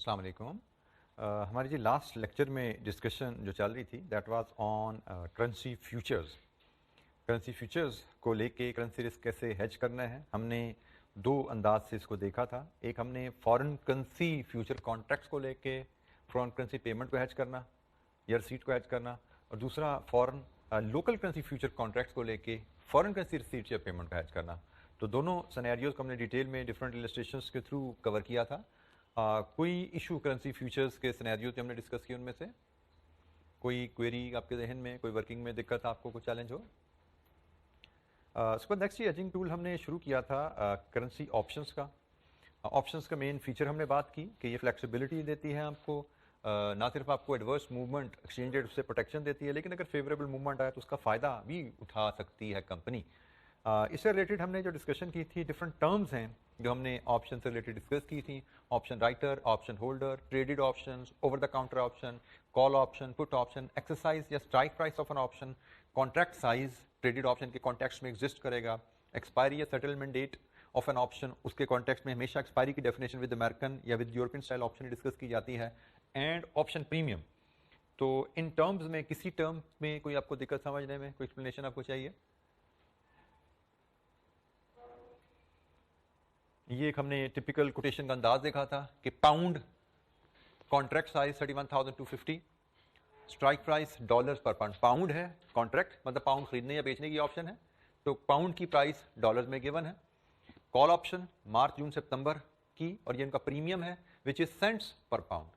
السلام علیکم. ہماری جی لاسٹ لیکچر میں ڈسکشن جو چل رہی تھی that was on currency futures. Currency futures کو لے کے کرنسی رسک کیسے ہیج کرنا ہے ہم نے دو انداز سے اس کو دیکھا تھا. ایک ہم نے فارن کرنسی فیوچر کانٹریکٹس کو لے کے فارن کرنسی پیمنٹ کو ہیج کرنا یا ریسیٹ کو ہیج کرنا, اور دوسرا foreign local currency future contracts کو لے کے فارن کرنسی ریسیٹ یا پیمنٹ کو ہیج کرنا. تو دونوں سینیریوز کو ہم نے ڈیٹیل میں ڈفرینٹ السٹریشنس کے تھرو کور کیا تھا. کوئی ایشو کرنسی فیوچرز کے سینیریوز ہم نے ڈسکس کیے ان میں سے کوئی کوئری آپ کے ذہن میں, کوئی ورکنگ میں دقت آپ کو کوئی چیلنج ہو؟ اس کے بعد نیکسٹ ہیجنگ ٹول ہم نے شروع کیا تھا کرنسی آپشنس کا. آپشنس کا مین فیچر ہم نے بات کی کہ یہ فلیکسیبلٹی دیتی ہے آپ کو, نہ صرف آپ کو ایڈورس موومنٹ ایکسچینج ریٹ سے پروٹیکشن دیتی ہے لیکن اگر فیوریبل موومنٹ آئے تو اس کا فائدہ بھی اٹھا سکتی ہے کمپنی. اس سے ریلیٹڈ ہم نے جو ڈسکشن کی تھی ڈفرنٹ ٹرمز ہیں جو ہم نے آپشن سے ریلیٹڈ ڈسکس کی تھیں. Option writer, option holder, traded options, over the counter option, call option, put option, exercise یا strike price of an option, contract size traded option کے کانٹیکسٹ میں ایگزسٹ کرے گا, ایکسپائری یا settlement date of an option اس کے context میں ہمیشہ ایکسپائری کی ڈیفینیشن ود امریکن یا with European style option discuss کی جاتی ہے, اینڈ آپشن پریمیم. تو ان ٹرمز میں کسی ٹرم میں کوئی آپ کو دقت سمجھنے میں کوئی ایکسپلینیشن آپ کو چاہیے؟ یہ ایک ہم نے ٹپیکل کوٹیشن کا انداز دیکھا تھا کہ pound contract size 31,250, strike price dollars per pound. Pound ہے کانٹریکٹ مطلب پاؤنڈ خریدنے یا بیچنے کی آپشن ہے, تو پاؤنڈ کی پرائس ڈالرز میں گیون ہے. کال آپشن مارچ جون سپتمبر کی اور یہ ان کا پریمیم ہے which is cents per pound.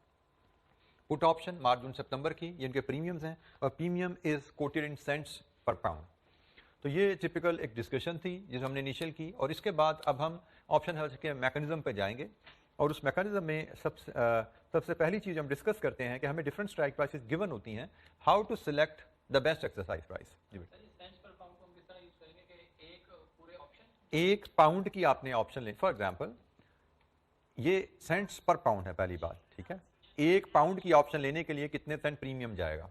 Put option March June September کی, یہ ان کے پریمیمز ہیں اور premium is quoted in cents per pound. تو یہ ٹپیکل ایک ڈسکشن تھی جس ہم نے انیشیل کی, اور اس کے بعد اب ہم آپشن کے میکانزم پہ جائیں گے. اور اس میکانزم میں سب سے پہلی چیز ہم ڈسکس کرتے ہیں کہ ہمیں ڈفرنٹ اسٹرائک پرائسز گیون ہوتی ہیں, how to select the best exercise price. ایک پاؤنڈ کی آپ نے آپشن لیں, فار ایگزامپل یہ سینٹس پر پاؤنڈ ہے پہلی بات, ٹھیک ہے. ایک پاؤنڈ کی آپشن لینے کے لیے کتنے سینٹ پریمیم جائے گا؟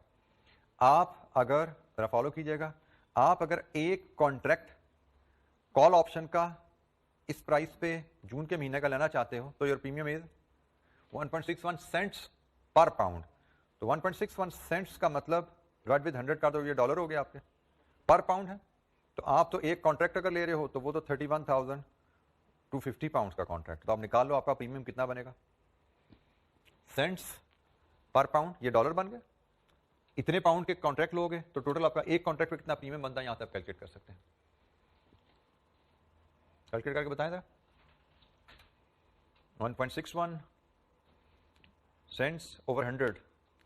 آپ اگر ذرا فالو کیجیے گا, آپ اگر ایک کانٹریکٹ کال آپشن کا اس پرائس پہ جون کے مہینے کا لینا چاہتے ہو تو your premium is 1.61 cents per pound. تو 1.61 سینٹس کا مطلب ڈیوائڈ ود 100 کا تو یہ ڈالر ہو گیا آپ کے, پر پاؤنڈ ہے. تو آپ تو ایک کانٹریکٹ اگر لے رہے ہو تو وہ تو 31,250 پاؤنڈ کا کانٹریکٹ, تو آپ نکال لو آپ کا پریمیم کتنا بنے گا. سینٹس پر پاؤنڈ یہ ڈالر بن گئے. اتنے پاؤنڈ کے کانٹریکٹ لوگے تو ٹوٹل آپ کا ایک کانٹریکٹ پہ کتنا پریمیم بنتا ہے یہاں تک کیلکولیٹ کر سکتے ہیں. کیلکولیٹ کر کے بتائیں ذرا. 1.61 سینٹس اوور 100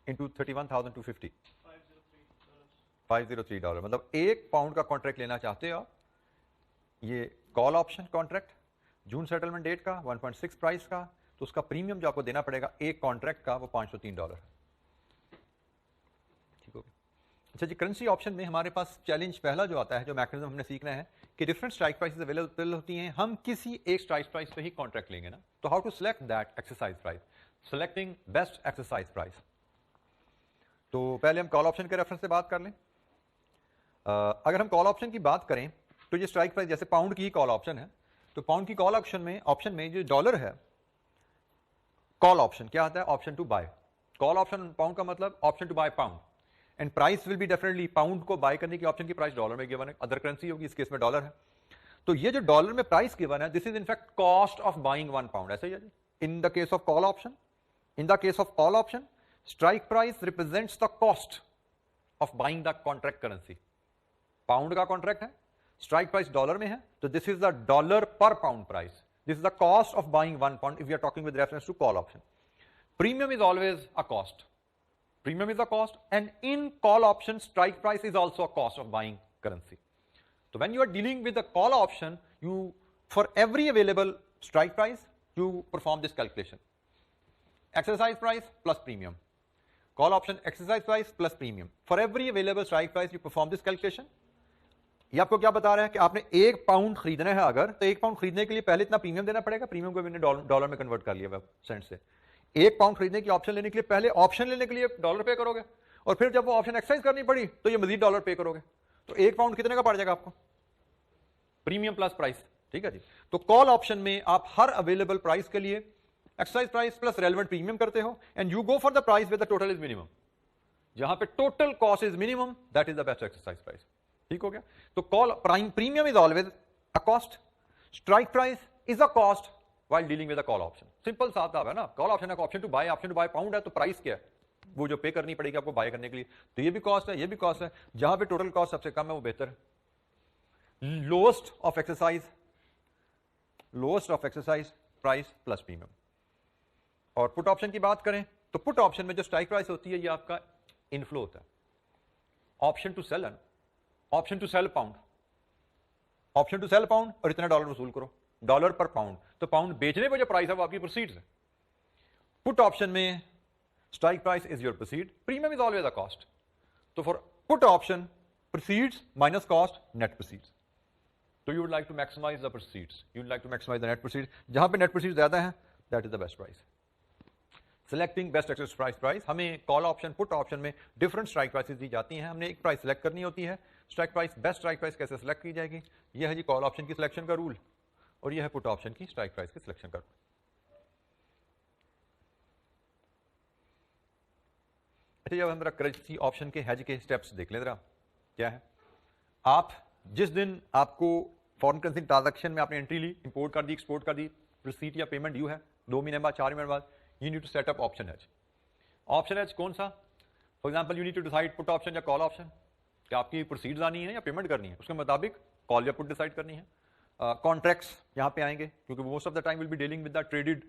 انٹو 31,250 $503, مطلب ایک پاؤنڈ کا کانٹریکٹ لینا چاہتے ہو آپ. یہ کال آپشن کانٹریکٹ جون سیٹلمنٹ ڈیٹ کا 1.6 پرائس کا, تو اس کا پریمیم جو آپ کو دینا پڑے گا ایک کانٹریکٹ کا وہ $503. ٹھیک ہو گیا. اچھا جی, کرنسی آپشن میں ہمارے پاس چیلنج پہلا جو آتا ہے, جو میکانزم ہم نے سیکھنا ہے کہ ڈفرنٹ اسٹرائک پرائسز اویلیبل ہوتی ہیں, ہم کسی ایک اسٹرائک پرائس پہ ہی کانٹریکٹ لیں گے نا, تو how to select that exercise price, selecting best exercise price. تو پہلے ہم کال آپشن کے ریفرنس سے بات کر لیں. اگر ہم کال آپشن کی بات کریں تو یہ اسٹرائک پرائس جیسے پاؤنڈ کی ہی کال آپشن ہے, تو پاؤنڈ کی کال آپشن میں جو ڈالر ہے کال آپشن کیا آتا ہے, option to buy. Call option pound کا مطلب option to buy pound, and price will be definitely pound کو بائی کرنے کی آپشن کی پرائس ڈالر میں گیون ہے, ادر کرنسی ہوگی, اس کیس میں ڈالر ہے. تو یہ جو ڈالر میں پرائس گیون ہے this is in fact cost of buying 1 pound, ایسا ہی ہے جی. In the case of call option, in the case of call option strike price represents the cost of buying the contract currency. Pound کا contract ہے, strike price dollar میں ہے, تو this is the dollar per pound price, this is the cost of buying 1 pound if we are talking with reference to call option. Premium is always a cost. Premium is a cost, and in call option strike price is also a cost of buying currency. So when you are dealing with the call option, you for every available strike price you perform this calculation. Exercise price plus premium. Call option exercise price plus premium. For every available strike price you perform this calculation. یہ آپ کو کیا بتا رہا ہے کہ آپ نے ایک پاؤنڈ خریدنا ہے اگر, تو ایک پاؤنڈ خریدنے کے لیے پہلے اتنا پریمیم دینا پڑے گا. پریمیم کو میں نے ڈالر میں کنورٹ کر لیا سینٹ سے. ایک پاؤنڈ خریدنے کی آپشن لینے کے لیے پہلے آپشن لینے کے لیے ڈالر پے کرو گے, اور پھر جب وہ آپشن ایکسرسائز کرنی پڑی تو یہ مزید ڈالر پے کرو گے. تو ایک پاؤنڈ کتنے کا پڑ جائے گا آپ کو, پریمیم پلس پرائس. ٹھیک ہے جی. تو کال آپشن میں آپ ہر اویلیبل پرائس کے لیے exercise price plus relevant premium करते हो and you go for the price with the total is minimum, जहां पे total cost is minimum, that is the best exercise price. ठीक हो गया? तो call premium is always a cost, strike price is a cost while dealing with a call option। Simple साफ है ना, call option है, ऑप्शन टू बाय पाउंड है, तो प्राइस क्या है, वो जो पे करनी पड़ेगी आपको बाय करने के लिए, तो ये भी कॉस्ट है, ये भी कॉस्ट है, जहां पे टोटल कॉस्ट सबसे कम है वो बेहतर है। Lowest of exercise price plus premium. और पुट ऑप्शन की बात करें तो पुट ऑप्शन में जो स्ट्राइक प्राइस होती है ये आपका इनफ्लो होता है। Option to sell pound, option to sell pound और इतना डॉलर वसूल करो, डॉलर पर पाउंड, तो पाउंड बेचने पर जो प्राइस है वो आपकी प्रोसीड्स है। पुट ऑप्शन में strike price is your proceed, premium is always a cost. तो for put option proceeds minus cost net proceeds, तो you would like to maximise the proceeds, you would like to maximise the net proceeds, जहां पे net proceeds ज्यादा है that is the best price. Selecting best exercise price, हमें call option put option में different strike prices दी जाती हैं, हमने एक प्राइस सेलेक्ट करनी होती है। Strike price, best strike price कैसे सेलेक्ट की जाएगी, यह है जी कॉल ऑप्शन की सिलेक्शन का रूल, और यह है पुट ऑप्शन की स्ट्राइक प्राइस की सिलेक्शन का। अच्छा, जब हम करेंसी ऑप्शन के हेज के स्टेप्स देख लें जरा, क्या है, आप जिस दिन आपको फॉरेन करेंसी ट्रांजैक्शन में आपने एंट्री ली, इंपोर्ट कर दी, एक्सपोर्ट कर दी, रिसीट या पेमेंट ड्यू है 2 महीने बाद, 4 महीने बाद, you need to set up option hedge. Option hedge कौन सा? For example you need to decide put option या कॉल ऑप्शन, कि आपकी प्रोसीड्स आनी है या पेमेंट करनी है, उसके मुताबिक कॉल या पुट डिसाइड करनी है। कॉन्ट्रैक्ट्स यहां पे आएंगे, क्योंकि most of the time will be dealing with the traded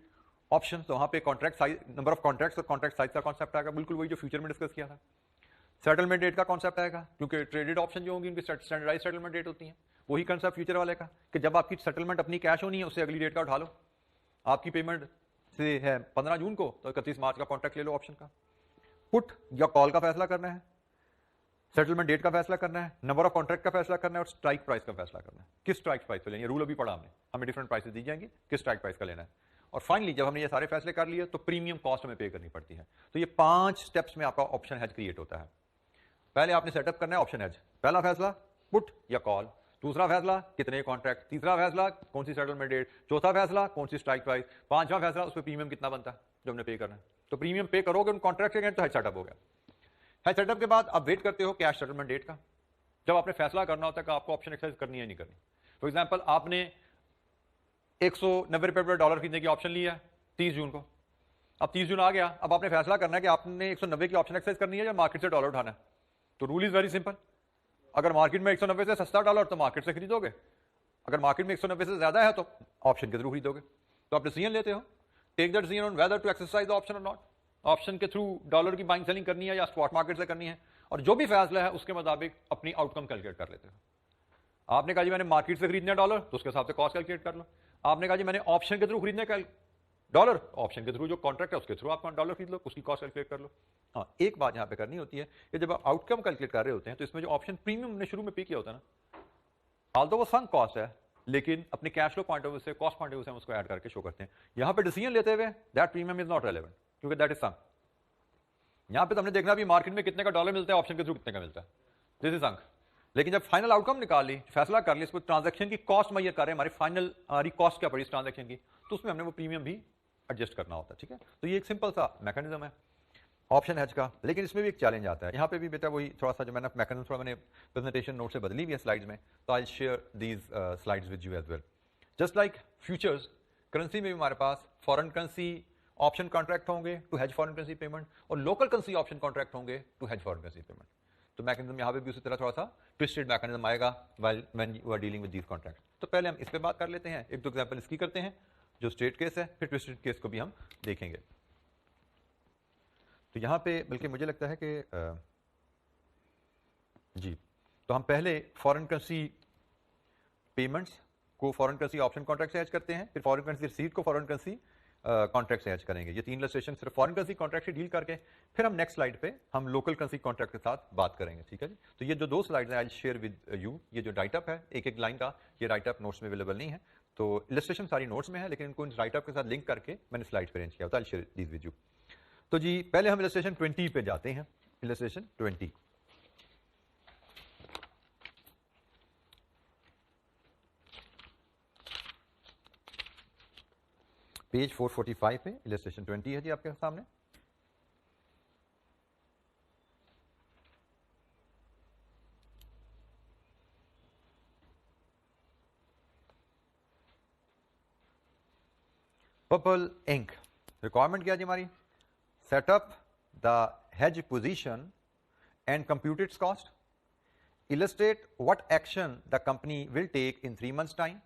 option, तो वहां पे contract size, number of contracts और कॉन्ट्रैक्ट साइज का कॉन्सेप्ट आएगा, बिल्कुल वही जो फ्यूचर में डिस्कस किया था। सेटलमेंट डेट का कॉन्सेप्ट आएगा, क्योंकि ट्रेडेड ऑप्शन जो होंगी उनकी स्टैंडर्डाइज सेटलमेंट डेट होती है, वही कंसेप्ट फ्यूचर वाले का, कि जब आपकी सेटलमेंट अपनी कैश होनी है उससे अगली डेट का उठा लो, आपकी पेमेंट से है 15 जून को, तो 31 मार्च का कॉन्ट्रैक्ट ले लो ऑप्शन का। पुट या कॉल का फैसला करना है, सेटलमेंट डेट का फैसला करना है, नंबर ऑफ कॉन्ट्रैक्ट का फैसला करना है, और स्ट्राइक प्राइस का फैसला करना है, किस स्ट्राइक प्राइस पे लेंगे, रूल अभी पढ़ा हमने, हमें डिफरेंट प्राइसेस दी जाएंगी, किस स्ट्राइक प्राइस का लेना है। और फाइनली जब हमने ये सारे फैसले कर लिए तो प्रीमियम कॉस्ट हमें पे करनी पड़ती है। तो ये 5 स्टेप्स में आपका ऑप्शन हेज क्रिएट होता है। पहले आपने सेटअप करना है ऑप्शन हेज, पहला फैसला पुट या कॉल, दूसरा फैसला कितने कॉन्ट्रैक्ट, तीसरा फैसला कौन सी सेटलमेंट डेट, चौथा फैसला कौन सी स्ट्राइक प्राइस, पांचवा फैसला उस पर प्रीमियम कितना बनता है जो हमने पे करना है। तो प्रीमियम पे करोगे उन कॉन्ट्रैक्ट के, तो हेज सेटअप हो गया। हेज सेटअप के बाद आप वेट करते हो कैश सेटलमेंट डेट का, जब आपने फैसला करना होता है कि आपको ऑप्शन एक्सरसाइज करनी है नहीं करनी। फॉर एग्जांपल आपने 190 रुपए पर डॉलर खरीदने की ऑप्शन लिया 30 जून को, अब 30 जून आ गया, अब आपने फैसला करना है कि आपने 190 की ऑप्शन एक्सरसाइज करनी है या मार्केट से डॉलर उठाना है। तो रूल इज वेरी सिंपल, अगर मार्केट में 190 से सस्ता डॉलर तो मार्केट से खरीदोगे, अगर मार्केट में 190 से ज्यादा है तो ऑप्शन के थ्रू खरीदोगे। तो आप डिसीजन लेते हो, take the decision on whether to exercise the option और नॉट, ऑप्शन के थ्रू डॉलर की बाइंग सेलिंग करनी है या स्पॉट मार्केट से करनी है, और जो भी फैसला है उसके मुताबिक अपनी आउटकम कैलकुलेट कर लेते हो। आपने कहा जी मैंने मार्केट से खरीदने डॉलर, तो उसके हिसाब से कॉस्ट कैलकुलेट कर लो। आपने कहा जी मैंने ऑप्शन के थ्रू खरीदने का डॉलर, ऑप्शन के थ्रू जो कॉन्ट्रैक्ट है उसके थ्रू आप डॉलर खरीद लो, उसकी कॉस्ट कैलकुलेट कर लो। हाँ, एक बात यहां पे करनी होती है कि जब आप आउटकम कैलकुलेट कर रहे होते हैं तो इसमें जो ऑप्शन प्रीमियम ने शुरू में पे किया होता है ना, ऑल्दो वो संक कॉस्ट है, लेकिन अपने cash flow point of view से, कॉस्ट पॉइंट ऑफ व्यू से हम उसको ऐड करके शो करते हैं। यहां पे डिसीजन लेते हुए that premium is not relevant, क्योंकि दैट इज संक। यहां पे तो हमने देखना भी मार्केट में कितने का डॉलर मिलता है, ऑप्शन के थ्रू कितने का मिलता है, दिस इज संक। लेकिन जब फाइनल आउटकम निकाल ली, फैसला कर लिया, इसको ट्रांजैक्शन की कॉस्ट मैयर कर रहे हैं, हमारी फाइनल हमारी कॉस्ट क्या पड़ी इस ट्रांजैक्शन की, तो उसमें हमने वो प्रीमियम भी एडजस्ट करना होता है। ठीक है, तो ये एक सिंपल सा मैकेनिज्म है ऑप्शन हेज का। लेकिन इसमें भी एक चैलेंज आता है, यहाँ पे भी बेटा वही थोड़ा सा जो मैंने मैकेनिज्म थोड़ा मैंने प्रेजेंटेशन नोट से बदली हुई है स्लाइड्स में, तो I share these slides with you as well. Just like futures, currency में भी हमारे पास फॉरेन करेंसी ऑप्शन कॉन्ट्रैक्ट होंगे to hedge foreign currency payment, और लोकल करेंसी ऑप्शन कॉन्ट्रैक्ट होंगे to hedge foreign currency payment. तो मैकेनिज्म यहाँ पे भी उसी तरह थोड़ा सा ट्विस्टेड मैकेनिज्म आएगा when you are dealing with these contract. तो पहले हम इस पे बात कर लेते हैं, एक दो एग्जांपल इसकी करते हैं जो स्ट्रेट केस है, फिर ट्विस्टेड केस को भी हम देखेंगे। तो यहाँ पे बल्कि मुझे लगता है कि जी, तो हम पहले फॉरेन करेंसी पेमेंट्स को फॉरेन करेंसी ऑप्शन कॉन्ट्रैक्ट से हेज करते हैं, फिर फॉरेन करेंसी रिसीट को फॉरेन करेंसी कॉन्ट्रैक्ट से हेज करेंगे। ये 3 इलस्ट्रेशन सिर्फ फॉरेन करेंसी कॉन्ट्रैक्ट से डील करके, फिर हम नेक्स्ट स्लाइड पे हम लोकल करेंसी कॉन्ट्रैक्ट के साथ बात करेंगे। ठीक है जी, तो ये जो 2 स्लाइड्स हैं आई शेयर विद यू। ये जो राइट अप है एक एक लाइन का, ये राइट अप नोट्स में अवेलेबल नहीं है, तो इलस्ट्रेशन सारी नोट्स में है, लेकिन इनको राइट अप के साथ लिंक करके मैंने स्लाइड्स पे अरेंज किया होता है। आई शेयर दीज विद यू। तो जी पहले हम इलस्ट्रेशन 20 पे जाते हैं। इलस्ट्रेशन 20, پیج 445 پہ السٹریشن 20 ہے جی آپ کے سامنے. پرپل انک ریکوائرمنٹ کیا جی ہماری؟ Set up the hedge position and compute its cost. Illustrate what action the company will take in 3 months' time.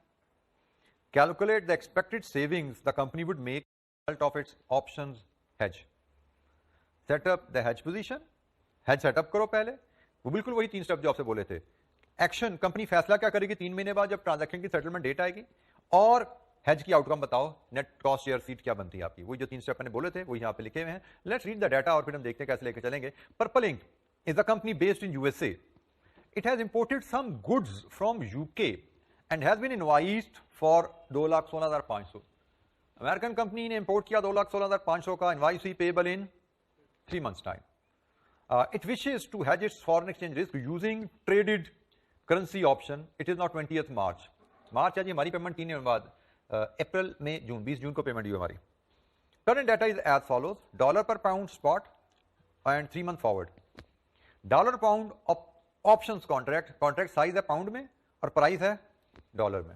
Calculate the expected savings the company would make as a result of its options hedge. Set up the hedge position. Hedge set up کرو پہلے. وہ بالکل وہی 3 step جو آپ سے بولے تھے. ایکشن کمپنی فیصلہ کیا کرے گی 3 مہینے بعد جب ٹرانزیکشن کی سیٹلمنٹ ڈیٹ آئے گی, اور ہیج کی آؤٹ کم بتاؤ, نیٹ کاسٹ یا رسیٹ کیا بنتی ہے آپ کی. وہی جو 3 اسٹیپ میں نے بولے تھے وہ یہاں پہ لکھے ہوئے ہیں. لیٹس ریڈ دا ڈیٹا اور پھر ہم دیکھتے ہیں کیسے لے کے چلیں گے. Purple ink is a company based in USA. It has imported some goods from UK and has been invoiced for 2,16,500. American company نے import کیا 2,16,500 کا, invoice payable in 3 months time. It wishes to hedge its foreign exchange risk using traded currency option. It is now 20th March. March ہے جی ہماری payment 3 دن بعد, April میں جون 20 جون کو payment ہوئی ہماری. Current data is as follows: dollar per pound spot and 3 month forward. Dollar pound options contract size ہے pound میں اور پرائز ہے ڈالر میں,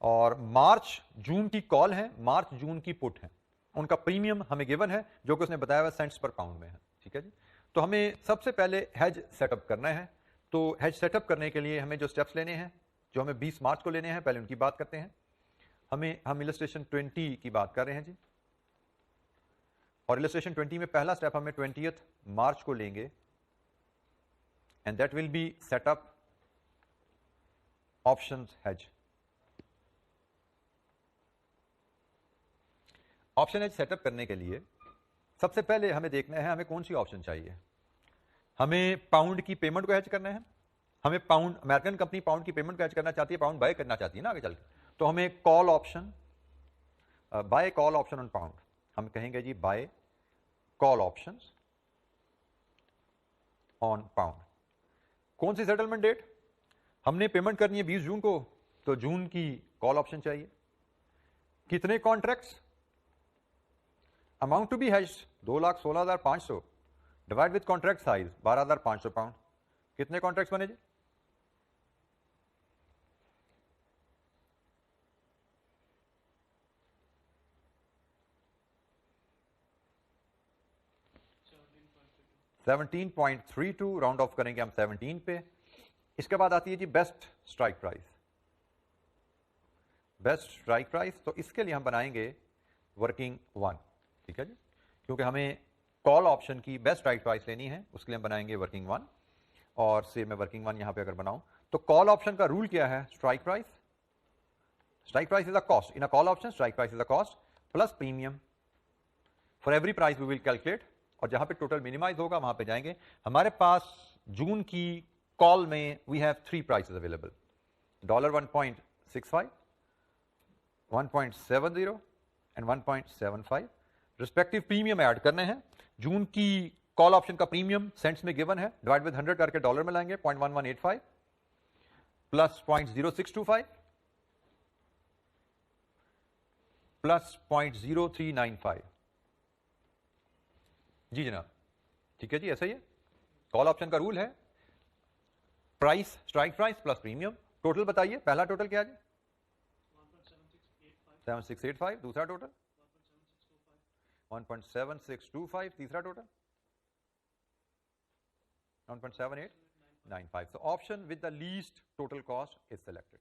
اور مارچ جون کی کال ہے, مارچ جون کی پٹ ہے. ان کا پریمیم ہمیں گیون ہے جو کہ اس نے بتایا ہوا سینٹس پر پاؤنڈ میں ہے. ٹھیک ہے جی. تو ہمیں سب سے پہلے ہیج سیٹ اپ کرنا ہے. تو ہیج سیٹ اپ کرنے کے لیے ہمیں جو اسٹیپس لینے ہیں, جو ہمیں 20 مارچ کو لینے ہیں, پہلے ان کی بات کرتے ہیں. ہم السٹریشن 20 کی بات کر رہے ہیں جی, اور السٹریشن 20 میں پہلا اسٹیپ ہمیں 20th مارچ کو لیں گے, and that will be set up options hedge. Option hedge set up کرنے کے لیے سب سے پہلے ہمیں دیکھنا ہے ہمیں کون سی آپشن چاہیے. ہمیں پاؤنڈ کی پیمنٹ کو ہیج کرنا ہے. ہمیں پاؤنڈ, امریکن کمپنی پاؤنڈ کی پیمنٹ کو ہیج کرنا چاہتی ہے, پاؤنڈ بائی کرنا چاہتی ہے نا آگے چل کے. تو ہمیں call option, buy call option on pound, ہم کہیں گے جی buy call option on pound. کون سی سیٹلمنٹ ڈیٹ؟ ہم نے پیمنٹ کرنی ہے 20 جون کو, تو جون کی کال آپشن چاہیے. کتنے contracts? Amount to be hedged 2,16,500 divide with contract size 12,500 pound. کتنے کانٹریکٹس بنے جی؟ $17.32, راؤنڈ آف کریں گے ہم 17 پہ. اس کے بعد آتی ہے جی best strike price. Best strike price, تو اس کے لیے ہم بنائیں گے ورکنگ 1. ٹھیک ہے جی, کیونکہ ہمیں کال آپشن کی بیسٹ اسٹرائک پرائز لینی ہے, اس کے لیے ہم بنائیں گے ورکنگ 1. اور سے میں ورکنگ 1 یہاں پہ اگر بناؤں تو کال آپشن کا رول کیا ہے؟ Strike price. Strike price is a cost in call option. Strike price is a cost plus premium. For every price we will calculate, اور جہاں پہ ٹوٹل منیمائز ہوگا وہاں پہ جائیں گے. ہمارے پاس جون کی کال میں we have 3 prices available, $1.65, 1.70 and 1.75. Respective premium add کرنے ہیں. جون کی کال آپشن کا پریمیم سینٹس میں گیون ہے, ڈیوائڈ ود 100 کر کے ڈالر میں لائیں گے, 0.1185 پلس 0.0625 پلس 0.0395. جی جناب, ٹھیک ہے جی, ایسا ہی ہے. کال آپشن کا رول ہے price, strike price plus premium. Total بتائیے, پہلا ٹوٹل کیا جی؟ 7685. دوسرا ٹوٹل 1.7625. تیسرا total 1.7895. So option with the least total cost is selected.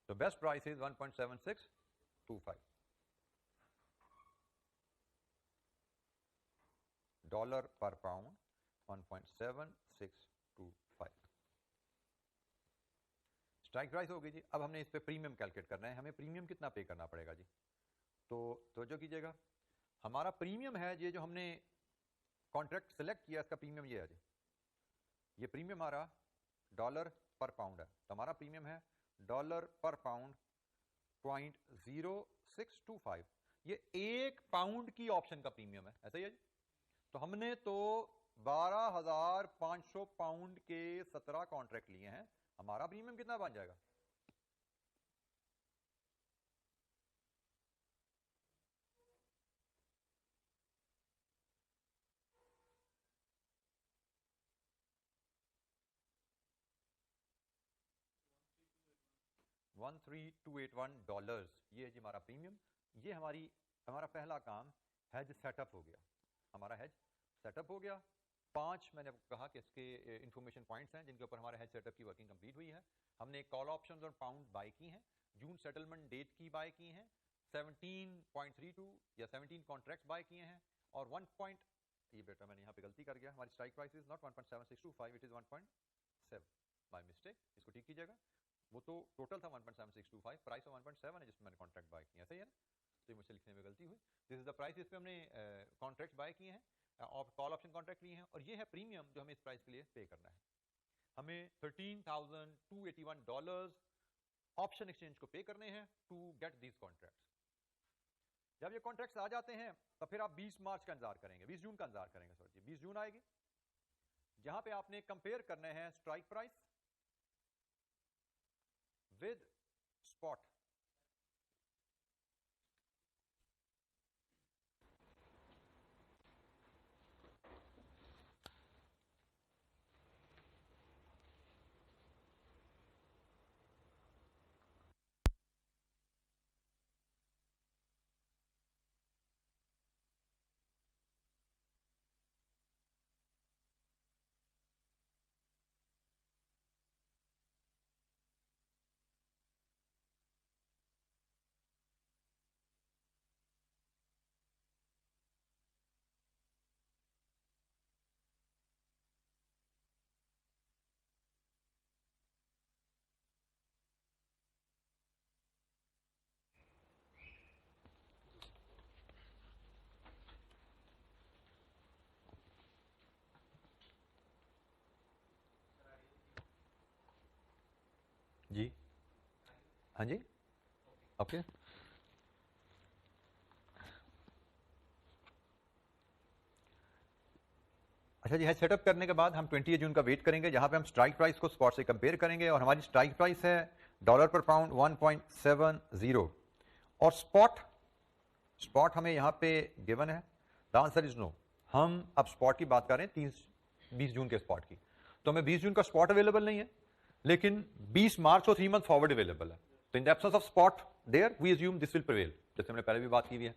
The best price is 1.7625. Dollar per pound 1.7625. Strike price ہوگی جی. اب ہم نے اس پہ پریمیم کیلکولیٹ کرنا ہے. ہمیں پریمیم کتنا پے کرنا پڑے گا جی؟ تو توجہ کیجیے گا, ہمارا پریمیم ہے یہ جو ہم نے کانٹریکٹ سلیکٹ کیا, اس کا پریمیم یہ ہے جی. یہ پریمیم ہمارا ڈالر پر پاؤنڈ ہے, تو ہمارا پریمیم ہے ڈالر پر پاؤنڈ 0.0625. یہ 1 پاؤنڈ کی آپشن کا پریمیم ہے, ایسا ہی ہے جی. تو ہم نے تو 12,500 پاؤنڈ کے 17 کانٹریکٹ لیے ہیں. ہمارا پریمیم کتنا بن جائے گا؟ $13,281. یہ ہے جی ہمارا پریمیم. یہ ہمارا پہلا کام ہیج سیٹ اپ ہو گیا. ہمارا ہیج سیٹ اپ ہو گیا. 5 میں نے کہا کہ اس کے انفارمیشن پوائنٹس ہیں جن کے اوپر ہمارا ہیج سیٹ اپ کی ورکنگ کمپلیٹ ہوئی ہے. ہم نے کال آپشنز اور پاؤنڈ بائی کی ہیں. جون سیٹلمنٹ ڈیٹ کی بائی کی ہیں. 17.32 یا 17 کانٹریکٹس بائی کیے ہیں. اور 1. یہ بیٹا میں نے یہاں پہ غلطی کر گیا. ہماری strike price is not 1.7625, it is 1.7 by mistake. اس کو ٹھیک کیجیے گا. وہ تو ٹوٹل تھا 1.7625, پرائس 1.7 ہے جس میں میں نے کانٹریکٹ بائی کیا. صحیح ہے نا. تو یہ مجھ سے لکھنے میں غلطی ہوئی. دس از دا پرائس جس پہ ہم نے کانٹریکٹ بائی کیے ہیں اور کال آپشن کانٹریکٹ لیے ہیں. اور یہ ہے پریمیم جو ہمیں اس پرائس کے لیے پے کرنا ہے. ہمیں $13,281 آپشن ایکسچینج کو پے کرنے ہیں ٹو گیٹ دیز کانٹریکٹس. جب یہ کانٹریکٹس آ جاتے ہیں تو پھر آپ 20 مارچ کا انتظار کریں گے, 20 جون کا انتظار کریں گے. 20 جون آئے گی جہاں پہ آپ نے کمپیئر کرنے ہیں اسٹرائک پرائس ود اسپاٹ. جی ہاں جی اوکے. اچھا جی, ہیج سیٹ اپ کرنے کے بعد ہم 20 جون کا ویٹ کریں گے جہاں پہ ہم اسٹرائک پرائس کو اسپاٹ سے کمپیئر کریں گے. اور ہماری اسٹرائک پرائس ہے ڈالر پر پاؤنڈ 1.70 اور اسپاٹ ہمیں یہاں پہ گیون ہے. دا آنسر از نو. ہم اب اسپاٹ کی بات کر رہے ہیں 20 جون کے اسپاٹ کی. تو ہمیں 20 جون کا اسپاٹ اویلیبل نہیں ہے لیکن 20 مارچ اور 3 منتھ فارورڈ اویلیبل ہے. تو in the absence of spot there we assume this will prevail, جیسے ہم نے پہلے بھی بات کی ہوئی ہے.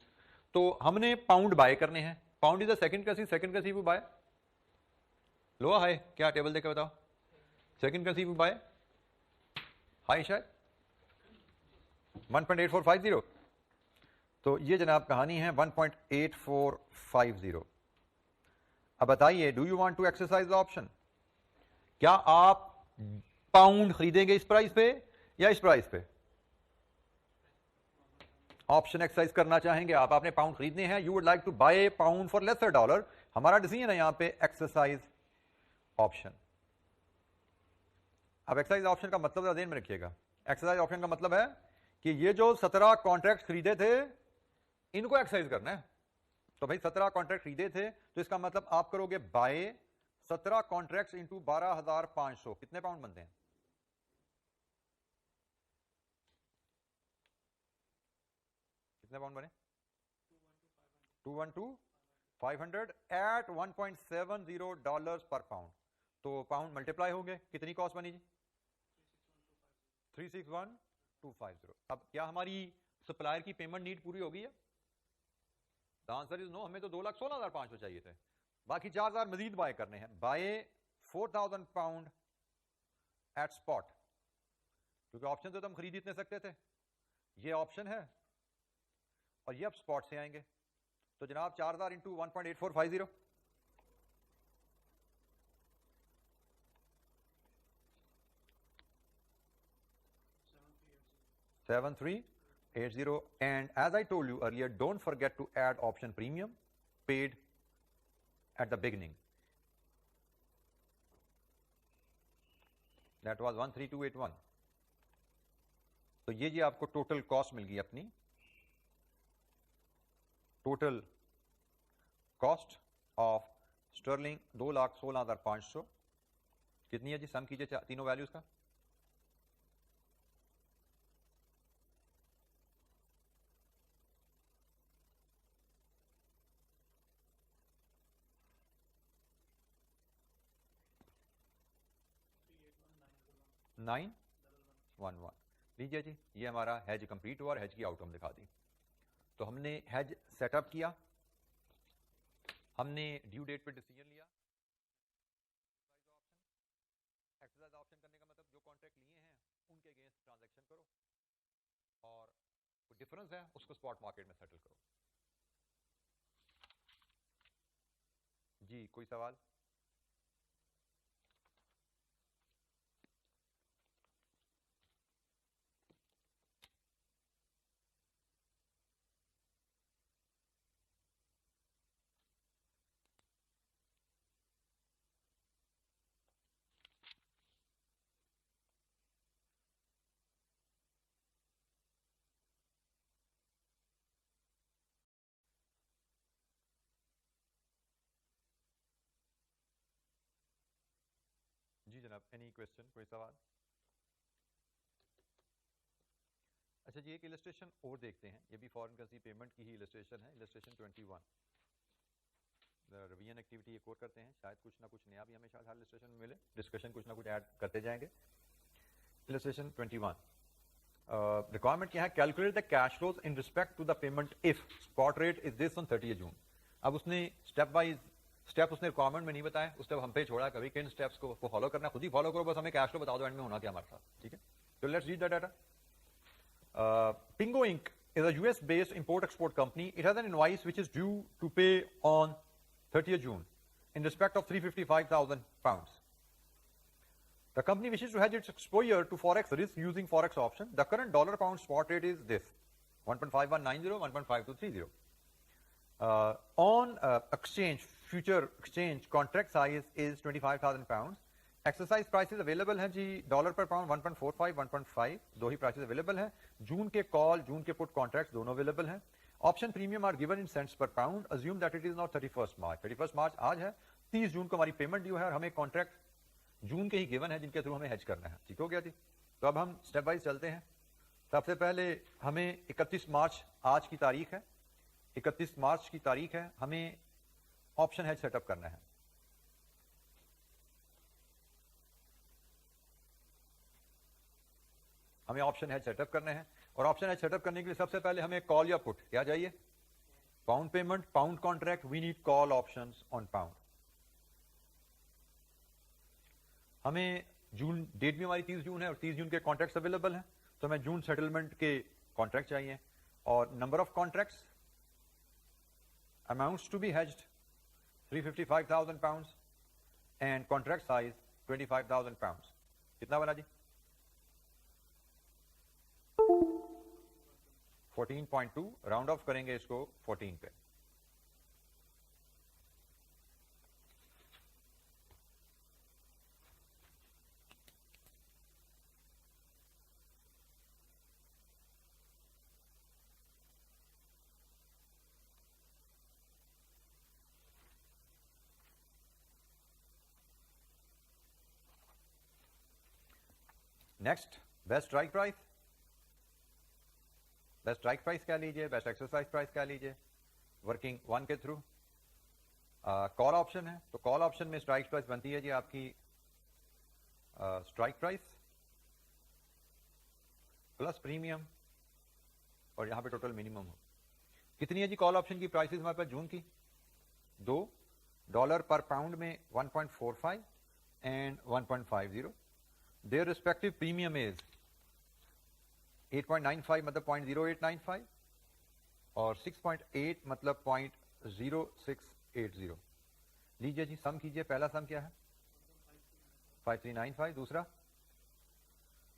تو ہم نے پاؤنڈ بائی کرنے ہیں. Pound is a second currency we buy. Low high کیا ٹیبل دے کے بتاؤ. Second currency we buy high شاید 1.8450. تو یہ جناب کہانی ہے 1.8450. اب بتائیے do you want to exercise the option. کیا آپ پاؤنڈ خریدیں گے اس پرائز پہ یا اس پرائز پہ؟ آپشن ایکسرسائز کرنا چاہیں گے آپ. آپ نے پاؤنڈ خریدنے ہیں. You would like to buy pound for lesser dollar. ہمارا ڈیسیژن ہے یہاں پہ ایکسرسائز آپشن. اب ایکسرسائز آپشن کا مطلب ذہن میں رکھیے گا. ایکسرسائز آپشن کا مطلب ہے کہ یہ جو 17 کانٹریکٹ خریدے تھے ان کو ایکسرسائز کرنا ہے. تو بھائی 17 کانٹریکٹ خریدے تھے تو اس کا مطلب آپ کرو گے بائی 17 کانٹریکٹ انٹو 12,500. کتنے پاؤنڈ بنتے ہیں؟ کتنے پاؤنڈ بنے؟ 212,500 ایٹ $1.70 پر پاؤنڈ. تو پاؤنڈ ملٹیپلائی ہوں گے, کتنی کاسٹ بنی جی؟ 361,250. اب کیا ہماری سپلائر کی پیمنٹ نیڈ پوری ہو گئی ہے؟ دا آنسر از نو. ہمیں تو 2,16,500 چاہیے تھے. باقی 4,000 مزید بائی کرنے ہیں. بائی 4,000 پاؤنڈ ایٹ اسپاٹ, کیونکہ آپشن تو ہم خرید اتنے سکتے تھے. یہ آپشن ہے اور یہ اب اسپاٹ سے آئیں گے. تو جناب 4,000 into 1.8450 7380. And as I told you earlier, don't forget to add option premium paid at the beginning. That was 13281. تو یہ جی آپ کو ٹوٹل کاسٹ مل گئی اپنی. ٹوٹل کاسٹ آف اسٹرلنگ 2,16,500 کتنی ہے جی؟ سم کیجیے تینوں ویلیوز کا. $911. لیجیے جی یہ ہمارا ہیج کمپلیٹ ہوا اور ہیج کی آؤٹ کم دکھا دی. تو ہم نے ہیج سیٹ اپ کیا, ہم نے ڈیو ڈیٹ پہ ڈیسیجن لیا. ایکسرسائز آپشن کرنے کا مطلب جو کانٹریکٹ لیے ہیں ان کے اگینسٹ ٹرانزیکشن کرو اور کوئی ڈفرنس ہے اس کو اسپاٹ مارکیٹ میں سیٹل کرو. جی کوئی سوال؟ جی جناب اینی کوشچن, کوئی سوال؟ اچھا جی ایک السٹریشن اور دیکھتے ہیں, یہ بھی فارن کرنسی پیمنٹ کی ہی السٹریشن ہے, السٹریشن 21. ریویژن ایکٹیویٹی ایک اور کرتے ہیں, شاید کچھ نہ کچھ نیا بھی ہمیں شاید ہر السٹریشن میں ملے, ڈسکشن کچھ نہ کچھ ایڈ کرتے جائیں گے. السٹریشن 21 ریکوائرمنٹ کیا ہے, calculate the cash flows in respect to the payment of spot rate is this on 30 June. اب اس نے اسٹیپ وائز اسٹیپ اس نے ریکوائرمنٹ میں نہیں بتایا, اس اسٹیپ ہم پہ چھوڑا, کبھی کن اسٹیپس کو فالو کرنا, خود ہی فالو کرو, بس ہمیں کیش فلو بتا دو اینڈ میں ہونا کیا ہمارے ساتھ, ٹھیک ہے. تو let's read the data. Pingo Inc. is a US-based import-export company. It has an invoice which is due to pay on 30th June in respect of £355,000. The company wishes to hedge its exposure to forex risk using forex option. The current dollar-pound spot rate is this: 1.5190, 1.5230. On exchange, future exchange contract size is £25,000. Exercise prices available ہیں جی, dollar per pound 1.45 1.5 دو ہی prices available ہیں. June کے call, June کے put contracts دونوں available ہیں. Option premium are given in cents per pound. Assume that it is not 31 March. 31 March آج ہے, 30 جون کو ہماری پیمنٹ ڈیو ہے اور ہمیں کانٹریکٹ جون کے ہی گیون ہے جن کے تھرو ہمیں ہیج کرنا ہے. ٹھیک ہو گیا جی. تو اب ہم اسٹیپ وائز چلتے ہیں. سب سے پہلے ہمیں 31 مارچ آج کی تاریخ ہے, 31 مارچ کی تاریخ ہے, ہمیں آپشن ہیج سیٹ اپ کرنا ہے. ہمیں آپشن ہیج سیٹ اپ کرنے ہیں, اور آپشن ہیج سیٹ اپ کرنے کے لیے سب سے پہلے ہمیں کال یا پٹ کیا چاہیے, pound payment, pound contract, we need call options on pound. ہمیں جون ڈیٹ بھی ہماری 30 جون ہے اور 30 جون کے کانٹریکٹس اویلیبل ہیں, تو ہمیں جون سیٹلمنٹ کے کانٹریکٹ چاہیے. اور number of contracts, amounts to be hedged £355,000 and contract size £25,000. کتنا بنا جی؟ 14.2. راؤنڈ آف کریں گے اس کو 14 پہ. Next best strike price. Best strike price کیا لیجیے, بیسٹ ایکسرسائز پرائس کیا لیجیے, ورکنگ 1 کے تھرو. کال آپشن ہے, تو کال آپشن میں اسٹرائک پرائس بنتی ہے جی آپ کی اسٹرائک پرائس پلس پریمیم, اور یہاں پہ ٹوٹل منیمم ہو. کتنی ہے جی کال آپشن کی پرائسز ہمارے پاس جون کی؟ 2 ڈالر پر پاؤنڈ میں 1.45 and 1.50. Their respective premium is 8.95 مطلب 0.0895 اور 6.8 مطلب 0.0680. لیجیے جی سم کیجیے. پہلا سم کیا ہے 5395, دوسرا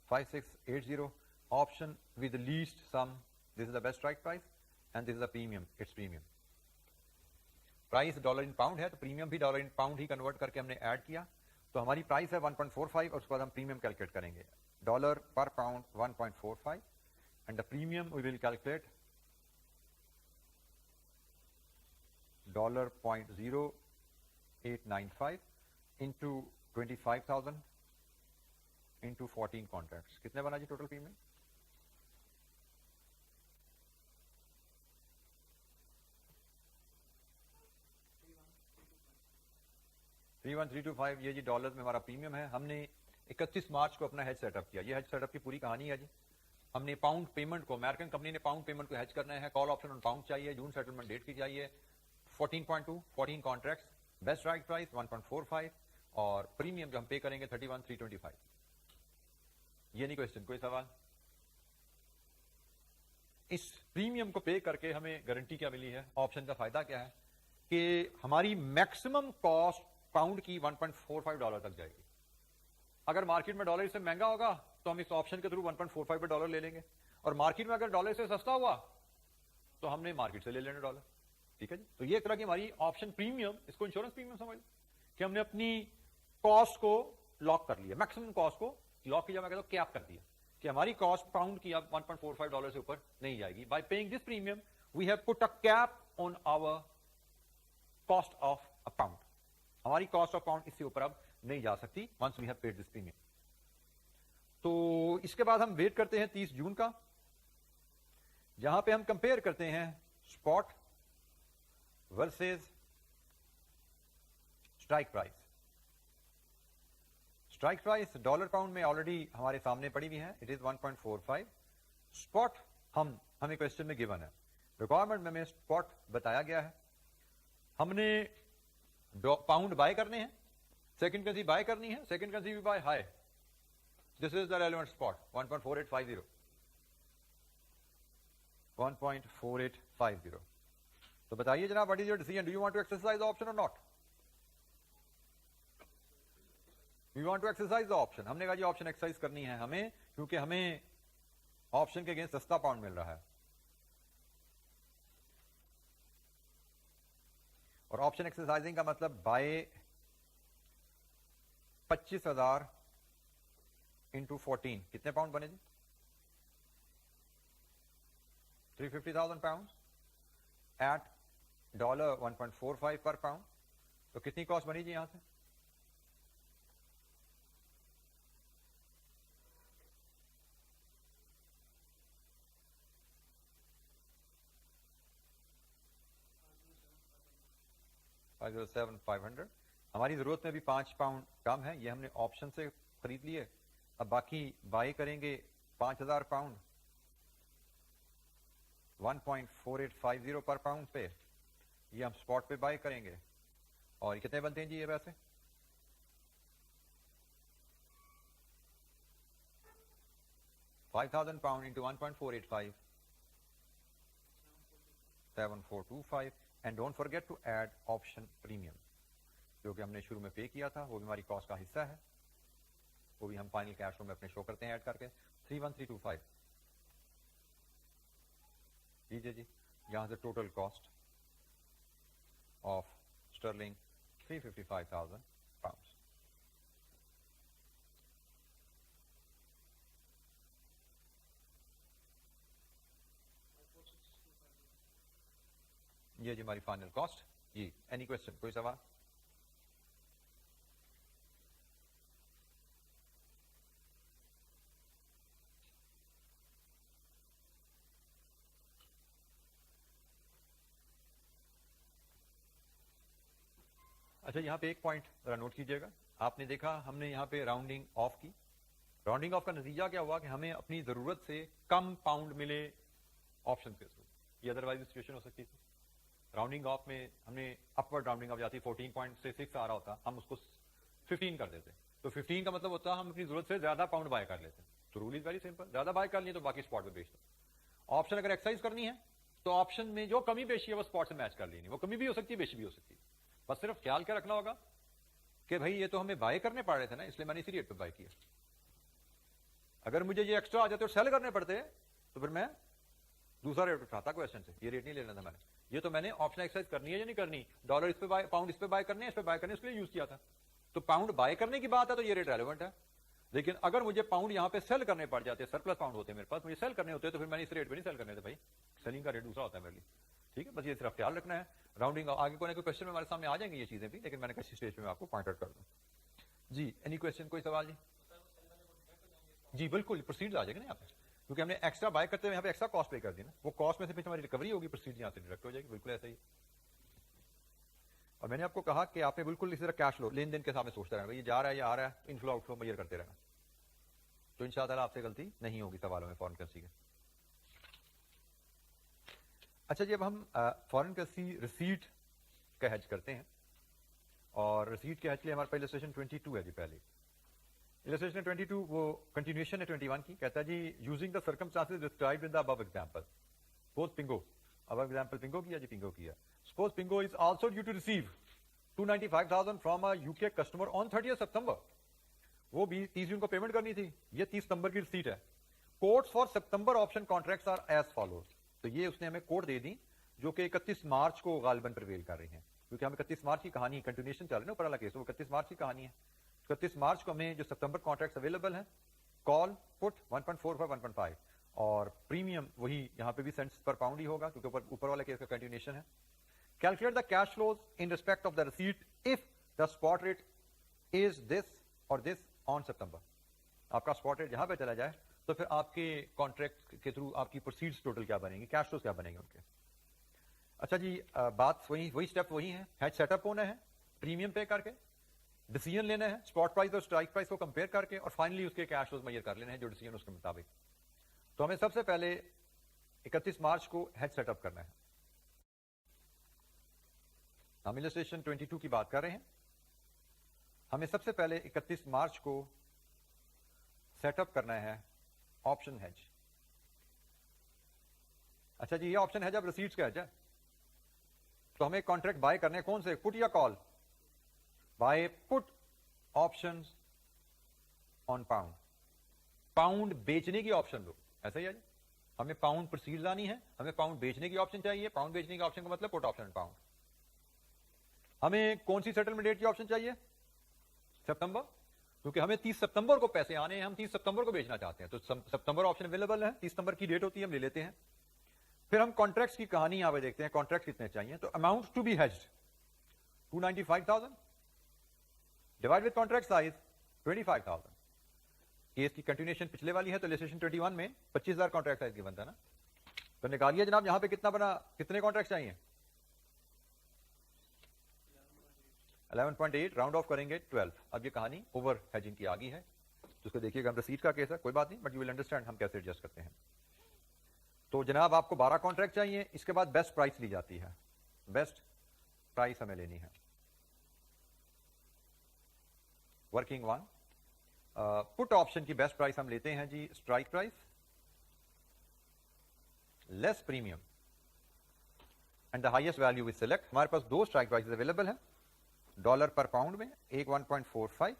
5680. Option with the least sum, this is the best strike price and this is the premium, its premium. Price dollar in pound ہے تو پریمیم بھی ڈالر ان پاؤنڈ ہی کنورٹ کر کے ہم نے ایڈ کیا, تو ہماری پرائس ہے 1.45 اور اس کے بعد ہم پریمیم کیلکولیٹ کریں گے. Dollar per pound 1.45 and the premium we will calculate $0.0895 into 25,000 into 14 contracts. کتنے بنا جی ٹوٹل پریمیم؟ $31,325. یہ جی ڈالر میں ہمارا پریمیم ہے. ہم نے 31 مارچ کو اپنا ہیج سیٹ اپ کیا. یہ ہیج سیٹ اپ کی پوری کہانی ہے جی. ہم نے پاؤنڈ پیمنٹ کو, امریکن کمپنی نے پاؤنڈ پیمنٹ کو ہیج کرنا ہے, کال آپشن آن پاؤنڈ چاہیے, جون سیٹلمنٹ ڈیٹ کی چاہیے, 14.2 14 کانٹریکٹس, بیسٹ اسٹرائک پرائس 1.45, اور پریمیم جو ہم پے کریں گے 31,325. یہ نہیں کوشچن, کوئی سوال؟ اس پریمیم کو پے کر کے ہمیں گارنٹی کیا ملی ہے, آپشن کا فائدہ کیا ہے کہ ہماری میکسیمم کاسٹ پاؤنڈ کی $1.45 تک جائے گی. اگر مارکیٹ میں ڈالر سے مہنگا ہوگا تو ہم اس آپشن کے تھرو 1.45 پہ ڈالر لے لیں گے, اور مارکیٹ میں اگر ڈالر سے سستا ہوا تو ہم نے مارکیٹ سے لے لینا ڈالر. ٹھیک ہے جی, تو یہ ایک طرح کی ہماری آپشن پریمیم, اس کو انشورنس پریمیم سمجھ کہ ہم نے اپنی کاسٹ کو لاک کر لیا, میکسیمم کاسٹ کو لاک کی جگہ کہتا ہوں کیپ کر دیا کہ ہماری کاسٹ پاؤنڈ کی اب $1.45 سے اوپر نہیں جائے گی. By paying this premium we have put a cap on our cost of a pound. ہماری کاسٹ آف پاؤنڈ اس سے اوپر اب نہیں جا سکتی once we have paid this premium. تو اس کے بعد ہم ویٹ کرتے ہیں 30 جون کا, جہاں پہ ہم کمپیئر کرتے ہیں spot versus strike price. Strike price dollar pound میں آلریڈی ہمارے سامنے پڑی ہوئی ہے, اٹ از 1.45. اسپاٹ ہمیں کوشچن میں گیون ہے, ریکوائرمنٹ میں ہمیں اسپاٹ بتایا گیا ہے. ہم نے پاؤنڈ بائی کرنے ہیں, سیکنڈ کرنسی بائی کرنی ہے, سیکنڈ کرنسی بھی بائی ہائی. This is the relevant spot 1.4850. 1.4850. تو بتائیے جناب, what is your decision, do you want to exercise the option or not? You want to exercise the option. ہم نے کہا جی آپشن ایکسرسائز کرنی ہے ہمیں, کیونکہ ہمیں آپشن کے اگینسٹ سستا پاؤنڈ مل رہا ہے, اور آپشن ایکسرسائزنگ کا مطلب بائی 25,000 انٹو 14 کتنے پاؤنڈ بنے جی؟ 350,000 پاؤنڈ ایٹ $1.45 پر پاؤنڈ. تو کتنی کاسٹ بنی جی یہاں سے؟ $507,500. ہماری ضرورت میں بھی 5 پاؤنڈ کم ہے, یہ ہم نے آپشن سے خرید لیے. اب باقی بائی کریں گے 5,000 پاؤنڈ 1.4850 پر پاؤنڈ پہ, یہ ہم اسپاٹ پہ بائی کریں گے. اور کتنے بنتے ہیں جی یہ پیسے؟ 5,000 pound into 1.485 7425. And don't forget to add option premium, جو کہ ہم نے شروع میں پے کیا تھا, وہ بھی ہماری کاسٹ کا حصہ ہے, وہ بھی ہم فائنل کیش فلو میں اپنے شو کرتے ہیں ایڈ کر کے. 31325 لیجیے جی, یہاں سے total cost of Stirling 355,000 pound. یہ جی ہماری فائنل کاسٹ جی. اینی کوشچن, کوئی سوال؟ اچھا, یہاں پہ ایک پوائنٹ ذرا نوٹ کیجیے گا. آپ نے دیکھا ہم نے یہاں پہ راؤنڈنگ آف کی. راؤنڈنگ آف کا نتیجہ کیا ہوا کہ ہمیں اپنی ضرورت سے کم پاؤنڈ ملے آپشن کے تھرو. یہ ادروائز سچویشن ہو سکتی تھی. راؤنڈنگ آف میں ہم نے اپورڈ راؤنڈنگ آف جاتی 14.6 آ رہا ہوتا, ہم اس کو 15 کر دیتے. تو 15 کا مطلب ہوتا ہم اپنی ضرورت سے زیادہ پاؤنڈ بائی کر لیتے. تو رول از ویری سمپل, زیادہ بائی کر لیے تو باقی اسپاٹ پہ بیچ دو. آپشن اگر ایکسرسائز کرنی ہے تو آپشن میں جو کمی بیشی ہے وہ اسپاٹ سے میچ کر لینی. وہ کمی بھی ہو سکتی ہے, بیشی بھی ہو سکتی ہے. بس صرف خیال کیا رکھنا ہوگا کہ بھائی یہ تو ہمیں بائی کرنے پڑ رہے تھے نا, اس لیے میں نے اسی ریٹ پہ بائی کیا. اگر مجھے یہ ایکسٹرا آ جاتے اور سیل کرنے پڑتے تو پھر میں دوسرا ریٹ اٹھاتا کوشچن سے. یہ ریٹ نہیں لینا تھا میں نے, یہ تو میں نے آپشن ایکسرسائز کرنی ہے یا نہیں کرنی, ڈالر اس پہ بائی, پاؤنڈ اس پہ بائی کرنے, اس پہ بائی کرنے, اس کے لیے یوز کیا تھا. تو پاؤنڈ بائی کرنے کی بات ہے تو یہ ریٹ ریلیونٹ ہے. لیکن اگر مجھے پاؤنڈ یہاں پہ سیل کرنے پڑ جاتے, سرپلس پاؤنڈ ہوتے میرے پاس, مجھے سیل کرنے ہوتے تو پھر میں نے اس ریٹ پہ نہیں سیل کرنے تھے بھائی, سیلنگ کا ریٹ دوسرا ہوتا ہے میرے لیے. ٹھیک ہے, بس یہ صرف خیال رکھنا ہے. راؤنڈنگ آگے کوئی نہ کوئی کوشچن ہمارے سامنے آ جائیں گے یہ چیزیں بھی, لیکن میں نے کسی اسٹیج پہ میں آپ کو پوائنٹ آؤٹ کر دوں. جی اینی کوشچن, کوئی سوال جی؟ جی بالکل پروسیڈ آ جائے گا نا یہاں پہ, کیونکہ ہم نے ایکسٹرا بائی کرتے ہوئے یہاں پہ ایکسٹرا کاسٹ پے کر دی نا, وہ کاسٹ میں سے پھر ہماری ریکوری ہوگی, پروسیڈ یہاں سے ڈائریکٹ ہو جائے گی. بالکل ایسا ہی. اور میں نے آپ کو کہا کہ آپ نے بالکل اسی طرح کیش فلو لین دین کے سامنے سوچتے رہنا, یہ جا رہا ہے یا آ رہا ہے, انفلو آؤٹ فلو میئر کرتے رہنا. تو इंशाअल्लाह ताला आपसे गलती नहीं होगी सवालों में फॉरेन करेंसी के. अच्छा जी, अब हम फॉरेन करेंसी रिसीट का हेज करते हैं, और रिसीट के हेज के लिए हमारे पास इलस्ट्रेशन 22 है जी. पहले इलस्ट्रेशन 22 वो कंटिन्यूएशन है 21 की. कहता है जी, using the circumstances described in the above example. Suppose Bingo, अब एग्जांपल पिंगो किया जी, पिंगो किया. Suppose Bingo is also due to receive 295,000 from a UK customer on 30 September. वो भी 30 जून को पेमेंट करनी थी, ये 30 सितंबर की रिसीट है. कोड्स फॉर सितंबर option contracts are as follows. तो ये उसने हमें कोड दे दी जो कि 31 मार्च को गालिबन प्रिवेल कर रही हैं, क्योंकि हमें 31 मार्च की कहानी कंटिन्यूएशन चल रही है ना ऊपर वाला केस, वो 31 मार्च की कहानी है. 31 मार्च को हमें जो सितंबर कॉन्ट्रैक्ट्स अवेलेबल हैं, कॉल पुट 1.45 1.5, और प्रीमियम वही यहाँ पे भी सेंट्स पर पाउंड ही होगा क्योंकि ऊपर वाले केस का कंटिन्यूएशन है. Calculate the cash flows in respect of the receipt if the spot rate is this और दिस ऑन सितंबर. आपका स्पॉट रेट जहां पे चला जाए तो फिर आपके कॉन्ट्रैक्ट के थ्रू आपकी प्रोसीड्स टोटल क्या बनेंगे, कैश फ्लोज क्या बनेंगे उनके. अच्छा जी, बात वही स्टेप वही है. हेज सेटअप होना है प्रीमियम पे करके, डिसीजन लेना है स्पॉट प्राइस और स्ट्राइक प्राइस को कंपेयर करके, और फाइनली उसके कैश फ्लोज मेजर कर लेना है जो डिसीजन उसके मुताबिक. तो हमें सबसे पहले 31 मार्च को हेज सेटअप करना है. हम इलस्ट्रेशन 22 की बात कर रहे हैं. हमें सबसे पहले 31 मार्च को सेटअप करना है ऑप्शन हेज. अच्छा जी, ये ऑप्शन हेज अब रिसीट्स का हेज है. तो हमें कॉन्ट्रैक्ट बाय करने कौन से, पुट या call? Buy put options on pound. Pound बेचने की ऑप्शन लो, ऐसा ही है जी. हमें पाउंड प्रोसीड्स आनी है, हमें पाउंड बेचने की ऑप्शन चाहिए. पाउंड बेचने की ऑप्शन का मतलब पुट ऑप्शन पाउंड. हमें कौन सी सेटलमेंट डेट की ऑप्शन चाहिए? सितंबर, क्योंकि हमें 30 सितंबर को पैसे आने हैं, हम 30 सितंबर को बेचना चाहते हैं. तो सितंबर ऑप्शन अवेलेबल है, 30 सितंबर की डेट होती है, हम ले लेते हैं. फिर हम कॉन्ट्रैक्ट्स की कहानी यहां पे देखते हैं, कॉन्ट्रैक्ट कितने चाहिए. तो amount to be hedged 295,000 divide with contract size 25,000. Case की कंटिन्यूएशन पिछले वाली है, तो इलस्ट्रेशन 21 में 25,000 कॉन्ट्रैक्ट साइज गिवन था ना. तो निकालिए जनाब यहां पे कितना बना, कितने कॉन्ट्रैक्ट चाहिए? 11.8, राउंड ऑफ करेंगे 12. अब ये कहानी ओवर हेजिंग की आ गई है, तो उसको देखिएगा. हम रसीद का केस है, कोई बात नहीं, बट यू विल अंडरस्टैंड हम कैसे एडजस्ट करते हैं. तो जनाब आपको 12 कॉन्ट्रैक्ट चाहिए. इसके बाद बेस्ट प्राइस ली जाती है, बेस्ट प्राइस हमें लेनी है. वर्किंग वन, पुट ऑप्शन की बेस्ट प्राइस हम लेते हैं जी strike price less premium and the highest value with select. हमारे पास दो स्ट्राइक प्राइस अवेलेबल है डॉलर पर पाउंड में, एक 1.45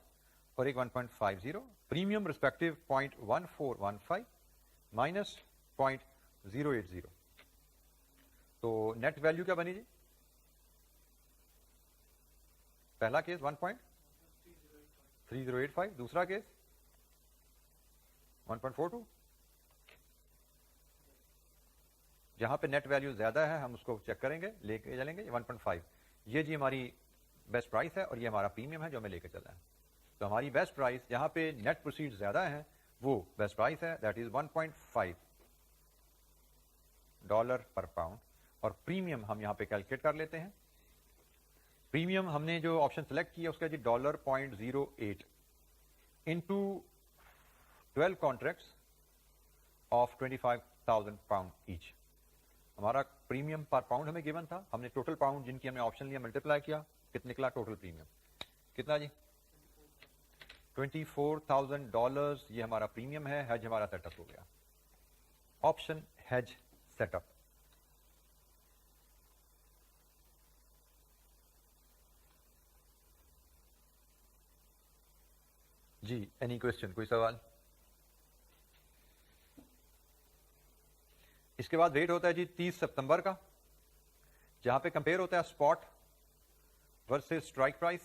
और एक 1.50. Premium respective 0.1415 minus 0.080. तो नेट वैल्यू क्या बनी जी? पहला केस 1.3085, दूसरा केस 1.42. जहां पे नेट वैल्यू ज्यादा है हम उसको चेक करेंगे, लेके चलेंगे 1.5. ये जी हमारी बेस्ट प्राइस है और ये हमारा प्रीमियम है जो हमें लेकर चलना है. तो हमारी बेस्ट प्राइस जहां पे नेट प्रोसीड ज्यादा है वो बेस्ट प्राइस है, that is 1.5 dollar per pound. और प्रीमियम हम यहां पे कैलकुलेट कर लेते हैं. प्रीमियम हमने जो ऑप्शन सेलेक्ट किया उसका जी $0.08 into 12 contracts of 25,000 pound each. हमारा प्रीमियम पर पाउंड हमें गिवन था, हमने टोटल पाउंड जिनकी हमने ऑप्शन लिया मल्टीप्लाई किया, कितना निकला टोटल प्रीमियम? कितना जी? $24,000. ये हमारा प्रीमियम है. हेज हमारा सेटअप हो गया. Option hedge setup. जी एनी क्वेश्चन, कोई सवाल? इसके बाद रेट होता है जी 30 सितंबर का, जहां पे कंपेयर होता है स्पॉट वर्सेस स्ट्राइक प्राइस.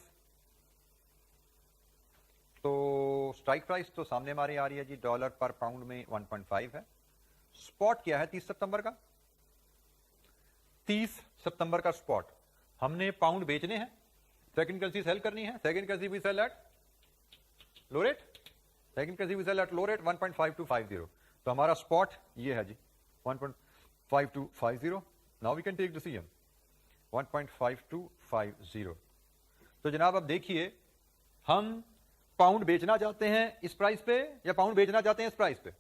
तो स्ट्राइक प्राइस तो सामने हमारी आ रही है जी डॉलर पर पाउंड में 1.5 है. स्पॉट क्या है 30 सितंबर का? 30 सितंबर का स्पॉट. हमने पाउंड बेचने हैं, सेकंड करेंसी सेल करनी है. Second currency we sell at low rate, second currency we sell at low rate 1.5250. तो हमारा स्पॉट ये है जी 1.5250. Now we can take decision 1.5250. तो जनाब अब देखिए हम पाउंड बेचना चाहते हैं इस प्राइस पे या पाउंड बेचना चाहते हैं इस प्राइस पे,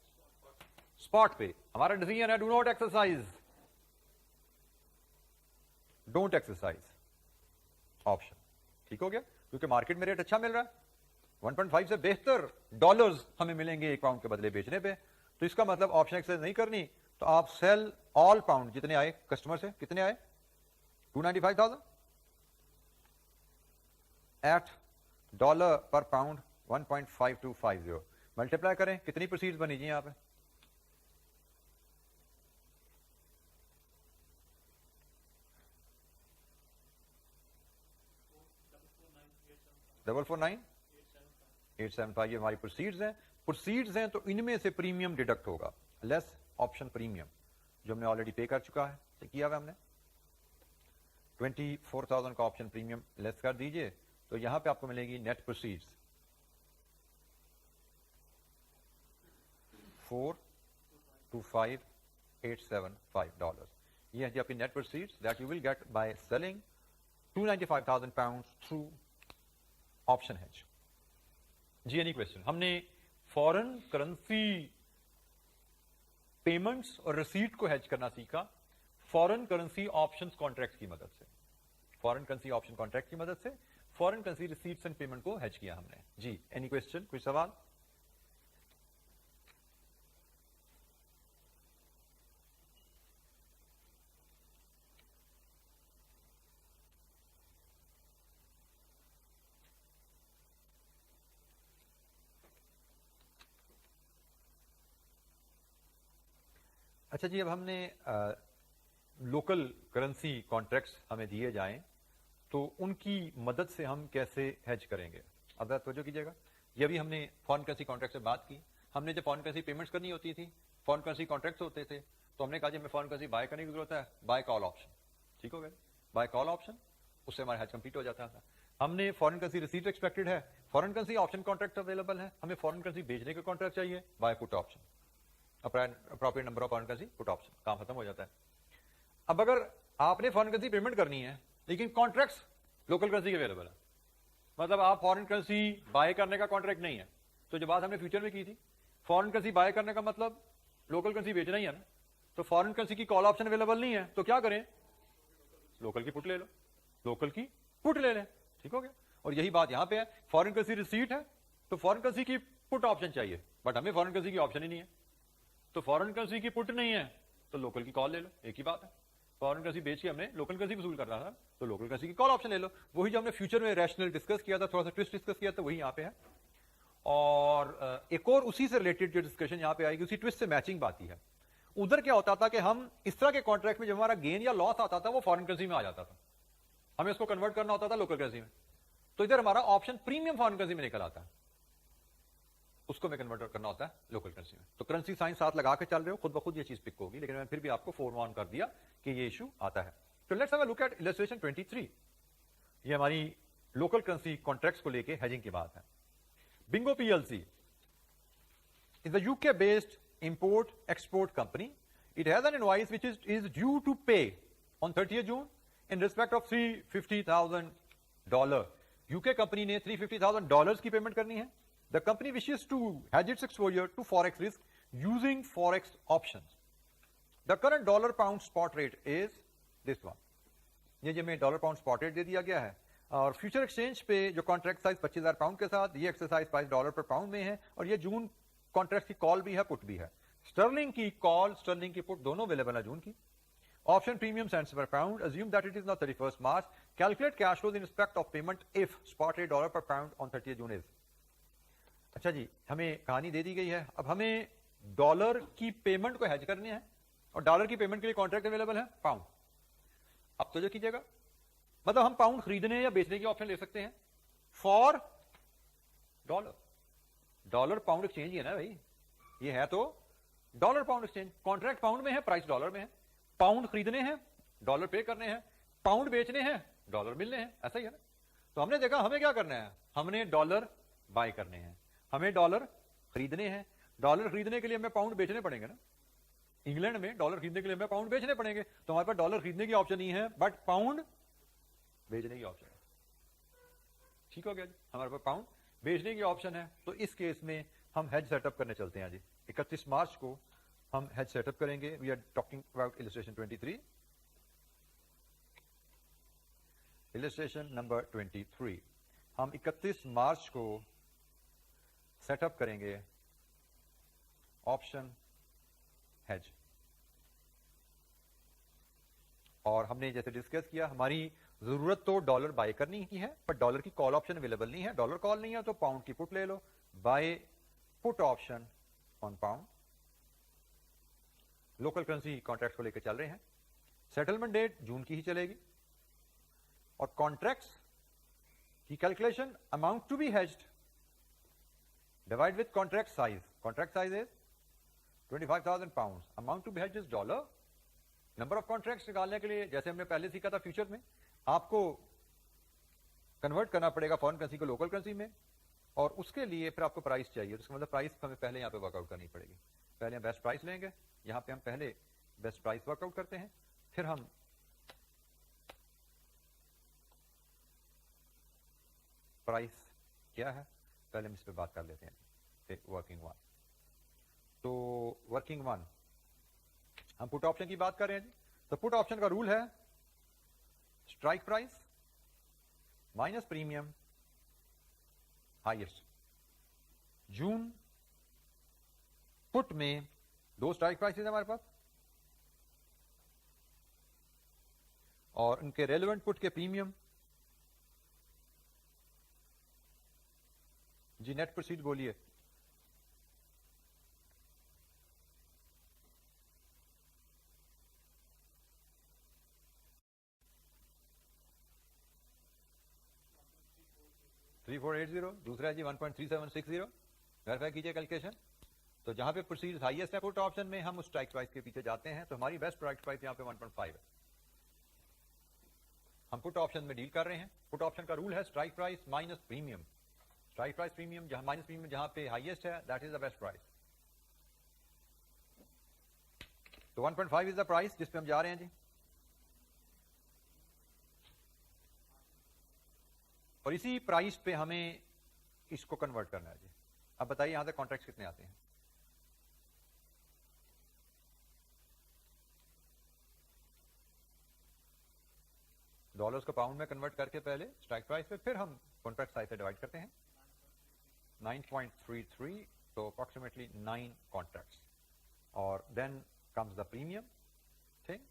स्पॉट पे। हमारा डिसीजन है do not exercise, don't exercise option. ठीक हो गया, क्योंकि मार्केट में रेट अच्छा मिल रहा है, 1.5 से बेहतर डॉलर्स हमें मिलेंगे एक पाउंड के बदले बेचने पे, तो इसका मतलब ऑप्शन एक्सरसाइज नहीं करनी, तो आप सेल ऑल पाउंड जितने आए कस्टमर से, कितने आए 295,000 eight dollar per pound 1.5250, multiply करें कितनी प्रोसीड्स बनी जी यहां पे, डबल 49875 ये हमारी प्रोसीड्स हैं। प्रोसीड्स हैं तो इनमें से प्रीमियम डिडक्ट होगा, लेस ऑप्शन प्रीमियम जो हमने ऑलरेडी पे कर चुका है, तो किया हुआ हमने 24,000 का ऑप्शन प्रीमियम लेस कर दीजिए, तो यहां पे आपको मिलेगी नेट प्रोसीड्स 425,875 डॉलर। ये है जी आपकी net proceeds that you will get by selling 295,000 pound through option hedge. जी एनी क्वेश्चन? हमने फॉरेन करेंसी पेमेंट्स और रिसीट को हेज करना सीखा फॉरेन करेंसी ऑप्शंस कॉन्ट्रैक्ट की मदद से, फॉरेन करेंसी ऑप्शन कॉन्ट्रैक्ट की मदद से foreign currency receipts and payment को हेज किया हमने। जी एनी क्वेश्चन, कोई सवाल? अच्छा जी, अब हमने लोकल करेंसी कॉन्ट्रैक्ट्स हमें दिए जाएं तो उनकी मदद से हम कैसे हेज करेंगे। अब तवज्जो कीजिएगा, ये भी हमने फॉरेन करेंसी कॉन्ट्रैक्ट से बात की। हमने जब फॉरेन करेंसी पेमेंट्स करनी होती थी, फॉरेन करेंसी कॉन्ट्रैक्ट्स होते थे, तो हमने कहा जी हमें फॉरेन करेंसी बाय करने की जरूरत है, बाय कॉल ऑप्शन। ठीक हो गया, बाय कॉल ऑप्शन, उससे हमारा हेज कंप्लीट हो जाता था। हमने फॉरेन करेंसी रिसीट एक्सपेक्टेड है, foreign currency option contract available है, हमें फॉरेन करेंसी बेचने का कॉन्ट्रैक्ट चाहिए, bye put option, appropriate number of foreign currency put option, काम खत्म हो जाता है। अब अगर आपने फॉरेन करेंसी पेमेंट करनी है लेकिन कॉन्ट्रैक्ट्स लोकल करेंसी के अवेलेबल है, मतलब आप फॉरेन करेंसी बाय करने का कॉन्ट्रैक्ट नहीं है, तो जो बात हमने फ्यूचर में की थी, फॉरेन करेंसी बाय करने का मतलब लोकल करेंसी बेचना ही है ना, तो फॉरेन करेंसी की कॉल ऑप्शन अवेलेबल नहीं है, तो क्या करें, लोकल की पुट ले लो, लोकल की पुट ले लें। ठीक हो गया, और यही बात यहां पे है, फॉरेन करेंसी रिसीट है तो फॉरेन करेंसी की पुट ऑप्शन चाहिए, बट हमें फॉरेन करेंसी की ऑप्शन ही नहीं है, तो फॉरेन करेंसी की पुट नहीं है तो लोकल की कॉल ले लो, एक ही बात है। फॉरेन करेंसी बेच के हमने लोकल करेंसी वसूल करना था, तो लोकल करेंसी की कॉल ऑप्शन ले लो। वही जो हमने फ्यूचर में रैशनल डिस्कस किया था, थोड़ा सा ट्विस्ट डिस्कस किया था, वही यहां पे है। और एक और उसी से रिलेटेड जो डिस्कशन यहां पे आएगी, उसी ट्विस्ट से मैचिंग बात ही है। उधर क्या होता था कि हम इस तरह के कॉन्ट्रैक्ट में जब हमारा गेन या लॉस आता था वो फॉरेन करेंसी में आ जाता था, हमें उसको कन्वर्ट करना होता था लोकल करेंसी में, तो इधर हमारा ऑप्शन प्रीमियम फॉरेन करेंसी में निकल आता है, उसको में कन्वर्ट करना होता है लोकल करेंसी में। तो करेंसी साइंस साथ लगा के चल रहे हो, खुद ब खुद ये चीज पिक होगी, लेकिन मैं फिर भी आपको फोरवार्न कर दिया कि ये इशू आता है। तो let's have a look at illustration 23। ये हमारी लोकल करेंसी कॉन्ट्रैक्ट्स को लेके हेजिंग की बात है। Bingo PLC is a UK based import export company. It has an invoice which is due to pay on 30th June in respect of $350,000. UK company ने $350,000 की payment करनी है। The company wishes to hedge its exposure to forex risk using forex options. The current dollar pound spot rate is this one. ये जो हमें dollar pound spot rate दे दिया गया है, और फ्यूचर एक्सचेंज पे जो कॉन्ट्रैक्ट साइज 25,000 पाउंड के साथ, ये exercise price dollar per pound में है, और ये जून कॉन्ट्रैक्ट की कॉल भी है, पुट भी है। स्टर्लिंग की कॉल, स्टर्लिंग की पुट दोनों अवेलेबल है जून की। Option premium cents per pound, assume that it is not 31st March, calculate cash flows in respect of payment if spot rate dollar per pound on 30th June is. अच्छा जी, हमें कहानी दे दी गई है, अब हमें डॉलर की पेमेंट को हेज करनी है, और डॉलर की पेमेंट के लिए कॉन्ट्रैक्ट अवेलेबल है पाउंड। अब तो जो कीजिएगा, मतलब हम पाउंड खरीदने या बेचने की ऑप्शन ले सकते हैं for dollar. Dollar pound exchange ही है ना भाई, ये है तो dollar pound exchange, contract pound में है, प्राइस डॉलर में है, पाउंड खरीदने हैं, डॉलर पे करने हैं, पाउंड बेचने हैं, डॉलर मिलने हैं, ऐसा ही है ना। तो हमने देखा हमें क्या करना है, हमने डॉलर बाय करने हैं, हमें डॉलर खरीदने हैं, डॉलर खरीदने के लिए हमें पाउंड बेचने पड़ेंगे ना, इंग्लैंड में डॉलर खरीदने के लिए हमें पाउंड बेचने पड़ेंगे, तो हमारे पास डॉलर खरीदने की ऑप्शन नहीं है, बट पाउंड बेचने की ऑप्शन है। ठीक हो गया जी, हमारे पास पाउंड बेचने की ऑप्शन है, तो इस केस में हम हेज सेटअप करने चलते हैं जी। 31 मार्च को हम हेज सेटअप करेंगे। We are talking about illustration 23, illustration number 23। हम 31 मार्च को सेटअप करेंगे ऑप्शन हेज। और हमने जैसे डिस्कस किया, हमारी जरूरत तो डॉलर बाय करने की है, पर डॉलर की कॉल ऑप्शन अवेलेबल नहीं है। डॉलर कॉल नहीं है तो पाउंड की पुट ले लो, buy put option on pound. Local currency contract को लेकर चल रहे हैं। सेटलमेंट डेट जून की ही चलेगी, और कॉन्ट्रैक्ट्स की calculation amount to be hedged divide with contract size. Contract size is 25,000 pound, amount to be hedged is dollar. Number of contracts निकालने के लिए जैसे हमने पहले सीखा था फ्यूचर में, आपको कन्वर्ट करना पड़ेगा फॉरेन करेंसी को लोकल करेंसी में, और उसके लिए फिर आपको प्राइस चाहिए। उसका मतलब प्राइस हमें पहले यहां पे वर्कआउट करनी पड़ेगी। पहले हम बेस्ट प्राइस लेंगे, यहां पे हम पहले बेस्ट प्राइस वर्कआउट करते हैं, फिर हम प्राइस क्या है पहले हम इस पे बात कर लेते हैं। फिर वर्किंग वन, तो वर्किंग वन हम पुट ऑप्शन की बात कर रहे हैं जी। तो पुट ऑप्शन का रूल है strike price minus premium highest. June put में दो स्ट्राइक प्राइसेस हमारे पास, और उनके रेलेवेंट पुट के प्रीमियम। जी नेट प्रोसीड बोलिए। $3480, दूसरा है जी 1.3760। वेरीफाई कीजिए कैलकुलेशन। तो जहां पे प्रोसीड हाईएस्ट है पुट ऑप्शन में, हम उस स्ट्राइक प्राइस के पीछे जाते हैं। तो हमारी बेस्ट स्ट्राइक प्राइस यहां पे 1.5 है। हम पुट ऑप्शन में डील कर रहे हैं। पुट ऑप्शन का रूल है strike price minus premium. Strike price premium जहां माइनस प्रीमियम जहां पे हाईएस्ट है, that is the best price. तो 1.5 इज द प्राइस जिस पे हम जा रहे हैं जी। और इसी प्राइस पे हमें इसको कन्वर्ट करना है जी। अब बताइए यहां तक कॉन्ट्रैक्ट कितने आते हैं। डॉलर्स को पाउंड में कन्वर्ट करके पहले स्ट्राइक प्राइस पे, फिर हम कॉन्ट्रैक्ट साइज से डिवाइड करते हैं। 9.33, तो अप्रोक्सीमेटली 9 कॉन्ट्रैक्ट्स, और देन कम्स द प्रीमियम। ठीक,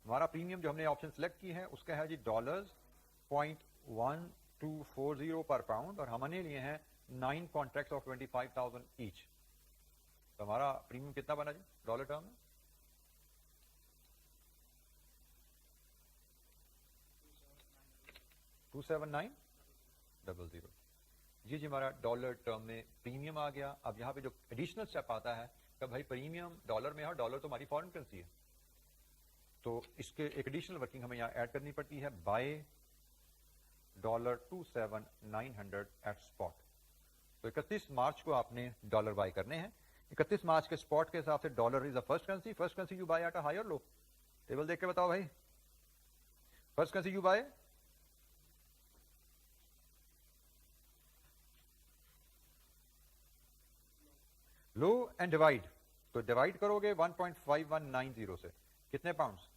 हमारा प्रीमियम जो हमने ऑप्शन सेलेक्ट की है उसका है जी $0.1240 पर पाउंड, और हमने लिए हैं 9 कॉन्ट्रैक्ट्स ऑफ 25,000 ईच। तो हमारा प्रीमियम कितना बना जी डॉलर टर्म में? $27900। जी हमारा डॉलर टर्म में प्रीमियम आ गया। अब यहाँ पे जो एडिशनल स्टेप आता है कि भाई प्रीमियम डॉलर में है, डॉलर तो हमारी फॉरेन करेंसी है, तो इसके एक एडिशनल वर्किंग हमें यहाँ ऐड करनी पड़ती है, बाय $27900 एट स्पॉट। तो 31 मार्च को आपने डॉलर बाय करने हैं। 31 मार्च के स्पॉट के हिसाब से dollar is the first currency. First currency you buy at a high और लो? टेबल देख के बताओ भाई। First currency you buy low and divide. तो डिवाइड करोगे 1.5190 से, कितने पाउंड्स?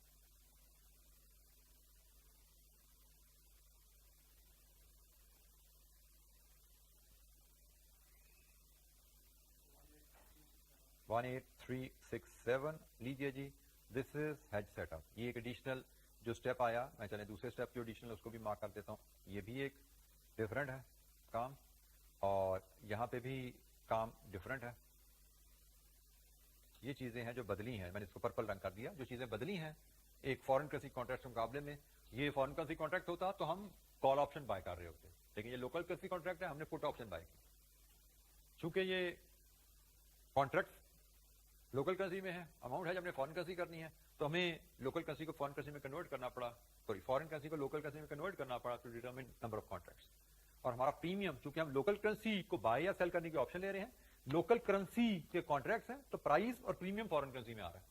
$18367 लीजिए जी। This is hedge setup. ये एक एडिशनल जो स्टेप आया, मैं चले दूसरे स्टेप जो एडिशनल उसको भी मार्क कर देता हूं। ये भी एक डिफरेंट है काम, और यहां पे भी काम डिफरेंट है। ये चीजें हैं जो बदली हैं, मैंने इसको पर्पल रंग कर दिया। जो चीजें बदली हैं एक फॉरेन करेंसी कॉन्ट्रैक्ट के मुकाबले में, ये फॉरेन करेंसी कॉन्ट्रैक्ट होता तो हम कॉल ऑप्शन बाय कर रहे होते, लेकिन ये लोकल करेंसी कॉन्ट्रैक्ट है, हमने पुट ऑप्शन बाय की। चूंकि ये कॉन्ट्रैक्ट लोकल करेंसी में है, अमाउंट है जब हमने फॉरेन करेंसी करनी है, तो हमें लोकल करेंसी को फॉरेन करेंसी में कन्वर्ट करना पड़ा, सॉरी फॉरेन करेंसी को लोकल करेंसी में कन्वर्ट करना पड़ा to determine number of contracts. और हमारा प्रीमियम, चूंकि हम लोकल करेंसी को बाय या सेल करने की ऑप्शन ले रहे हैं, लोकल करेंसी के कॉन्ट्रैक्ट्स हैं, तो प्राइस और प्रीमियम फॉरेन करेंसी में आ रहा है।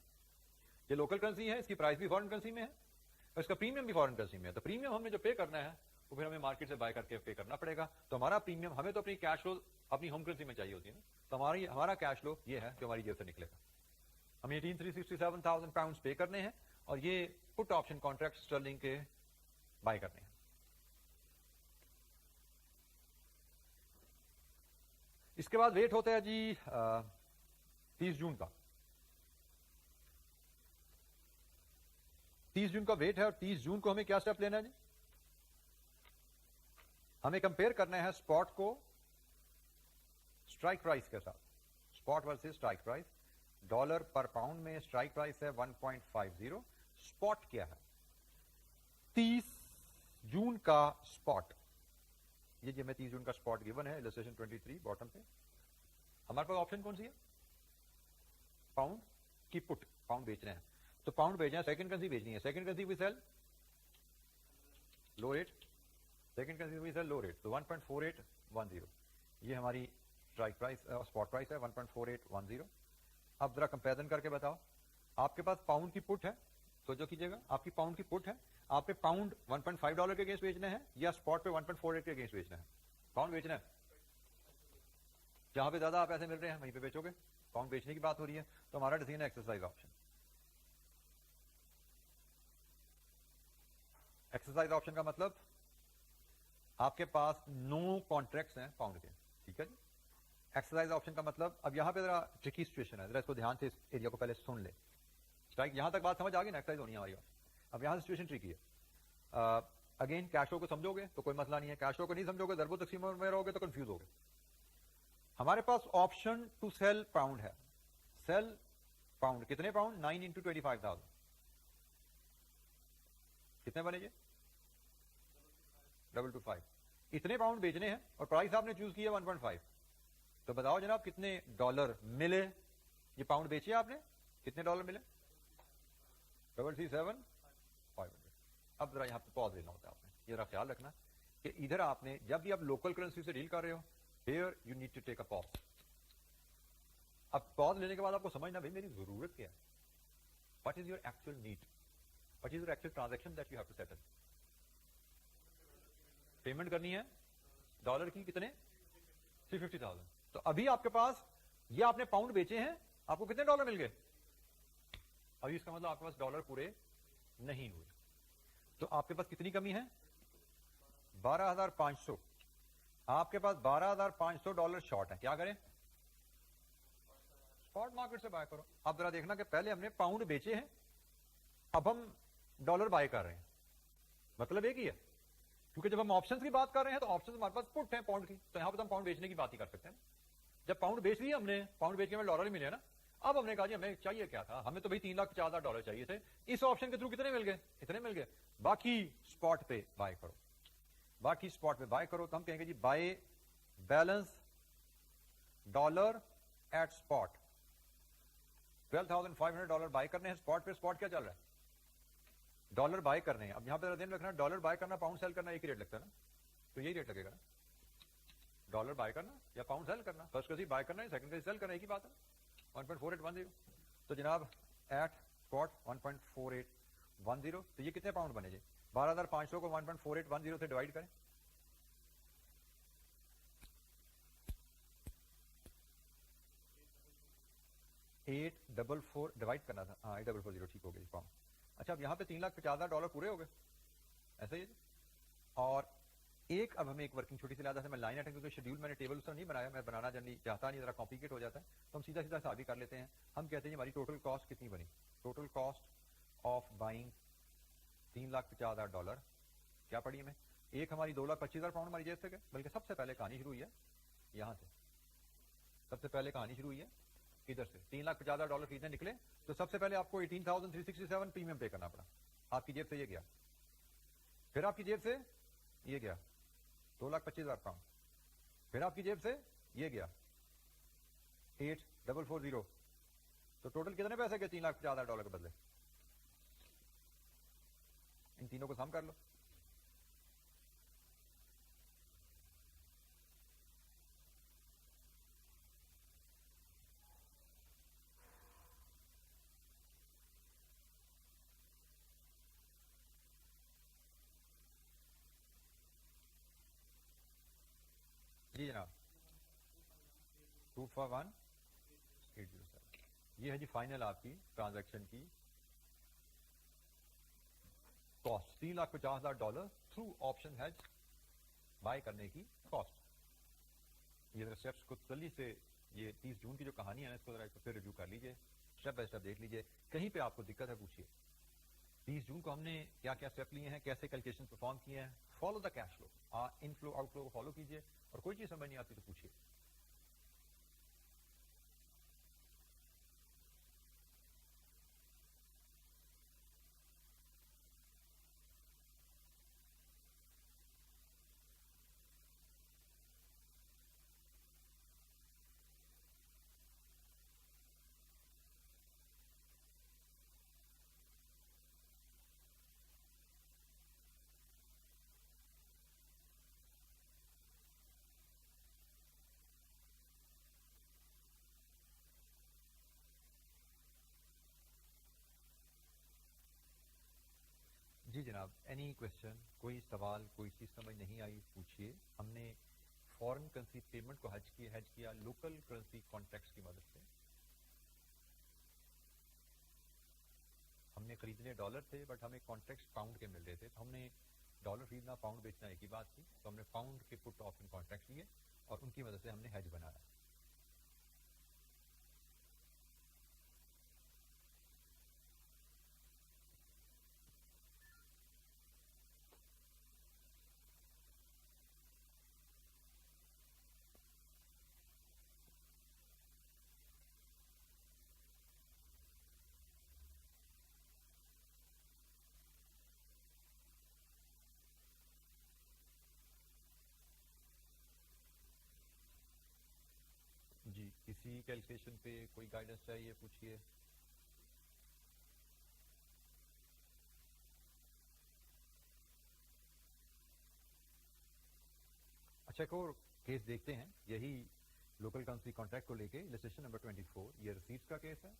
ये लोकल करेंसी है, इसकी प्राइस भी फॉरेन करेंसी में है और इसका प्रीमियम भी फॉरेन करेंसी में है। तो प्रीमियम हमने जो पे करना है तो फिर हमें मार्केट से बाय करके पे करना पड़ेगा। तो हमारा प्रीमियम, हमें तो अपनी कैश फ्लो अपनी होम करेंसी में चाहिए होती है ना, तो हमारा कैश फ्लो ये है जो हमारी जेब से निकलेगा। हमें 18,367,000 पाउंड पे करने हैं और ये पुट ऑप्शन कॉन्ट्रैक्ट स्टर्लिंग के बाय करने हैं। इसके बाद वेट होता है जी 30 जून का। 30 जून का वेट है और 30 जून को हमें क्या स्टेप लेना है जी? हमें कंपेयर करना है स्पॉट को स्ट्राइक प्राइस के साथ, spot versus strike price. Dollar per pound में स्ट्राइक प्राइस है 1.50, स्पॉट क्या है? 30 जून का स्पॉट, ये जो हमें 30 जून का स्पॉट गिवन है इलस्ट्रेशन 23 बॉटम पे। हमारे पास ऑप्शन कौन सी है? पाउंड की पुट, पाउंड बेचना है तो पाउंड बेचना है, सेकंड करेंसी बेचनी है, second currency we sell low rate, second currency we sell low rate, तो 1.4810 ये हमारी स्ट्राइक प्राइस स्पॉट प्राइस है 1.4810। अब जरा कंपैरिजन करके बताओ, आपके पास पाउंड की पुट है, तो जो कीजिएगा आपकी पाउंड की पुट है, आपने पाउंड 1.5 डॉलर के अगेंस्ट बेचना है या स्पॉट पे 1.48 के अगेंस्ट बेचना है? पाउंड बेचना है, जहां पे ज्यादा पैसे मिल रहे हैं वहीं पे बेचोगे, पाउंड बेचने की बात हो रही है। तो हमारा डिसीजन है एक्सरसाइज ऑप्शन। एक्सरसाइज ऑप्शन का मतलब आपके पास 9 कॉन्ट्रैक्ट्स हैं पाउंड के, ठीक है जी। एक्सरसाइज ऑप्शन का मतलब, अब यहां पे जरा ट्रिकी सिचुएशन है, जरा इसको ध्यान से इस एरिया को पहले सुन ले। स्ट्राइक यहां तक बात समझ आ गई ना, एक्सरसाइज होनी है हमारी बात। अब यहां सिचुएशन ट्रिकी है। अगेन कैश फ्लो को समझोगे तो कोई मसला नहीं है, कैश फ्लो को नहीं समझोगे, दरबो तकसीम में रहोगे तो कंफ्यूज होगे। हमारे पास ऑप्शन टू सेल पाउंड है, सेल पाउंड, कितने पाउंड? 9 इंटू 25,000, कितने बनेंगे? 225, इतने पाउंड बेचने हैं और प्राइस आपने चूज किया 1.5। तो बताओ जनाब कितने डॉलर मिले? ये पाउंड बेचे आपने, कितने डॉलर मिले? 337,500। अब जरा यहां पे पॉज लेना होता है आपने, ये जरा ख्याल रखना कि इधर आपने जब भी आप लोकल करेंसी से डील कर रहे हो, here you need to take a pause. अब पॉज लेने के बाद आपको समझना भाई मेरी जरूरत क्या है, what is your actual need, what is your actual transaction that you have to settle. Payment करनी है डॉलर की, कितने? 350,000। तो अभी आपके पास ये आपने पाउंड बेचे हैं, आपको कितने डॉलर मिल गए? अभी इसका मतलब आपके पास डॉलर पूरे नहीं हुए, तो आपके पास कितनी कमी है? 12,500। आपके पास 12,500 डॉलर शॉर्ट है, क्या करें? स्पॉट मार्केट से बाय करो। अब जरा देखना कि पहले हमने पाउंड बेचे हैं, अब हम डॉलर बाय कर रहे हैं, मतलब एक ही है, क्योंकि जब हम ऑप्शंस की बात कर रहे हैं तो ऑप्शंस हमारे पास पुट है पाउंड की, तो यहां पर हम पाउंड बेचने की बात ही कर सकते हैं। जब पाउंड बेच लिया हमने, पाउंड बेच के हमें डॉलर ही मिले ना, अब हमने कहा जी हमें चाहिए क्या था, हमें तो भाई 3,50,000 डॉलर चाहिए थे, इस ऑप्शन के थ्रू कितने मिल गए? इतने मिल गए, बाकी स्पॉट पे बाय करो, बाकी स्पॉट पे बाय करो। तो हम कहेंगे जी buy balance dollar at spot, 12,500 dollar buy करने हैं स्पॉट पे। स्पॉट क्या चल रहा है? डॉलर बाय करने हैं। अब यहां पर ध्यान रखना, डॉलर बाय करना पाउंड सेल करना एक ही रेट लगता है ना, तो यही रेट लगेगा ना, डॉलर बाय करना या पाउंड सेल करना। फर्स्ट करेंसी बाय करना है, सेकंड करेंसी सेल करना, एक ही बात है, 1.4810। तो जनाब एट स्पॉट 1.4810, तो ये कितने पाउंड बने जी? 12,500 को 1.4810 से डिवाइड करें, $844 डिवाइड करना था, हाँ 8,440 ठीक हो गया पाउंड। अच्छा अब यहां पे 3,50,000 डॉलर पूरे हो गए, ऐसा ही है। और एक, अब हमें एक वर्किंग छोटी सी लादा से मैं लाइन आइटम, क्योंकि शेड्यूल मैंने टेबल उसका नहीं बनाया, मैं बनाना जनरली चाहता नहीं, जरा कॉम्प्लिकेट हो जाता है, तो हम सीधा सीधा हिसाब ही कर लेते हैं। हम कहते हैं हमारी टोटल कॉस्ट कितनी बनी? Total cost of buying 3,50,000 dollar क्या पड़ी हमें? एक हमारी 2,25,000 पाउंड हमारी जेब से गए, बल्कि सबसे पहले कहानी शुरू हुई है यहां से, सबसे पहले कहानी शुरू हुई है इधर से। 3,50,000 डॉलर खरीदने निकले तो सबसे पहले आपको 18,367 प्रीमियम पे करना पड़ा, आपकी जेब से ये गया, फिर आपकी जेब से ये गया 2,25,000 पाउंड, फिर आपकी जेब से ये गया 8,440, तो टोटल कितने पैसे गए 3,50,000 डॉलर के बदले? इन तीनों को सम कर लो, जी जनाब 241807 ये है जी फाइनल आपकी ट्रांजैक्शन की cost $3,50,000 through option hedge buy करने की कॉस्ट। ये जरा स्टेप्स को जल्दी से ये 30 जून की जो कहानी है इसको जरा फिर रिव्यू कर लीजिए, स्टेप बाय स्टेप देख लीजिए, कहीं पे आपको दिक्कत है पूछिए। 30 जून को हमने क्या क्या स्टेप लिए हैं, कैसे कैलकुलेशन परफॉर्म किए हैं, follow the cash flow, inflow outflow को फॉलो कीजिए, और कोई चीज समझ नहीं आती तो पूछिए। जी जनाब, एनी क्वेश्चन, कोई सवाल, कोई चीज समझ नहीं आई पूछिए। हमने फॉरेन करेंसी पेमेंट को हेज किया लोकल करेंसी कॉन्ट्रैक्ट्स की मदद से। हमने खरीदने डॉलर थे बट हमें कॉन्ट्रैक्ट्स पाउंड के मिल रहे थे, तो हमने डॉलर खरीदना पाउंड बेचना एक ही बात थी, तो हमने पाउंड के पुट ऑप्शन कॉन्ट्रैक्ट लिए और उनकी मदद से हमने हेज बनाया। जी, किसी कैलकुलेशन पे कोई गाइडेंस चाहिए पूछिए। अच्छा, एक और केस देखते हैं, यही लोकल करेंसी कॉन्ट्रैक्ट को लेके, इलस्ट्रेशन नंबर 24, ये रिसीट्स का केस है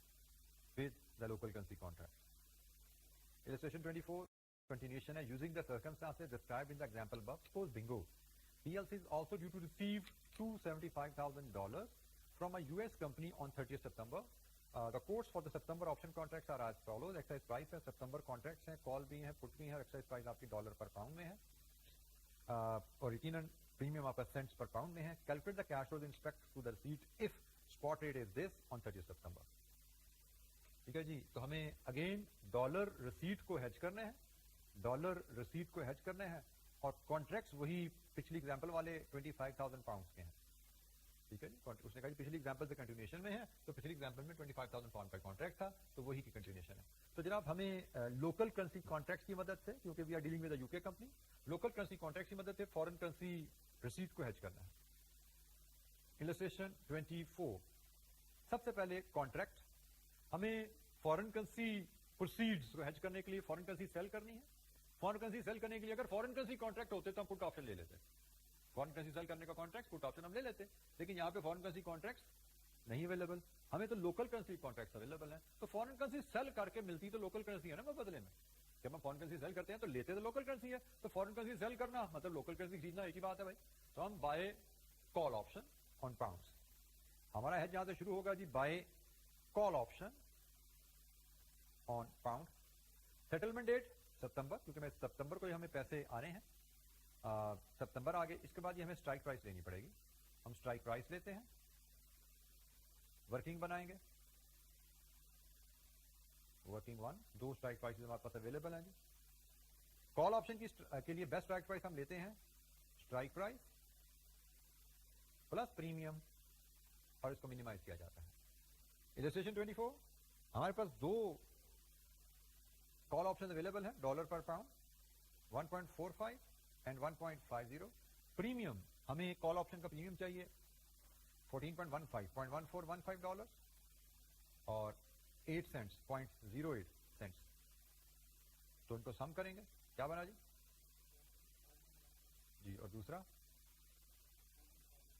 with the local currency contract. Illustration 24 continuation है। Using the circumstances described in the example above, suppose Bingo PLC is also due to receive $275,000 from a US company on 30th September. The quotes for the September option contracts are as follows. Exercise price है, September contracts हैं, call भी हैं, put भी हैं, exercise price आपकी dollar per pound में है, और यकीनन प्रीमियम आपका सेंट्स पर पाउंड में है। Calculate the cash flows in respect to the receipt if spot rate is this on 30th September। ठीक है जी, तो हमें अगेन डॉलर रिसीट को हेज करना है, डॉलर रिसीट को हेज करना है, और कॉन्ट्रैक्ट्स वही पिछली एग्जांपल वाले 25,000 पाउंड्स के हैं। ठीक है जी, उसने कहा पिछली एग्जांपल से कंटिन्यूएशन में है, तो पिछली एग्जांपल में 25,000 पाउंड का कॉन्ट्रैक्ट था, तो वही की कंटिन्यूएशन है। तो जनाब हमें लोकल करेंसी कॉन्ट्रैक्ट्स की मदद से, क्योंकि we are dealing with UK company, local currency contracts की मदद से फॉरेन करेंसी रिसीट को हेज करना है। इलस्ट्रेशन 24, सबसे पहले कॉन्ट्रैक्ट, हमें फॉरेन करेंसी प्रोसीड्स को हेज करने के लिए फॉरेन करेंसी सेल करनी है। फॉरेन करेंसी सेल करने के लिए अगर फॉरेन करेंसी कॉन्ट्रैक्ट होते तो हम पुट ऑप्शन ले लेते, फॉरेन करेंसी सेल करने का कॉन्ट्रैक्ट पुट ऑप्शन हम ले लेते, लेकिन यहाँ पे फॉरेन करेंसी कॉन्ट्रैक्ट्स नहीं अवेलेबल, हमें तो लोकल करेंसी कॉन्ट्रैक्ट्स अवेलेबल हैं। तो फॉरेन करेंसी सेल करके मिलती तो लोकल करेंसी है ना बदले में, जब हम फॉरेन करेंसी सेल करते हैं तो लेते तो लोकल करेंसी है, तो फॉरेन करेंसी सेल करना मतलब लोकल करेंसी खरीदना एक ही बात है भाई। तो हम buy call option on pounds, हमारा है जहां से शुरू होगा जी buy call option on pound. Settlement date सितंबर, क्योंकि मैं सितंबर को ही हमें पैसे आने हैं, सितंबर आगे, इसके बाद ये हमें स्ट्राइक प्राइस लेनी पड़ेगी। हम स्ट्राइक प्राइस लेते हैं, वर्किंग बनाएंगे, वर्किंग वन, दो स्ट्राइक प्राइस हमारे पास अवेलेबल हैं जी। कॉल ऑप्शन के लिए बेस्ट स्ट्राइक प्राइस हम लेते हैं स्ट्राइक प्राइस प्लस प्रीमियम, और इसको मिनिमाइज किया जाता है। इलस्ट्रेशन 24, हमारे पास दो कॉल ऑप्शन अवेलेबल है dollar per pound, 1.45 and 1.50। Premium, हमें कॉल ऑप्शन का प्रीमियम चाहिए 14.15 डॉलर और 8 सेंट्स 0.08 सेंट्स। तो इनको सम करेंगे, क्या बना जी? जी, और दूसरा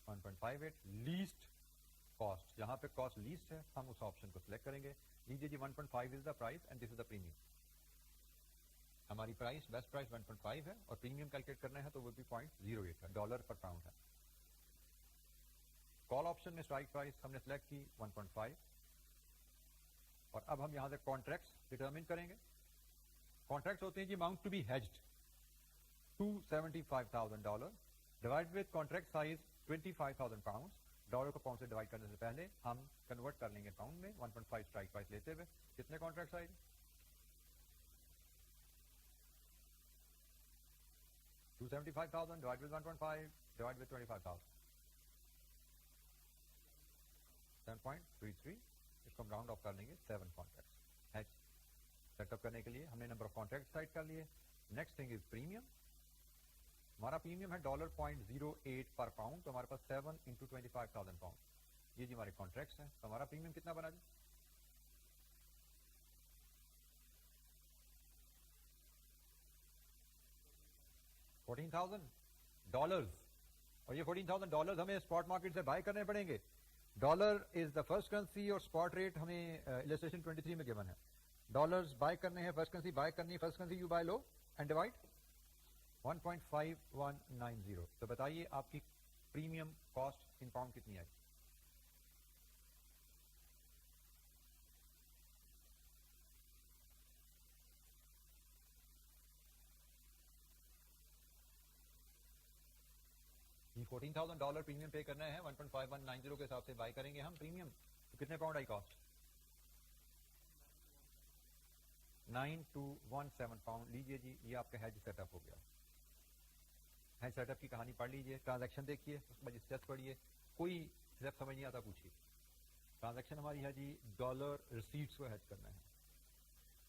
1.58 लीस्ट कॉस्ट, यहां पे कॉस्ट लीस्ट है, हम उस ऑप्शन को सिलेक्ट करेंगे। लीजिए जी 1.5 is the price and this is the premium. हमारी प्राइस बेस्ट प्राइस 1.5 है और प्रीमियम कैलकुलेट करना है तो वो भी 0.08 है, डॉलर पर पाउंड है। कॉल ऑप्शन में स्ट्राइक प्राइस हमने सेलेक्ट की 1.5 और अब हम यहां से कॉन्ट्रैक्ट्स डिटरमिन करेंगे. कॉन्ट्रैक्ट्स होते हैं जी amount to be hedged $275,000 divide with contract size 25,000 pound. Dollar को पाउंड से डिवाइड करने से पहले हम कन्वर्ट कर लेंगे पाउंड में 1.5 स्ट्राइक प्राइस लेते हुए. कितने contract size? 275,000 divide with 1.5 divide with 25,000 7.33. इसको हम राउंड ऑफ कर लेंगे 7 कॉन्ट्रैक्ट्स. हेज सेटअप करने के लिए हमने नंबर ऑफ कॉन्ट्रैक्ट साइड कर लिए. Next thing is premium. हमारा प्रीमियम है $0.08 पर पाउंड, तो हमारे पास 7 इंटू 25,000 पाउंड. ये जी हमारे कॉन्ट्रैक्ट्स हैं. तो हमारा प्रीमियम कितना बना जी? $14,000. और ये $14,000 हमें स्पॉट मार्केट से बाय करने पड़ेंगे. Dollar is the first currency और स्पॉट रेट हमें इलस्ट्रेशन 23 में गिवन है. डॉलर्स बाय करने हैं, फर्स्ट करेंसी बाय करनी है. First currency you buy low and divide 1.5190. तो बताइए आपकी प्रीमियम कॉस्ट इन पाउंड कितनी आई? $14,000 प्रीमियम पे करना है. 1.5190 के हिसाब से बाय करेंगे हम प्रीमियम. तो कितने पाउंड आई कॉस्ट? 9217 पाउंड. लीजिए जी, ये आपका हेज सेटअप हो गया. हेज सेटअप की कहानी पढ़ लीजिए, ट्रांजैक्शन देखिए, उसके बाद स्टेप्स पढ़िए. कोई स्टेप समझ नहीं आता पूछिए. ट्रांजैक्शन हमारी है जी डॉलर रिसीट्स को हेज करना है.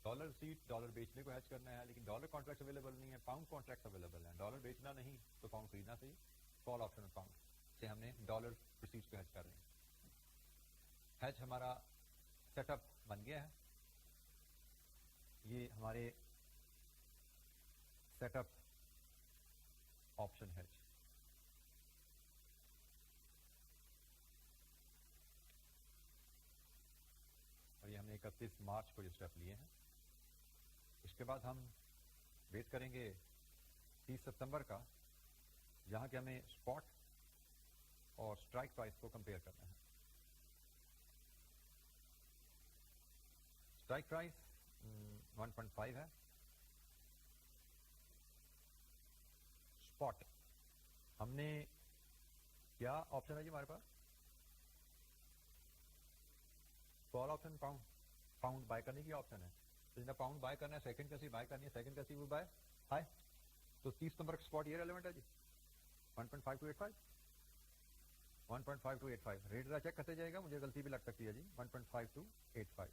डॉलर रिसीट डॉलर बेचने को हेज करना है, लेकिन डॉलर कॉन्ट्रैक्ट अवेलेबल नहीं है, पाउंड कॉन्ट्रैक्ट अवेलेबल है. डॉलर बेचना नहीं तो पाउंड खरीदना सही. कॉल ऑप्शन ऑफ पाउंड से हमने डॉलर रिसीट्स को हेज कर रहे हैं. हेज हमारा सेटअप बन गया है. ये हमारे सेटअप ऑप्शन हेज. और ये हमने 31 मार्च को ये स्टेप लिए हैं. इसके बाद हम वेट करेंगे 30 सितंबर का, जहां के हमें स्पॉट और स्ट्राइक प्राइस को कंपेयर करना है. स्ट्राइक प्राइस 1.5 है. स्पॉट हमने क्या ऑप्शन है जी हमारे पास? कॉल ऑप्शन पाउंड बाय करने की ऑप्शन है. तो जितना पाउंड बाय करना है, सेकंड कैसी बाय करनी है, सेकंड कैसी वो बाय हाय. तो 30 नंबर का स्पॉट ये रेलेवेंट है जी 1.5285. 1.5285 रेट जरा चेक करते जाएगा, मुझे गलती भी लग सकती है जी. 1.5285.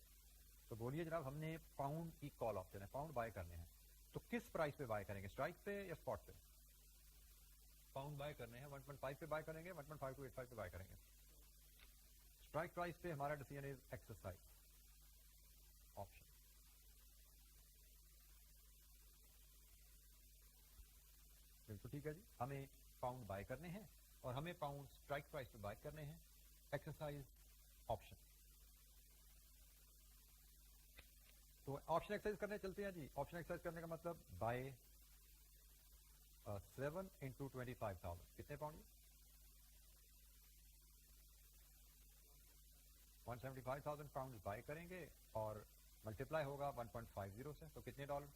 तो बोलिए जनाब, हमने पाउंड की कॉल ऑप्शन है, पाउंड बाय करने हैं. तो किस प्राइस पे बाय करेंगे, स्ट्राइक पे या स्पॉट पे? पाउंड बाय करने हैं, 1.5 पे बाय करेंगे, 1.5285 पे बाय करेंगे. स्ट्राइक प्राइस पे हमारा डिसीजन इज एक्सरसाइज ऑप्शन. बिल्कुल ठीक है जी. हमें पाउंड बाय करने हैं और हमें पाउंड स्ट्राइक प्राइस पे बाय करने हैं. Exercise option. तो ऑप्शन एक्सरसाइज करने चलते हैं जी. ऑप्शन एक्सरसाइज करने का मतलब बाय 7 इंटू 25,000 कितने पाउंड? 175,000 पाउंड बाय करेंगे और मल्टीप्लाई होगा 1.50 से. तो कितने डॉलर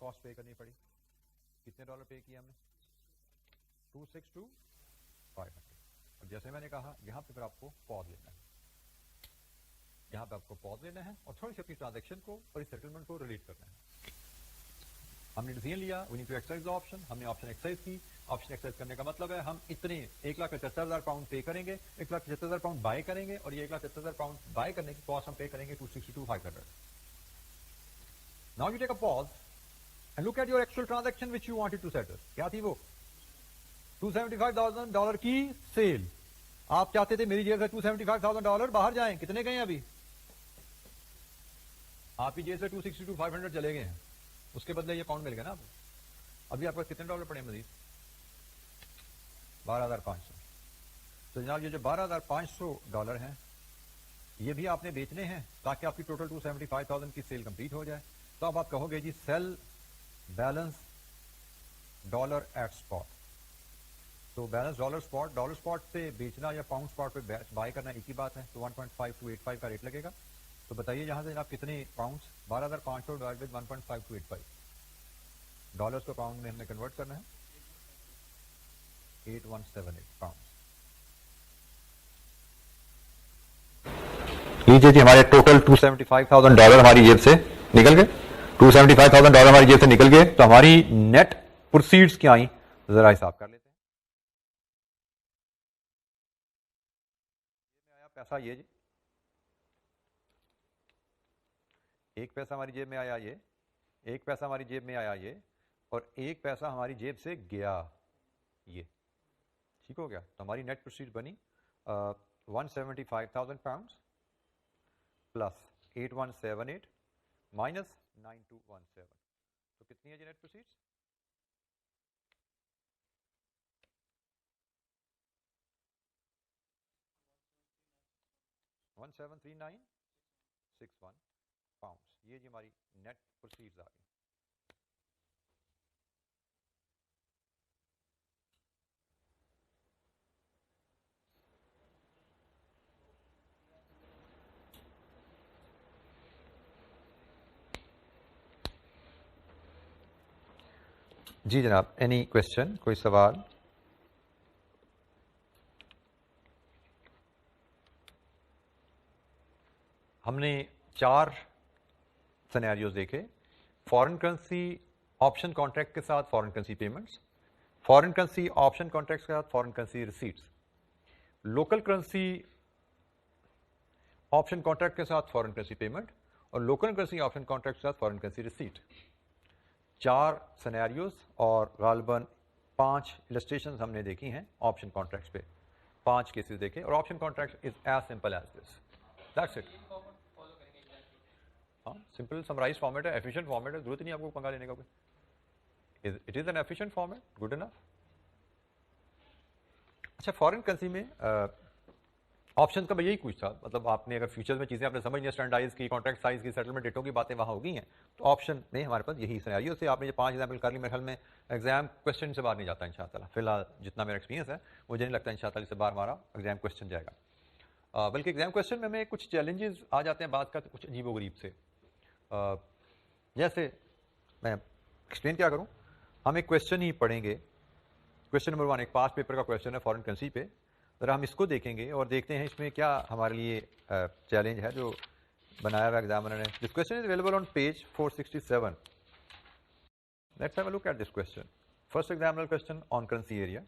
कॉस्ट पे करनी पड़ी? कितने डॉलर पे किया हमने? 262,500. और जैसे मैंने कहा, यहां पे फिर आपको पॉज लेना है. यहां पे आपको पॉज लेना है और थोड़ी सी अपनी ट्रांजैक्शन को और इस सेटलमेंट को रिलेट करना है. हमने डिसीजन लिया, we need to exercise the option. हमने ऑप्शन एक्सरसाइज की. ऑप्शन एक्सरसाइज करने का मतलब है हम इतने 1,75,000 पाउंड पे करेंगे, 1,75,000 पाउंड बाय करेंगे और ये 1,75,000 पाउंड बाय करने की कॉस्ट हम पे करेंगे 262,500. Now you take a pause and look at your actual transaction which you wanted to settle. क्या थी वो? $275,000 की सेल. आप चाहते थे मेरी जेब से $275,000 बाहर जाएं. कितने गए अभी? आप ही जेब से 262,500 चले गए हैं. उसके बदले ये पाउंड मिल गया ना आपको. अभी आपको कितने डॉलर पड़े मजीद? 12,500. तो जनाब ये जो $12,500 हैं, ये भी आपने बेचने हैं ताकि आपकी टोटल 275,000 की सेल कंप्लीट हो जाए. तो अब आप कहोगे जी sell balance dollar at spot. تو بیلنس ڈالر اسپاٹ سے بیچنا یا پاؤنڈ اسپاٹ پہ بائی کرنا ایک ہی بات ہے. تو 1.5285 کا ریٹ لگے گا. تو بتائیے یہاں سے آپ کتنے پاؤنڈس 12,500 ڈیوائڈ ود 1.5285 ڈالرس کو پاؤنڈ میں ہم نے کنورٹ کرنا ہے 8178 پاؤنڈ. لیجیے جی ہمارے ٹوٹل $275,000 ہماری جیب سے نکل گئے. $275,000 ہماری جیب سے نکل گئے. تو ہماری نیٹ پروسیڈز کیا آئیں ذرا حساب کر لیتے ہیں. پیسہ یہ جی ایک پیسہ ہماری جیب میں آیا, یہ ایک پیسہ ہماری جیب میں آیا, یہ اور ایک پیسہ ہماری جیب سے گیا, یہ ٹھیک ہو گیا. تو ہماری نیٹ پروسیڈ بنی 175,000 پاؤنڈ پلس 8178 مائنس 9217. تو کتنی ہے جی نیٹ پروسیڈ؟ $1,739.61 پاؤنڈ. یہ جی ہماری نیٹ پروسیڈز آ گئی. جی جناب, اینی کوشچن, کوئی سوال؟ ہم نے 4 سینیریوز دیکھے. فارن کرنسی آپشن کانٹریکٹ کے ساتھ foreign currency payments, foreign currency option contract کے ساتھ foreign currency receipts, local currency option contract کے ساتھ فارن کرنسی پیمنٹ, اور لوکل کرنسی آپشن کانٹریکٹ کے ساتھ فارن کرنسی ریسیٹ. 4 سینیریوز اور غالباً 5 السٹریشنز ہم نے دیکھی ہیں آپشن کانٹریکٹس پہ. 5 کیسز دیکھے, اور option contract is as simple as this. That's it. ہاں, سمپل سمرائز فارمیٹ ہے, ایفیشینٹ فارمیٹ ہے, ضرورت نہیں آپ کو پنگا لینے کا. It is an efficient format, good enough. اچھا, فارن کرنسی میں آپشن کا یہی کچھ تھا. مطلب آپ نے اگر فیوچر میں چیزیں آپ نے سمجھ لیا, اسٹینڈرڈائز کی, کانٹریکٹ سائز کی, سیٹلمنٹ ڈیٹوں کی باتیں وہاں ہو گئی ہیں, تو آپشن میں ہمارے پاس یہی سینیریو سے آپ نے یہ 5 ایگزامپل کر لی. میرے خیال میں ایگزام کوشچن سے باہر نہیں جاتا ان شاء اللہ. فی الحال جتنا میرا ایکسپیرینس ہے مجھے نہیں لگتا ان شاء اللہ اس سے باہر ہمارا ایگزام کوشچن جائے گا. بلکہ ایگزام کوشچن میں ہمیں کچھ چیلنجز آ جاتے ہیں بعض کا, کچھ عجیب و غریب سے. جیسے میں ایکسپلین کیا کروں, ہم ایک کوشچن ہی پڑھیں گے. کوشچن نمبر 1 ایک پاس پیپر کا کوشچن ہے فارن کرنسی پہ. ذرا ہم اس کو دیکھیں گے اور دیکھتے ہیں اس میں کیا ہمارے لیے چیلنج ہے جو بنایا ہوا ایگزامنر نے. This question is available on page 467. Let's have a look at this question. First examiner question on currency area.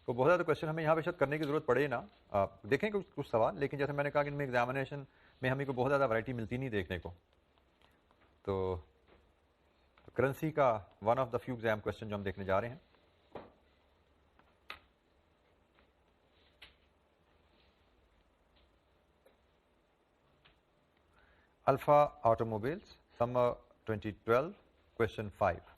تو بہت زیادہ کوشچن ہمیں یہاں پہ شاید کرنے کی ضرورت پڑے نا, دیکھیں کچھ سوال, لیکن جیسے میں نے کہا کہ ان میں ایگزامینیشن میں ہمیں کو بہت زیادہ ورائٹی ملتی نہیں دیکھنے کو. تو کرنسی کا one of the few exam question جو ہم دیکھنے جا رہے ہیں. Alpha Automobiles, Summer 2012, question 5.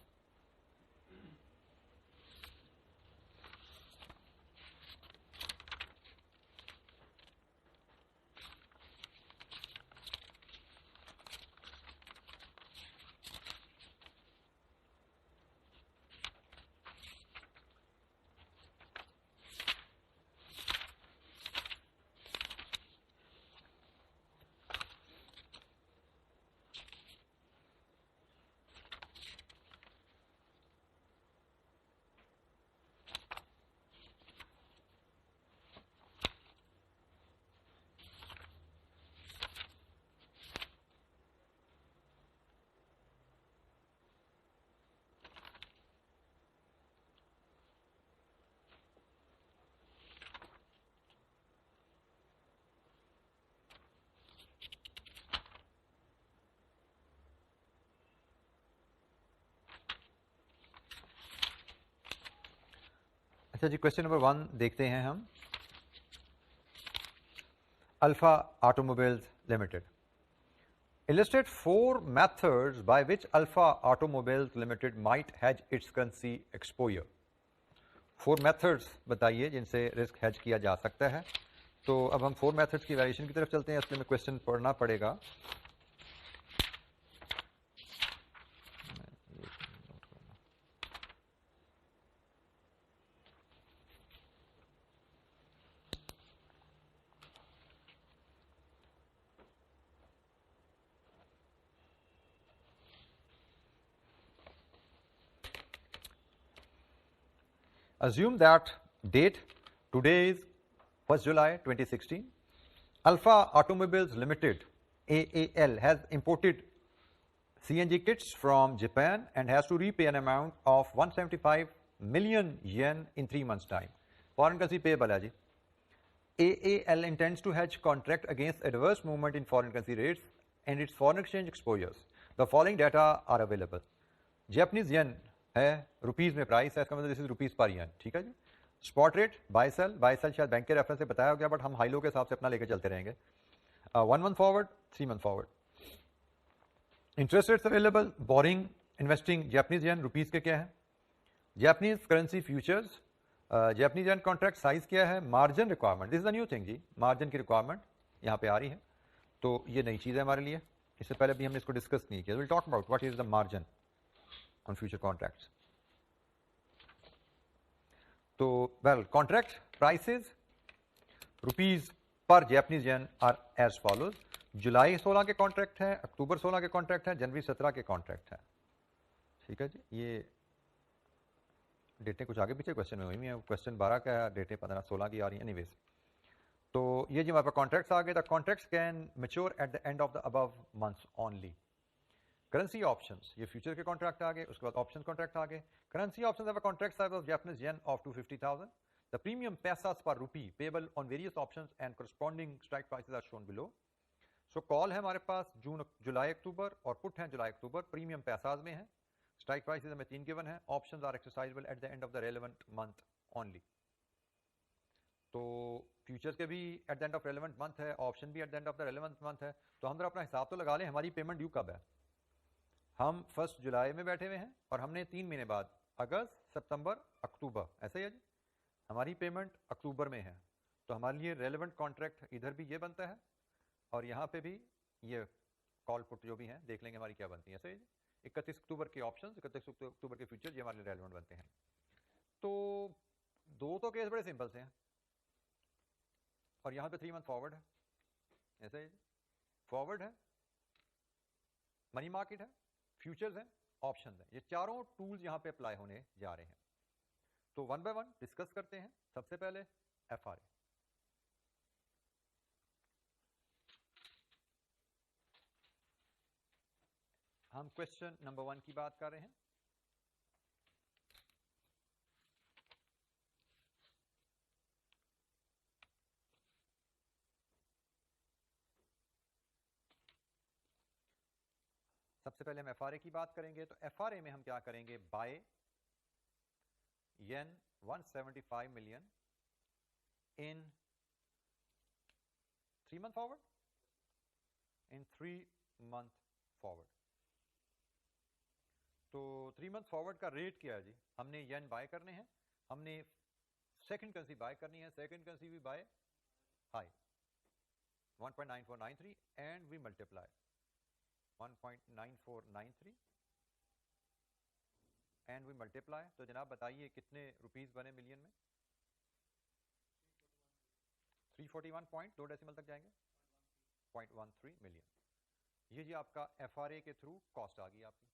اچھا جی, کوشچن نمبر 1 دیکھتے ہیں ہم. Alpha automobiles limited. Illustrate 4 methods by which Alpha Automobiles Limited might hedge its currency exposure. 4 methods بتائیے جن سے رسک ہیج کیا جا سکتا ہے. تو اب ہم 4 میتھڈس کی ویریشن کی طرف چلتے ہیں. اصل میں کوشچن پڑھنا پڑے گا. assume that date today is 1st July 2016. Alpha Automobiles Limited, AAL, has imported CNG kits from Japan and has to repay an amount of 175 million yen in 3 months time. Foreign currency payable hai ji. AAL intends to hedge contract against adverse movement in foreign currency rates and its foreign exchange exposures. The following data are available. Japanese yen है, rupees में price है, इसका मतलब this is rupees per yen, ठीक है जी. Spot rate by cell शायद bank के reference से बताया गया, बट हम हाई लो के हिसाब से अपना लेके चलते रहेंगे. 1 month forward, 3 month forward. Interest rates available, borrowing, investing, Japanese yen, rupees के क्या है. Japanese currency futures, Japanese yen contract size क्या है. Margin requirement, this is a new thing जी. मार्जिन की रिक्वायरमेंट यहाँ पे आ रही है, तो ये नई चीज़ है हमारे लिए. इससे पहले भी हमने इसको डिस्कस नहीं किया. Will talk about what is the margin on future contracts. तो well, contract prices rupees per Japanese yen are as follows. जुलाई 16 के कॉन्ट्रैक्ट है, अक्टूबर 16 के कॉन्ट्रैक्ट है, जनवरी 17 के कॉन्ट्रैक्ट है, ठीक है जी. ये डेटें कुछ आगे पीछे क्वेश्चन में हुई है. क्वेश्चन 12 का है, डेटें 15-16 की आ रही है. एनीवेज, तो ये जी हमारे पास कॉन्ट्रैक्ट्स आ गए. The contracts can mature at the end of the above months only. Currency options, ये फ्यूचर के कॉन्ट्रैक्ट आ गए. उसके बाद ऑप्शन कॉन्ट्रैक्ट आ गए. Currency options have a contract size of Japanese yen of 250,000. The premium paisas per rupee payable on various options and corresponding strike prices are shown below. So call है हमारे पास जुलाई अक्टूबर और पुट है जुलाई अक्टूबर. प्रीमियम पैसाज में है. Strike prices हमें 3 given है. Options are exercisable at the end of the relevant month only. तो futures के भी at the end of relevant month है, ऑप्शन भी at the end of the relevant month है. तो हम अपना हिसाब तो लगा लें, हमारी पेमेंट ड्यू कब है. हम 1 जुलाई में बैठे हुए हैं और हमने 3 महीने बाद अगस्त, सितंबर, अक्टूबर, ऐसे ही है जी. हमारी पेमेंट अक्टूबर में है, तो हमारे लिए रेलेवेंट कॉन्ट्रैक्ट इधर भी ये बनता है और यहाँ पे भी ये कॉल पुट जो भी हैं देख लेंगे हमारी क्या बनती है. ऐसे ही 31 अक्टूबर के ऑप्शन, 31 अक्टूबर के फ्यूचर, ये हमारे लिए रेलेवेंट बनते हैं. तो दो तो केस बड़े सिंपल से हैं और यहाँ पे 3 मंथ फॉरवर्ड है. ऐसे ही फॉरवर्ड है, मनी मार्केट है, फ्यूचर्स है, ऑप्शंस है. ये चारों टूल्स यहाँ पे अप्लाई होने जा रहे हैं. तो 1 by 1 डिस्कस करते हैं. सबसे पहले एफआरए. हम क्वेश्चन नंबर 1 की बात कर रहे हैं. सबसे पहले हम एफआरए की बात करेंगे. तो एफआरए में हम क्या करेंगे. Buy yen 175 million in 3 month forward, in 3 month forward. तो 3 month फॉरवर्ड का रेट क्या है जी. हमने येन बाय करने हैं, हमने सेकंड करेंसी बाय करनी है. सेकंड करेंसी भी buy high 1.9493 and we multiply 1.9493 and we multiply. तो जनाब बताइए कितने रुपीस बने मिलियन में. 341 पॉइंट 2 डेसिमल तक जाएंगे, 0.13 मिलियन. ये जी आपका एफआरए के थ्रू कॉस्ट आ गई आपकी.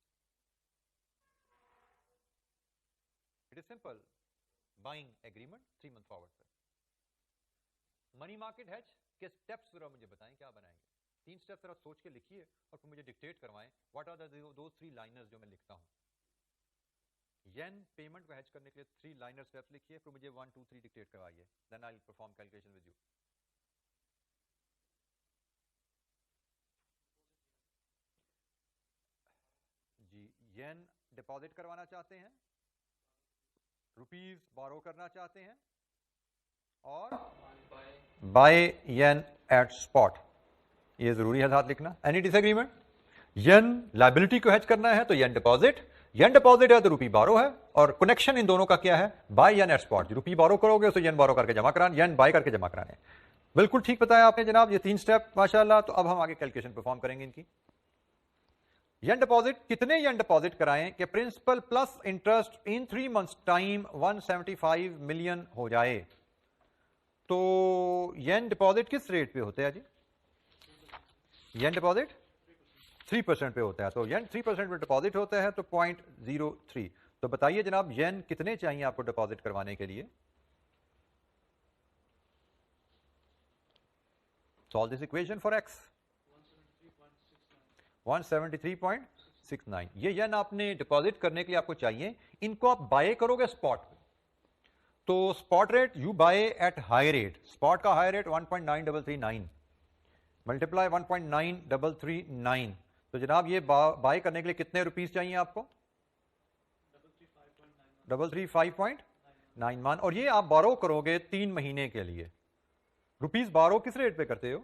It is simple buying agreement 3 month forward पे. मनी मार्केट हेज के स्टेप्स जरा मुझे बताएं क्या बनाएंगे. 3 स्टेप्स जरा सोच के लिखिए और फिर मुझे डिक्टेट करवाएं. व्हाट आर दो 3 लाइनर्स जो मैं लिखता हूं. येन पेमेंट को हेज करने के लिए 3 लाइनर स्टेप्स लिखिए, फिर मुझे 1 2 3 डिक्टेट करवाइए. Then I will perform calculation with you. जी, येन डिपॉजिट करवाना चाहते हैं, रुपीस बोरो करना चाहते हैं और बाय येन एट स्पॉट. ये जरूरी है साथ लिखना. Any disagreement. येन लायबिलिटी को हेज करना है तो येन डिपॉजिट. येन डिपॉजिट है तो रुपी बोरो है, और कनेक्शन इन दोनों का क्या है. बाय येन एट स्पॉट. रुपी बोरो करोगे तो येन बोरो करके जमा कराने, येन बाय करके जमा कराने. बिल्कुल ठीक बताया आपने जनाब. ये 3 स्टेप माशाल्लाह. तो अब हम आगे कैलकुलेशन परफॉर्म करेंगे इनकी. येन डिपॉजिट, कितने येन डिपॉजिट कराएं कि principal plus interest in 3 months time 175 million हो जाए. तो येन डिपॉजिट किस रेट पे होते हैं जी. येन डिपॉजिट 3% पे होता है. तो येन 3% पे डिपॉजिट होता है तो 0.03. تو بتائیے جناب ین کتنے چاہیے آپ کو ڈپازٹ کروانے کے لیے؟ Solve this equation for x 173.69. یہ ین آپ نے ڈپازٹ کرنے کے لیے آپ کو چاہیے. ان کو آپ بائی کرو گے اسپاٹ پہ, تو spot rate you by eight high rate. Spot کا ہائی ریٹ 1.9339 ملٹیپلائی 1.9339. تو جناب یہ بائی کرنے کے لیے کتنے روپیز چاہیے آپ کو؟ 335.91. اور یہ آپ بارو کرو گے 3 مہینے کے لیے. روپیز بارو کس ریٹ پہ کرتے ہو؟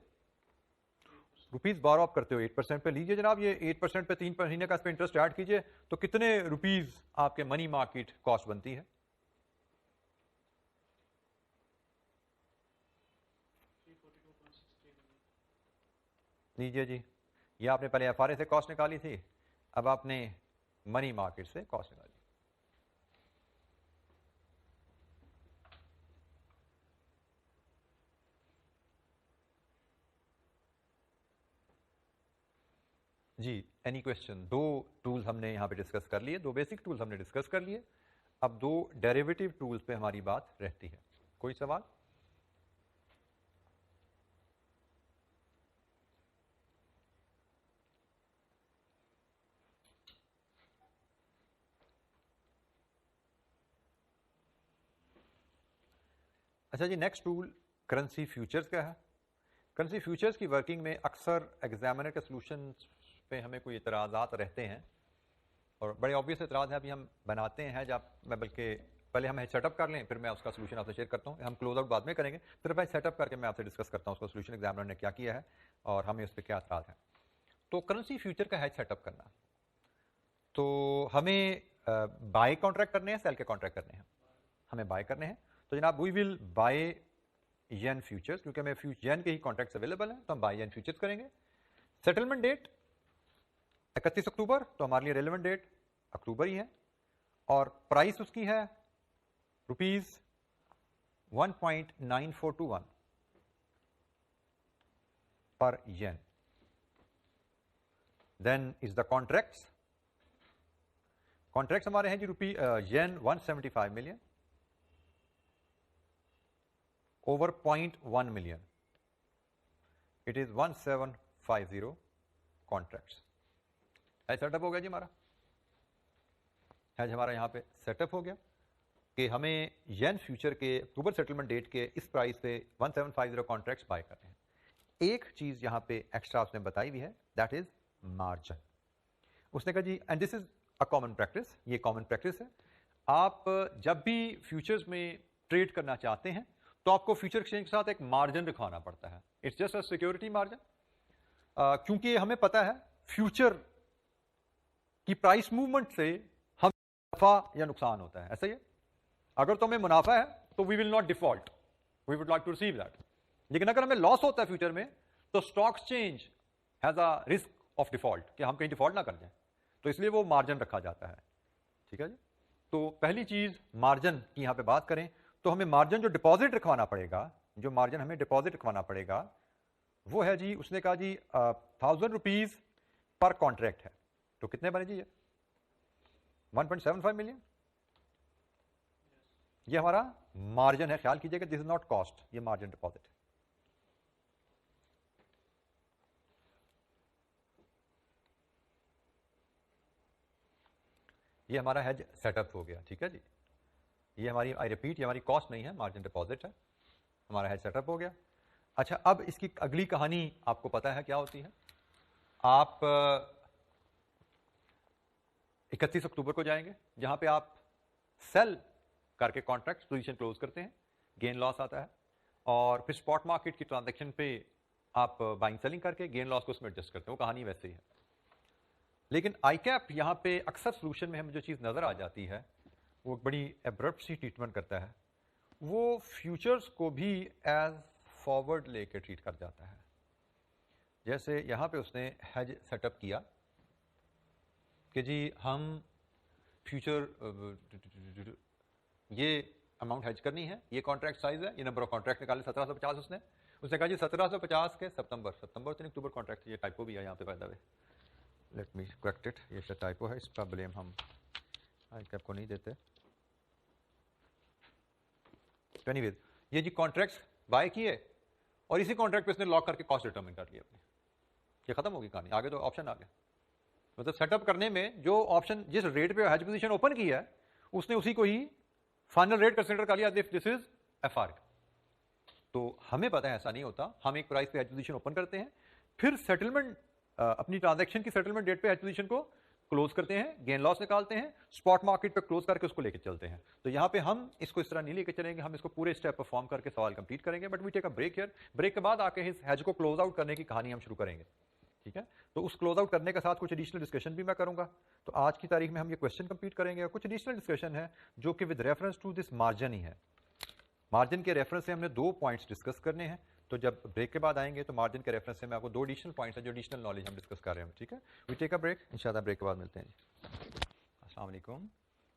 روپیز بارو آپ کرتے ہو 8% پہ. لیجیے جناب یہ 8% پہ 3 مہینے کا اس پہ انٹرسٹ ایڈ کیجیے, تو کتنے روپیز آپ کے منی مارکیٹ کاسٹ بنتی ہے؟ لیجیے جی, یہ آپ نے پہلے ایف آر اے سے کاسٹ نکالی تھی, اب آپ نے منی مارکیٹ سے کاسٹ نکالی. جی اینی کوشچن؟ 2 ٹولز ہم نے یہاں پہ ڈسکس کر لیے, 2 بیسک ٹولز ہم نے ڈسکس کر لیے. اب 2 ڈیریویٹو ٹولز پہ ہماری بات رہتی ہے. کوئی سوال؟ اچھا جی, نیکسٹ ٹول کرنسی فیوچرز کا ہے. کرنسی فیوچرز کی ورکنگ میں اکثر ایگزامینر کے سولوشن پہ ہمیں کوئی اعتراضات رہتے ہیں, اور بڑے آبویس اعتراض ہیں. ابھی ہم بناتے ہیں جب میں, بلکہ پہلے ہم سیٹ اپ کر لیں, پھر میں اس کا سولوشن آپ سے شیئر کرتا ہوں. ہم کلوز آؤٹ بعد میں کریں گے, پھر میں سیٹ اپ کر کے میں آپ سے ڈسکس کرتا ہوں اس کا سولوشن ایگزامینر نے کیا کیا ہے اور ہمیں اس پہ کیا اعتراض ہے. تو کرنسی فیوچر کا ہیج سیٹ اپ کرنا, تو ہمیں بائی کانٹریکٹ کرنے ہیں, سیل کے کانٹریکٹ کرنے ہیں؟ ہمیں بائی کرنے ہیں. تو جناب وی ول بائی ین فیوچرز, کیونکہ ہمیں ین کے ہی کانٹریکٹس اویلیبل ہیں, تو ہم بائی ین فیوچرز کریں گے. سیٹلمنٹ ڈیٹ 31 اکتوبر, تو ہمارے لیے ریلیونٹ ڈیٹ اکتوبر ہی ہے, اور پرائس اس کی ہے روپیز 1.9421 پر ین. دین از دا کانٹریکٹس ہمارے ہیں جی yen 175 million over 0.1 million. It is 1750 contracts. Hedge setup ہو گیا جی ہمارا, ایج ہمارا یہاں پہ سیٹ اپ ہو گیا کہ ہمیں ین فیوچر کے اکتوبر سیٹلمنٹ ڈیٹ کے اس پرائس پہ 1750 کانٹریکٹس بائی کرنے ہیں. ایک چیز یہاں پہ ایکسٹرا اس نے بتائی ہوئی ہے, دیٹ از مارجن. اس نے کہا جی, and this is a common practice, یہ کامن پریکٹس ہے, آپ جب بھی فیوچرز میں ٹریڈ کرنا چاہتے ہیں تو آپ کو فیوچر ایکسچینج کے ساتھ ایک مارجن رکھوانا پڑتا ہے. It's just a security margin, کیونکہ ہمیں پتا ہے فیوچر کی پرائس موومنٹ سے ہم منافع یا نقصان ہوتا ہے. ایسا ہی ہے, اگر تو ہمیں منافع ہے تو we will not default, we would like to receive that. لیکن اگر ہمیں لاس ہوتا ہے فیوچر میں, تو stock exchange has a risk of default, کہ ہم کہیں ڈیفالٹ نہ کر جائیں, تو اس لیے وہ مارجن رکھا جاتا ہے. ٹھیک ہے جی. تو پہلی چیز مارجن کی یہاں پہ بات کریں, تو ہمیں مارجن جو ڈپازٹ رکھوانا پڑے گا, جو مارجن ہمیں ڈپازٹ رکھوانا پڑے گا وہ ہے جی, اس نے کہا جی 1000 روپیز پر کانٹریکٹ ہے. تو کتنے بنے جی یہ 1.75 ملین. یہ ہمارا مارجن ہے. خیال کیجئے کہ دس از ناٹ کاسٹ, یہ مارجن ڈپازٹ ہے. یہ ہمارا ہیج سیٹ اپ ہو گیا. ٹھیک ہے جی, یہ ہماری, آئی ریپیٹ, یہ ہماری کاسٹ نہیں ہے, مارجن ڈپازٹ ہے. ہمارا ہیج سیٹ اپ ہو گیا. اچھا, اب اس کی اگلی کہانی آپ کو پتا ہے کیا ہوتی ہے. آپ 31 اکتوبر کو جائیں گے, جہاں پہ آپ سیل کر کے کانٹریکٹ پوزیشن کلوز کرتے ہیں, گین لاس آتا ہے, اور پھر اسپاٹ مارکیٹ کی ٹرانزیکشن پہ آپ بائنگ سیلنگ کر کے گین لاس کو اس میں ایڈجسٹ کرتے ہیں. وہ کہانی ویسے ہی ہے. لیکن آئی کیپ یہاں پہ اکثر سولوشن میں ہمیں جو چیز نظر آ جاتی ہے, وہ بڑی ایبرپٹ سی ٹریٹمنٹ کرتا ہے. وہ فیوچرز کو بھی ایز فارورڈ لے کے ٹریٹ کر جاتا ہے. جیسے یہاں پہ اس نے ہیج سیٹ اپ کیا کہ جی ہم فیوچر یہ اماؤنٹ ہیج کرنی ہے, یہ کانٹریکٹ سائز ہے, یہ نمبر آف کانٹریکٹ نکالے 1750. اس نے کہا جی 1750 کے ستمبر تو نہیں اکتوبر کانٹریکٹ. یہ ٹائپو بھی ہے یہاں پہ, by the way let me correct it, یہ ٹائپو ہے, اس کا بلیم ہم कैप को नहीं देते। एनीवेज ये जी कॉन्ट्रैक्ट्स बाय किए और इसी कॉन्ट्रैक्ट पे इसने लॉक करके कॉस्ट डिटरमिन कर लिया अपनी, ये खत्म होगी कहानी, आगे तो ऑप्शन आ गया। मतलब सेटअप करने में जो ऑप्शन जिस रेट पे हेज पोजीशन ओपन किया है उसने उसी को ही फाइनल रेट कंसीडर कर लिया, दिस इज एफआर। तो हमें पता है ऐसा नहीं होता, हम एक प्राइस पे हेज पोजीशन ओपन करते हैं, फिर सेटलमेंट अपनी ट्रांजैक्शन की सेटलमेंट डेट पे हेज पोजीशन को क्लोज करते हैं, गेन लॉस निकालते हैं, स्पॉट मार्केट पे क्लोज करके उसको लेके चलते हैं। तो यहाँ पे हम इसको इस तरह नहीं लेके चलेंगे, हम इसको पूरे स्टेप परफॉर्म करके सवाल कंप्लीट करेंगे। But we take a break here, break के बाद आके इस हेज को क्लोज आउट करने की कहानी हम शुरू करेंगे, ठीक है। तो उस क्लोज आउट करने के साथ कुछ एडिशनल डिस्कशन भी मैं करूंगा। तो आज की तारीख में हम ये क्वेश्चन कंप्लीट करेंगे और कुछ एडिशनल डिस्कशन है जो कि with reference to this margin ही है। मार्जिन के रेफरेंस से हमने 2 पॉइंट्स डिस्कस करने हैं, तो जब ब्रेक के बाद आएंगे तो मार्जिन के रेफरेंस से मैं आपको 2 एडिशनल पॉइंट्स हैं जो एडिशनल नॉलेज हम डिस्कस कर रहे हैं, ठीक है। वी टेक अ ब्रेक, इंशाल्लाह ब्रेक के बाद मिलते हैं जी। अस्सलाम वालेकुम।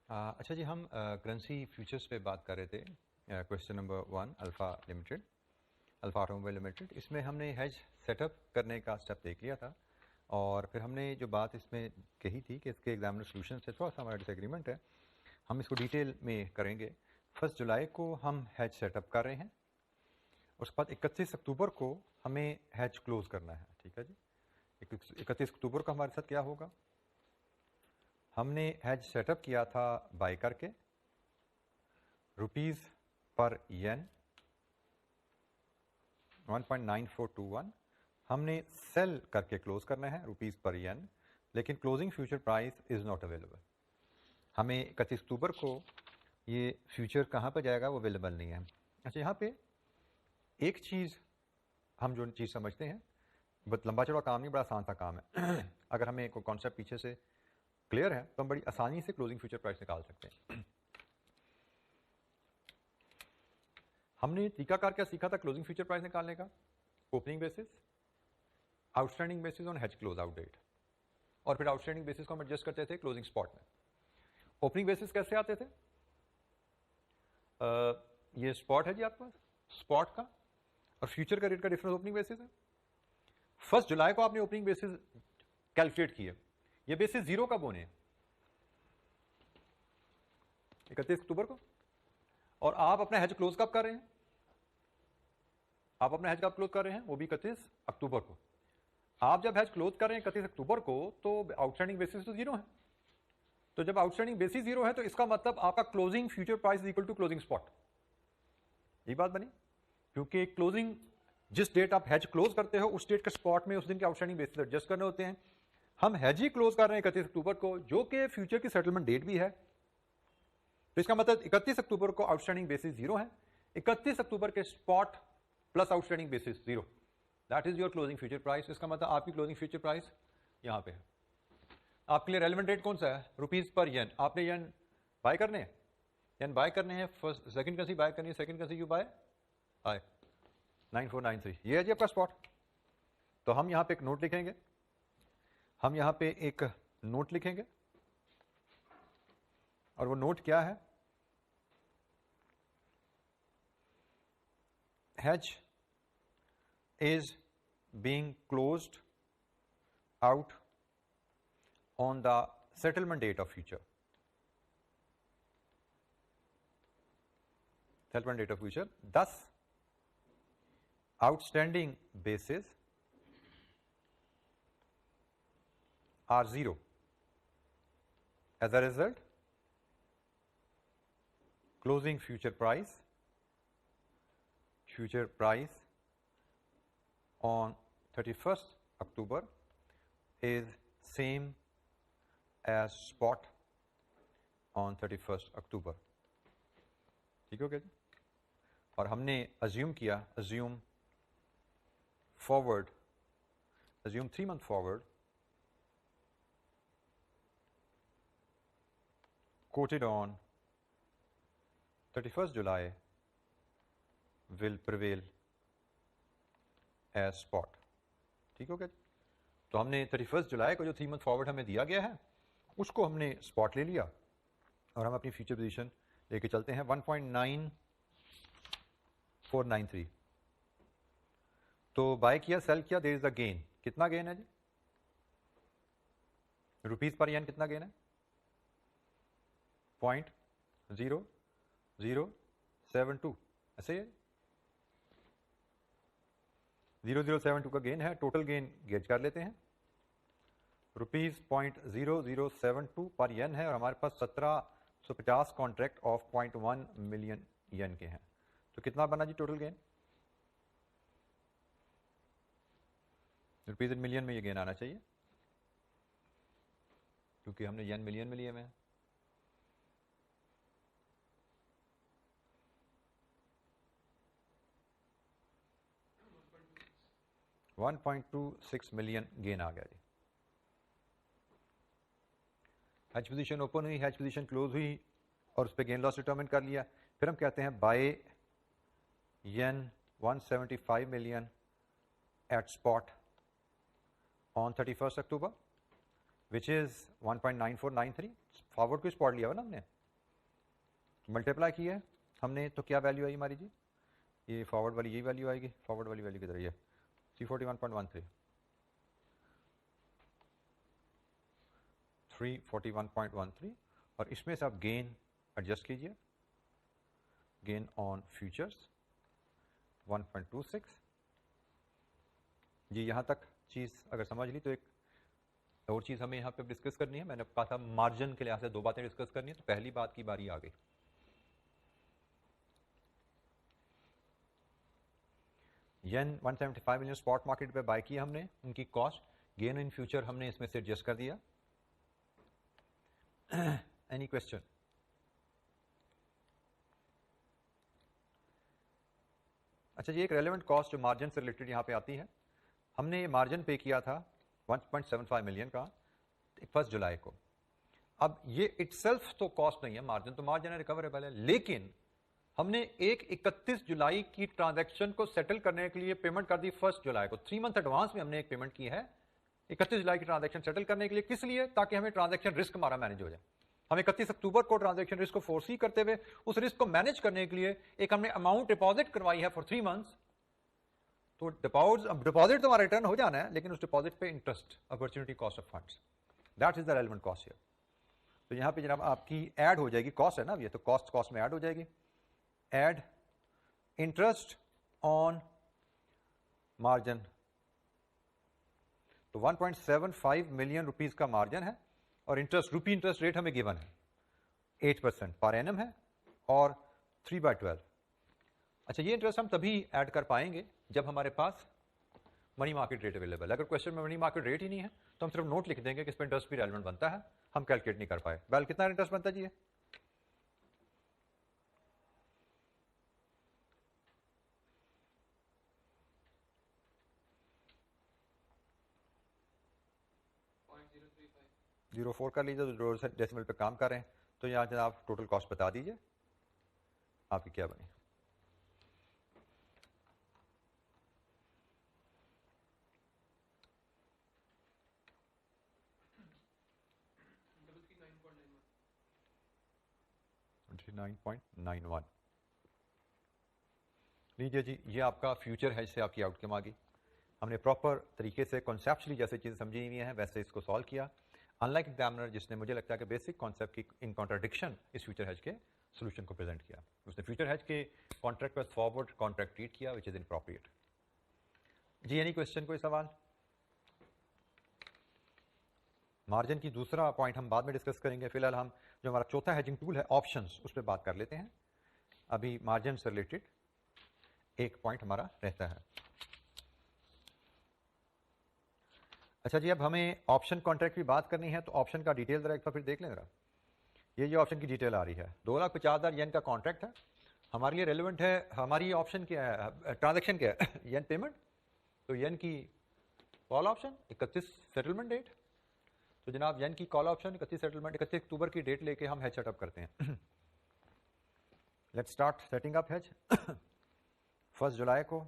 अच्छा जी, हम करेंसी फ्यूचर्स पे बात कर रहे थे, question number 1 alpha limited, alpha automobile limited. इसमें हमने हेज सेटअप करने का स्टेप देख लिया था और फिर हमने जो बात इसमें कही थी कि इसके एग्जामिनर सोल्यूशन से थोड़ा सा हमारा डिसएग्रीमेंट है, हम इसको डिटेल में करेंगे। 1 जुलाई को हम हैज सेटअप कर रहे हैं, उसके बाद 31 अक्टूबर को हमें हैज क्लोज करना है, ठीक है जी। 31 अक्टूबर को हमारे साथ क्या होगा, हमने हैज सेटअप किया था बाय करके रुपीस पर येन 1.9421, हमने सेल करके क्लोज करना है रुपीस पर येन, लेकिन closing future price is not available. हमें 31 अक्टूबर को ये फ्यूचर कहाँ पर जाएगा वो अवेलेबल नहीं है। अच्छा, यहाँ पे एक चीज़ हम जो चीज़ समझते हैं, बहुत लंबा चौड़ा काम नहीं, बड़ा आसान सा काम है। अगर हमें कोई कॉन्सेप्ट पीछे से क्लियर है तो हम बड़ी आसानी से क्लोजिंग फ्यूचर प्राइस निकाल सकते हैं। हमने तरीकाकार क्या सीखा था क्लोजिंग फ्यूचर प्राइस निकालने का, opening basis, outstanding basis on hedge close out date, और फिर आउटस्टैंडिंग बेसिस को हम एडजस्ट करते थे क्लोजिंग स्पॉट में। ओपनिंग बेसिस कैसे आते थे, ये स्पॉट है जी आपके पास, स्पॉट का और फ्यूचर का रेट का डिफरेंस ओपनिंग बेसिस है। 1 जुलाई को आपने ओपनिंग बेसिस कैलकुलेट किए, ये बेसिस जीरो कब होने हैं, 31 अक्टूबर को, और आप अपना हेज क्लोज कब कर रहे हैं, आप अपना हेज कब क्लोज कर रहे हैं, वो भी 31 अक्टूबर को। आप जब हेज क्लोज कर रहे हैं 31 अक्टूबर को तो आउटस्टैंडिंग बेसिस तो जीरो है, तो जब आउटस्टैंडिंग बेसिस जीरो है तो इसका मतलब आपका closing future price is equal to closing spot, ये बात बनी। क्योंकि क्लोजिंग जिस डेट आप हेज क्लोज करते हो उस डेट के स्पॉट में उस दिन के आउटस्टैंडिंग बेसिस एडजस्ट करने होते हैं। हम हेज ही क्लोज कर रहे हैं 31 अक्टूबर को, जो कि फ्यूचर की सेटलमेंट डेट भी है, तो इसका मतलब 31 अक्टूबर को आउटस्टैंडिंग बेसिस जीरो है, 31 अक्टूबर के spot plus outstanding basis zero, that is your closing future price. इसका मतलब आपकी क्लोजिंग फ्यूचर प्राइस यहां पे है। आपके लिए रेलेवेंट रेट कौन सा है, रुपीस पर येन। आपने येन बाय करने हैं, येन बाय करने हैं, फर्स्ट सेकंड करेंसी बाय करनी है, सेकंड करेंसी यू बाय आए 9493, ये है जी आपका स्पॉट। तो हम यहां पे एक नोट लिखेंगे, हम यहां पे एक नोट लिखेंगे, और वो नोट क्या है, hedge is being closed out on the settlement date of future, settlement date of future, thus outstanding bases are zero. As a result, closing future price on 31st October is same as spot on 31st October, ठीक हो गया जी। और हमने assume किया, assume 3 month forward quoted on 31st July will prevail as spot, ठीक हो गया। तो हमने 31 जुलाई को जो 3 month फॉरवर्ड हमें दिया गया है उसको हमने स्पॉट ले लिया और हम अपनी फ्यूचर पोजीशन लेके चलते हैं 1.9493। तो बाय किया, सेल किया, देयर इज द गेन। कितना गेन है जी, रुपीस पर येन कितना गेन है, .0072 ऐसे ही 0072 का गेन है, टोटल गेन गेज कर लेते हैं, ₹.0072 पर येन है और हमारे पास 1750 कॉन्ट्रैक्ट ऑफ 0.1 मिलियन येन के हैं, तो कितना बना जी total gain? Rupees in million में ये गेन आना चाहिए क्योंकि हमने येन मिलियन में लिए हुए हैं। $1.26 मिलियन गेन आ गया जी। हैच पोजीशन ओपन हुई, हैच पोजीशन क्लोज हुई और उस पर गेन लॉस डिटरमिन कर लिया। फिर हम कहते हैं buy yen 175 million at spot on 31 October which is 1.9493। Forward को स्पॉट लिया हुआ ना हमने, मल्टीप्लाई किया है हमने, तो क्या वैल्यू आई हमारी जी? ये फॉरवर्ड वाली यही वैल्यू आएगी, फॉरवर्ड वाली वैल्यू किधर है? 341.13 341.13 और इसमें से आप गेन एडजस्ट कीजिए, गेन ऑन फ्यूचर्स 1.26 जी। यहां तक चीज अगर समझ ली तो एक और चीज हमें यहां पे डिस्कस करनी है। मैंने कहा था मार्जिन के लिहाज से दो बातें डिस्कस करनी है, तो पहली बात की बारी आ गई। येन 175 मिलियन स्पॉट मार्केट पे बाय किया हमने, उनकी कॉस्ट गेन इन फ्यूचर हमने इसमें से एडजस्ट कर दिया। Any question? अच्छा जी, एक रेलेवेंट कॉस्ट जो मार्जिन से रिलेटेड यहां पे आती है, हमने ये मार्जिन पे किया था 1.75 मिलियन का 1 जुलाई को। अब ये इटसेल्फ तो कॉस्ट नहीं है, मार्जिन तो मार्जिन है, रिकवरेबल है, लेकिन हमने 31 जुलाई की ट्रांजैक्शन को सेटल करने के लिए पेमेंट कर दी 1 जुलाई को। 3 मंथ एडवांस में हमने एक पेमेंट की है 31 जुलाई की ट्रांजैक्शन सेटल करने के लिए। किस लिए? ताकि हमें ट्रांजैक्शन रिस्क हमारा मैनेज हो जाए। हम 31 अक्टूबर को ट्रांजैक्शन रिस्क को फोरसी करते हुए उस रिस्क को मैनेज करने के लिए एक हमने अमाउंट डिपॉजिट करवाई है फॉर 3 मंथ्स। तो डिपॉजिट तो हमारा रिटर्न हो जाना है, लेकिन उस डिपॉजिट पे interest, opportunity cost of funds, that is the relevant cost here. तो यहां पे जनाब आपकी ऐड हो जाएगी, कॉस्ट है ना ये, तो कॉस्ट में ऐड हो जाएगी, एड इंटरेस्ट ऑन मार्जिन। तो 1.75 मिलियन रुपीस का मार्जिन है और इंटरेस्ट, रुपी इंटरेस्ट रेट हमें गिवन है 8% पर एनम है और 3/12। अच्छा, ये इंटरेस्ट हम तभी ऐड कर पाएंगे जब हमारे पास मनी मार्केट रेट अवेलेबल है। अगर क्वेश्चन में मनी मार्केट रेट ही नहीं है तो हम सिर्फ नोट लिख देंगे कि इस पर इंटरेस्ट भी रेलेवेंट बनता है, हम कैलकुलेट नहीं कर पाए। वेल, कितना इंटरेस्ट बनता है जी? जीरो 4 कर लीजिए, तो जो डेसिमल पे काम कर रहे हैं। तो यहाँ जनाब टोटल कॉस्ट बता दीजिए आपकी क्या बनी। $9.91 लीजिए जी, ये आपका फ्यूचर है, इससे आपकी आउटकम आ गई। हमने प्रॉपर तरीके से कॉन्सेप्चुअली जैसे चीज़ समझी हुई है वैसे इसको सॉल्व किया। अनलाइक एग्जामिनर जिसने मुझे लगता है कि बेसिक कॉन्सेप्ट की इन कॉन्ट्राडिक्शन इस फ्यूचर हेज के सोल्यूशन को प्रेजेंट किया, उसने फ्यूचर हेज के कॉन्ट्रैक्ट पर फॉरवर्ड कॉन्ट्रैक्ट ट्रीट किया विच इज इनअप्रोप्रिएट। जी, एनी क्वेश्चन, कोई सवाल? मार्जिन की दूसरा पॉइंट हम बाद में डिस्कस करेंगे, फिलहाल हम जो हमारा चौथा हेजिंग टूल है ऑप्शंस, उस पर बात कर लेते हैं। अभी मार्जिन से रिलेटेड एक पॉइंट हमारा रहता है। अच्छा जी, अब हमें ऑप्शन कॉन्ट्रैक्ट की बात करनी है, तो ऑप्शन का डिटेल जरा एक बार फिर देख लें जरा। ये ऑप्शन की डिटेल आ रही है, 2,50,000 येन का कॉन्ट्रैक्ट है, हमारे लिए रेलेवेंट है। हमारी ऑप्शन क्या है, ट्रांजैक्शन क्या है? येन पेमेंट। तो येन की कॉल ऑप्शन 31 सेटलमेंट डेट। तो जनाब येन की कॉल ऑप्शन 31 सेटलमेंट, 31 अक्टूबर की डेट लेके हम हेज सेटअप करते हैं। Let's start setting up hedge. 1 जुलाई को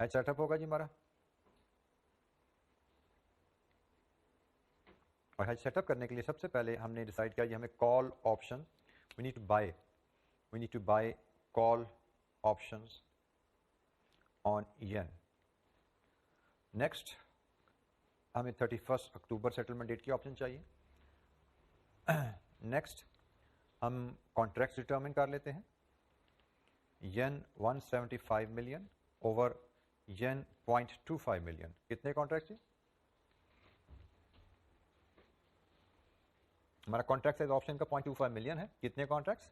हेज सेटअप होगा जी हमारा, और हेज सेटअप करने के लिए सबसे पहले हमने डिसाइड किया कि हमें call option, we need to buy call options on yen. Next हमें 31 अक्टूबर सेटलमेंट डेट की ऑप्शन चाहिए। نیکسٹ ہم کانٹریکٹ ڈٹرمن کر لیتے ہیں. Yen 175 million over yen 0.25 million. کتنے کانٹریکٹ؟ ہمارا کانٹریکٹ سائز آپشن کا 0.25 ملین ہے. کتنے کانٹریکٹس؟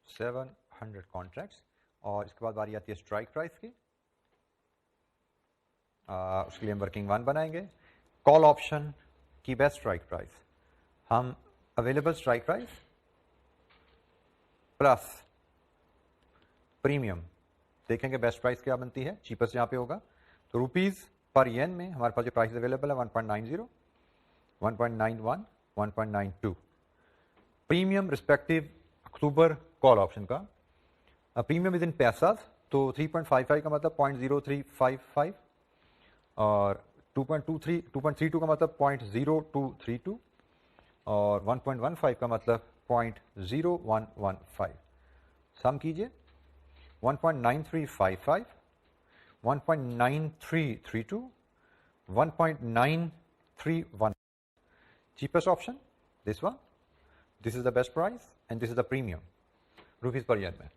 Seven 100 contracts. اور اس کے بعد باری آتی ہے اسٹرائک پرائس کی. اس کے لیے ہم ورکنگ 1 بنائیں گے. کال آپشن کی بیسٹ اسٹرائک پرائس. ہم available strike price plus premium دیکھیں گے بیسٹ پرائس کیا بنتی ہے, چیپسٹ جہاں پہ ہوگا. تو روپیز پر ین میں ہمارے پاس جو پرائس اویلیبل ہے 1.90, 1.91, 1.92. پریمیم رسپیکٹو اکتوبر کال آپشن کا پریمیم از ان پیساز, تو 3.55 کا مطلب 0.0355 اور 2.32 کا مطلب 0.0232 اور 1.15 کا مطلب 0.0115. سم کیجئے 1.9355, 1.9332, 1.931. cheapest option this one. This is the best price and this is the premium rupees per yen میں.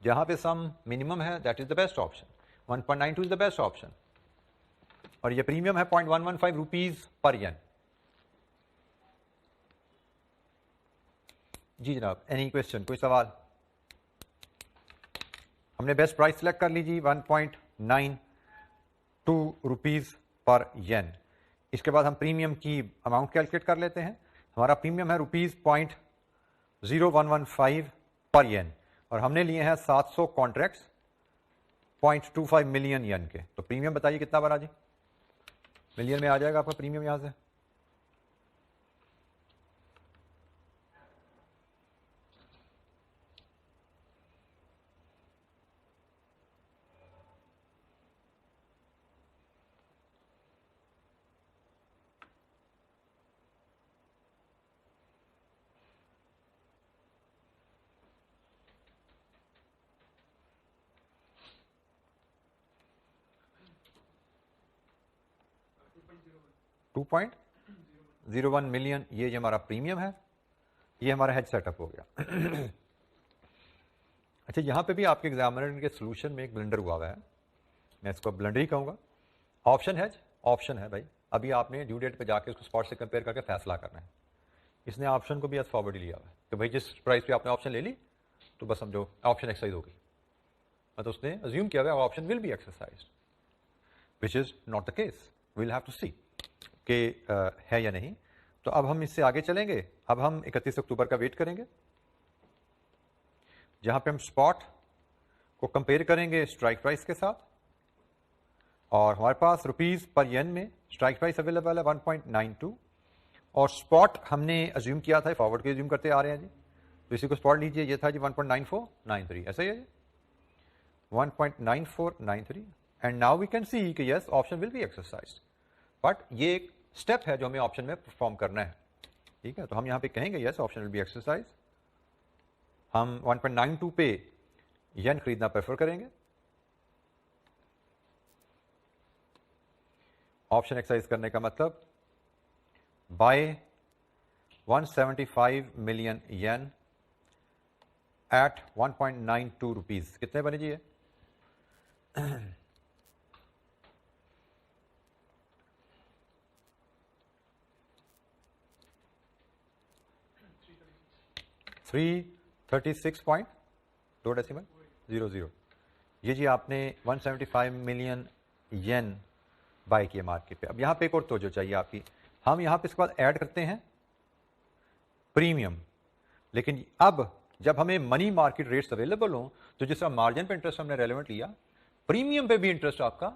جہاں پہ سم منیمم ہے that is the best option. 1.92 is the best option اور یہ پریمیم ہے 0.115 روپیز پر ین. جی جناب, اینی کوشچن, کوئی سوال؟ ہم نے بیسٹ پرائس سلیکٹ کر لی جی 1.92 روپیز پر ین. اس کے بعد ہم پریمیم کی اماؤنٹ کیلکولیٹ کر لیتے ہیں. ہمارا پریمیم ہے روپیز 0.0115 پر ین اور ہم نے لیے ہیں 700 کانٹریکٹس 0.25 ملین ین کے. تو پریمیم بتائیے کتنا بنا جی؟ ملین میں آ جائے گا آپ کا پریمیم یہاں سے. $2.01 ملین یہ ہمارا پریمیم ہے. یہ ہمارا ہیج سیٹ اپ ہو گیا. اچھا, یہاں پہ بھی آپ کے ایگزامنر کے سولوشن میں ایک بلنڈر ہوا ہوا ہے, میں اس کو بلنڈر ہی کہوں گا. آپشن ہیج آپشن ہے بھائی, ابھی آپ نے ڈیو ڈیٹ پہ جا کے اس کو اسپاٹ سے کمپیئر کر کے فیصلہ کرنا ہے. اس نے آپشن کو بھی ایز فارورڈ ہی لیا ہوا ہے کہ بھائی جس پرائز پہ آپ نے آپشن لے لی تو بس سمجھو آپشن ایکسرسائز ہوگی. مطلب اس نے ازیوم کیا ہوا option will be exercise, which is not the case. We'll have to see کہ ہے یا نہیں. تو اب ہم اس سے آگے چلیں گے. اب ہم 31 اکتوبر کا ویٹ کریں گے جہاں پہ ہم اسپاٹ کو کمپیئر کریں گے اسٹرائک پرائس کے ساتھ. اور ہمارے پاس روپیز پر ین میں اسٹرائک پرائس اویلیبل ہے 1.92 اور اسپاٹ ہم نے ازیوم کیا تھا, فارورڈ کے ازیوم کرتے آ رہے ہیں جی. تو اسی کو اسپاٹ لیجیے, یہ تھا جی 1.9493, ایسا ہی ہے جی 1.9493. And now we can see کہ yes option will be exercised, but یہ ایک اسٹیپ ہے جو ہمیں آپشن میں پرفارم کرنا ہے. ٹھیک ہے, تو ہم یہاں پہ کہیں گے یس آپشن ول بی ایکسرسائز. ہم 1.92 پہ ین خریدنا پریفر کریں گے. آپشن ایکسرسائز کرنے کا مطلب buy 175 million yen at 1.92 rupees. کتنے بنے جی یہ؟ $336.00. یہ جی آپ نے 175 ملین ین بائی کیے مارکیٹ پہ. اب یہاں پہ ایک اور توجہ چاہیے آپ کی. ہم یہاں پہ اس کے بعد ایڈ کرتے ہیں پریمیم, لیکن اب جب ہمیں منی مارکیٹ ریٹس اویلیبل ہوں تو جس طرح مارجن پہ انٹرسٹ ہم نے ریلیونٹ لیا, پریمیم پہ بھی انٹرسٹ آپ کا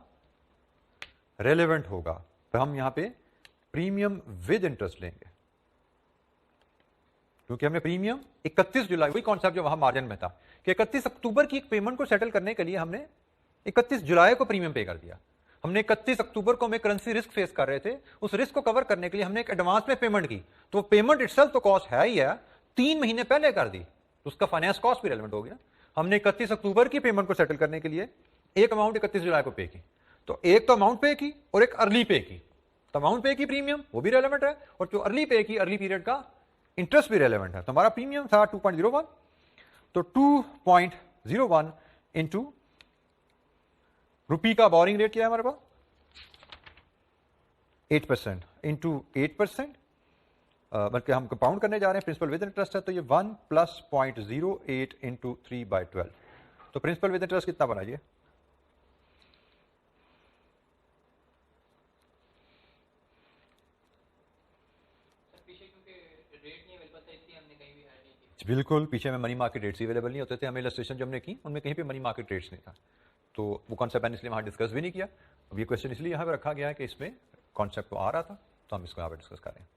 ریلیونٹ ہوگا. تو ہم یہاں پہ پریمیم ود انٹرسٹ لیں گے کیونکہ ہم نے پریمیم 31 جولائی, وہی کانسیپٹ جو وہاں مارجن میں تھا کہ 31 اکتوبر کی ایک پیمنٹ کو سیٹل کرنے کے لیے ہم نے 31 جولائی کو پریمیم پے کر دیا. ہم نے 31 اکتوبر کو ہمیں کرنسی رسک فیس کر رہے تھے, اس رسک کو کور کرنے کے لیے ہم نے ایک ایڈوانس میں پیمنٹ کی, تو پیمنٹ اٹ سیلف تو کاسٹ ہے ہی ہے, 3 مہینے پہلے کر دی, تو اس کا فائنانس کاسٹ بھی ریلیونٹ ہو گیا. ہم نے 31 اکتوبر کی پیمنٹ کو سیٹل کرنے کے لیے ایک اماؤنٹ 31 جولائی کو پے کی, تو ایک تو اماؤنٹ پے کی اور ایک ارلی پے کی, تو اماؤنٹ پے کی پریمیم وہ بھی ریلیونٹ ہے, اور جو ارلی پے کی ارلی پیریڈ کا انٹرسٹ بھی ریلیونٹ ہے. تو ہمارا پریمیم تھا 2.01, تو 2.01 انٹو روپی کا بورنگ ریٹ کیا ہے ہمارے پاس 8% انٹو 8%, بلکہ ہم کمپاؤنڈ کرنے جا رہے ہیں, پرنسپل ود انٹرسٹ ہے, تو یہ 1 + 0.08 انٹو 3/12, تو پرنسپل ود انٹرسٹ کتنا بنا یہ؟ بالکل, پیچھے میں منی مارکیٹ ریٹس اویلیبل نہیں ہوتے تھے, ہمیں السٹریشن جو ہم نے کی ان میں کہیں پہ منی مارکیٹ ریٹس نہیں تھا, تو وہ کانسیپٹ میں نے اس لیے وہاں ڈسکس بھی نہیں کیا. اب یہ کوشچن اس لیے یہاں پہ رکھا گیا ہے کہ اس میں کانسیپٹ تو آ رہا تھا, تو ہم اس کو یہاں پہ ڈسکس کر رہے ہیں.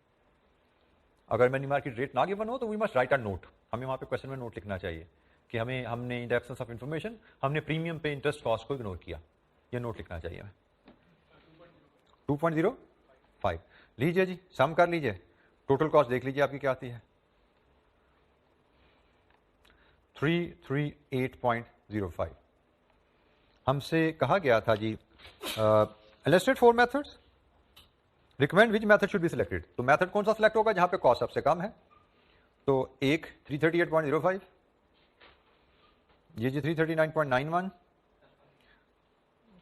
اگر منی مارکیٹ ریٹ نہ گیون ہو تو we must write a note, ہمیں وہاں پہ کوشچن میں نوٹ لکھنا چاہیے کہ ہم نے ان دی ایبسنس آف انفارمیشن ہم نے پریمیم پہ انٹرسٹ کاسٹ کو اگنور کیا, یہ نوٹ لکھنا چاہیے ہمیں. 2.05 لیجیے جی, سم کر لیجیے, ٹوٹل کاسٹ دیکھ لیجیے آپ کی کیا آتی ہے, 338.05. ہم سے کہا گیا تھا جی illustrate 4 methods, recommend which method should be selected. تو میتھڈ کون سا سلیکٹ ہوگا جہاں پہ کاسٹ سب سے کم ہے؟ تو ایک 338.05, یہ جی 339.91,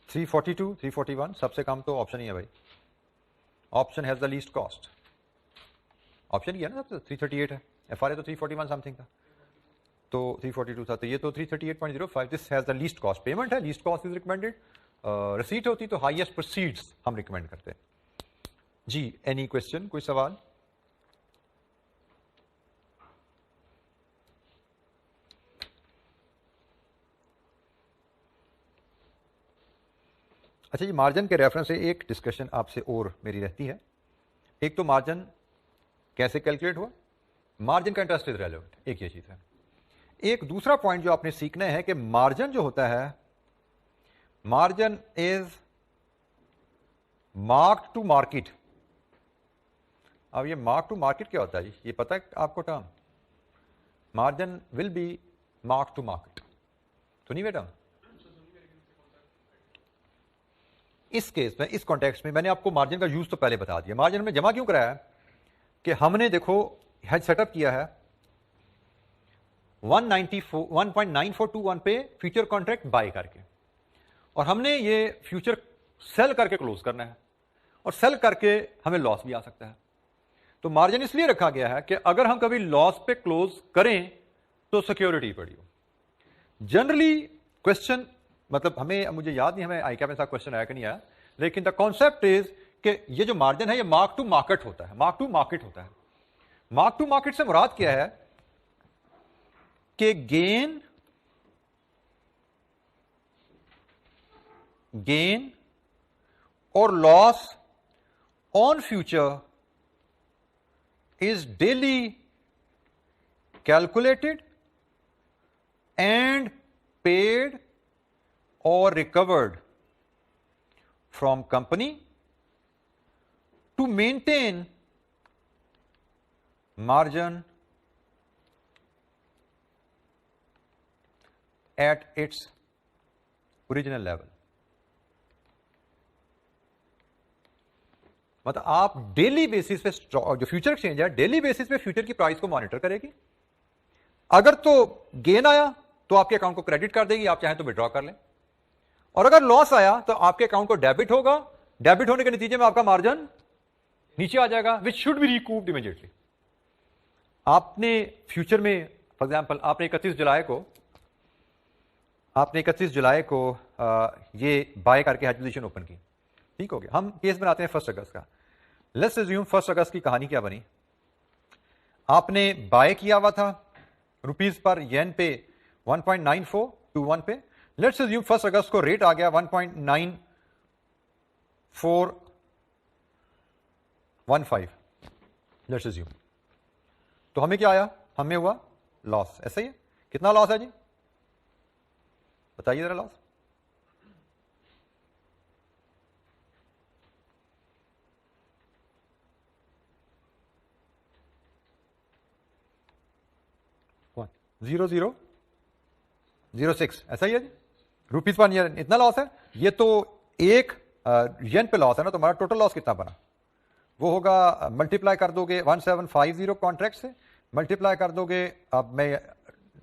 342, 341, سب سے کم تو آپشن ہی ہے بھائی, option has the least cost, option ہی ہے نا, سب سے 338 ہے, ایف آر اے تو 341 سم تھنگ تھا, تو 342 تھا, تو یہ تو 338.05, this has the least cost. Payment ہے, least cost is recommended, receipt ہوتی تو ہائیسٹ پروسیڈس ہم ریکمینڈ کرتے ہیں. جی اینی کوشچن, کوئی سوال؟ اچھا جی, مارجن کے ریفرنس سے ایک ڈسکشن آپ سے اور میری رہتی ہے. ایک تو مارجن کیسے کیلکولیٹ ہوا, مارجن کا انٹرسٹ از ریلیونٹ, ایک یہ چیز ہے. ایک دوسرا پوائنٹ جو آپ نے سیکھنا ہے کہ مارجن جو ہوتا ہے, margin is mark to market. اب یہ مارک ٹو مارکیٹ کیا ہوتا ہے جی, یہ پتہ ہے آپ کو term? Margin will be mark to market, تو نہیں بیٹا؟ اس کیس میں, اس کانٹیکسٹ میں میں نے آپ کو مارجن کا یوز تو پہلے بتا دیا. مارجن میں جمع کیوں کرایا ہے کہ ہم نے دیکھو ہیج سیٹ اپ کیا ہے 1.9421 پہ فیوچر کانٹریکٹ بائی کر کے, اور ہم نے یہ فیوچر سیل کر کے کلوز کرنا ہے, اور سیل کر کے ہمیں لاس بھی آ سکتا ہے. تو مارجن اس لیے رکھا گیا ہے کہ اگر ہم کبھی لاس پہ کلوز کریں تو سیکیورٹی پڑی ہو. جنرلی کوشچن مطلب ہمیں, مجھے یاد نہیں ہمیں آئی کیا میں ساتھ کوشچن آیا کہ نہیں آیا, لیکن دا کانسیپٹ از کہ یہ جو مارجن ہے یہ مارک ٹو مارکیٹ ہوتا ہے, مارک ٹو مارکیٹ ہوتا ہے. مارک ٹو مارکیٹ سے مراد کیا ہے کہ گین اور loss on future is daily calculated and paid or recovered from company to maintain margin at its original level. مطلب آپ ڈیلی بیسس پہ جو فیوچر ایکسچینج ہے ڈیلی بیسس پہ فیوچر کی پرائس کو مانیٹر کرے گی. اگر تو گین آیا تو آپ کے اکاؤنٹ کو کریڈٹ کر دے گی, آپ چاہیں تو وڈرا کر لیں, اور اگر لاس آیا تو آپ کے اکاؤنٹ کو ڈیبٹ ہوگا, ڈیبٹ ہونے کے نتیجے میں آپ کا مارجن نیچے آ جائے گا, وچ شوڈ بی ریکوپڈ امیڈیٹلی. آپ نے فیوچر میں فار ایگزامپل آپ نے 31 جولائی کو یہ بائی کر کے ہیج پوزیشن اوپن کی, ٹھیک ہو گیا. ہم کیس بناتے ہیں 1 اگست کا. لیٹس اسیوم 1 اگست کی کہانی کیا بنی, آپ نے بائی کیا ہوا تھا روپیز پر ین پہ 1.9421 پہ. لیٹس اسیوم 1 اگست کو ریٹ آ گیا 1.9415. لیٹس اسیوم تو ہمیں کیا آیا, ہمیں ہوا لاس. ایسا ہی ہے, کتنا لاس ہے جی بتائیے ذرا, لاس 0.0006, ऐसा ही है जी, रुपीज पर ईयर इतना लॉस है। ये तो एक येन पे लॉस है ना, तो हमारा टोटल लॉस कितना बना, वो होगा मल्टीप्लाई कर दोगे 1750 कॉन्ट्रैक्ट से, मल्टीप्लाई कर दोगे, अब मैं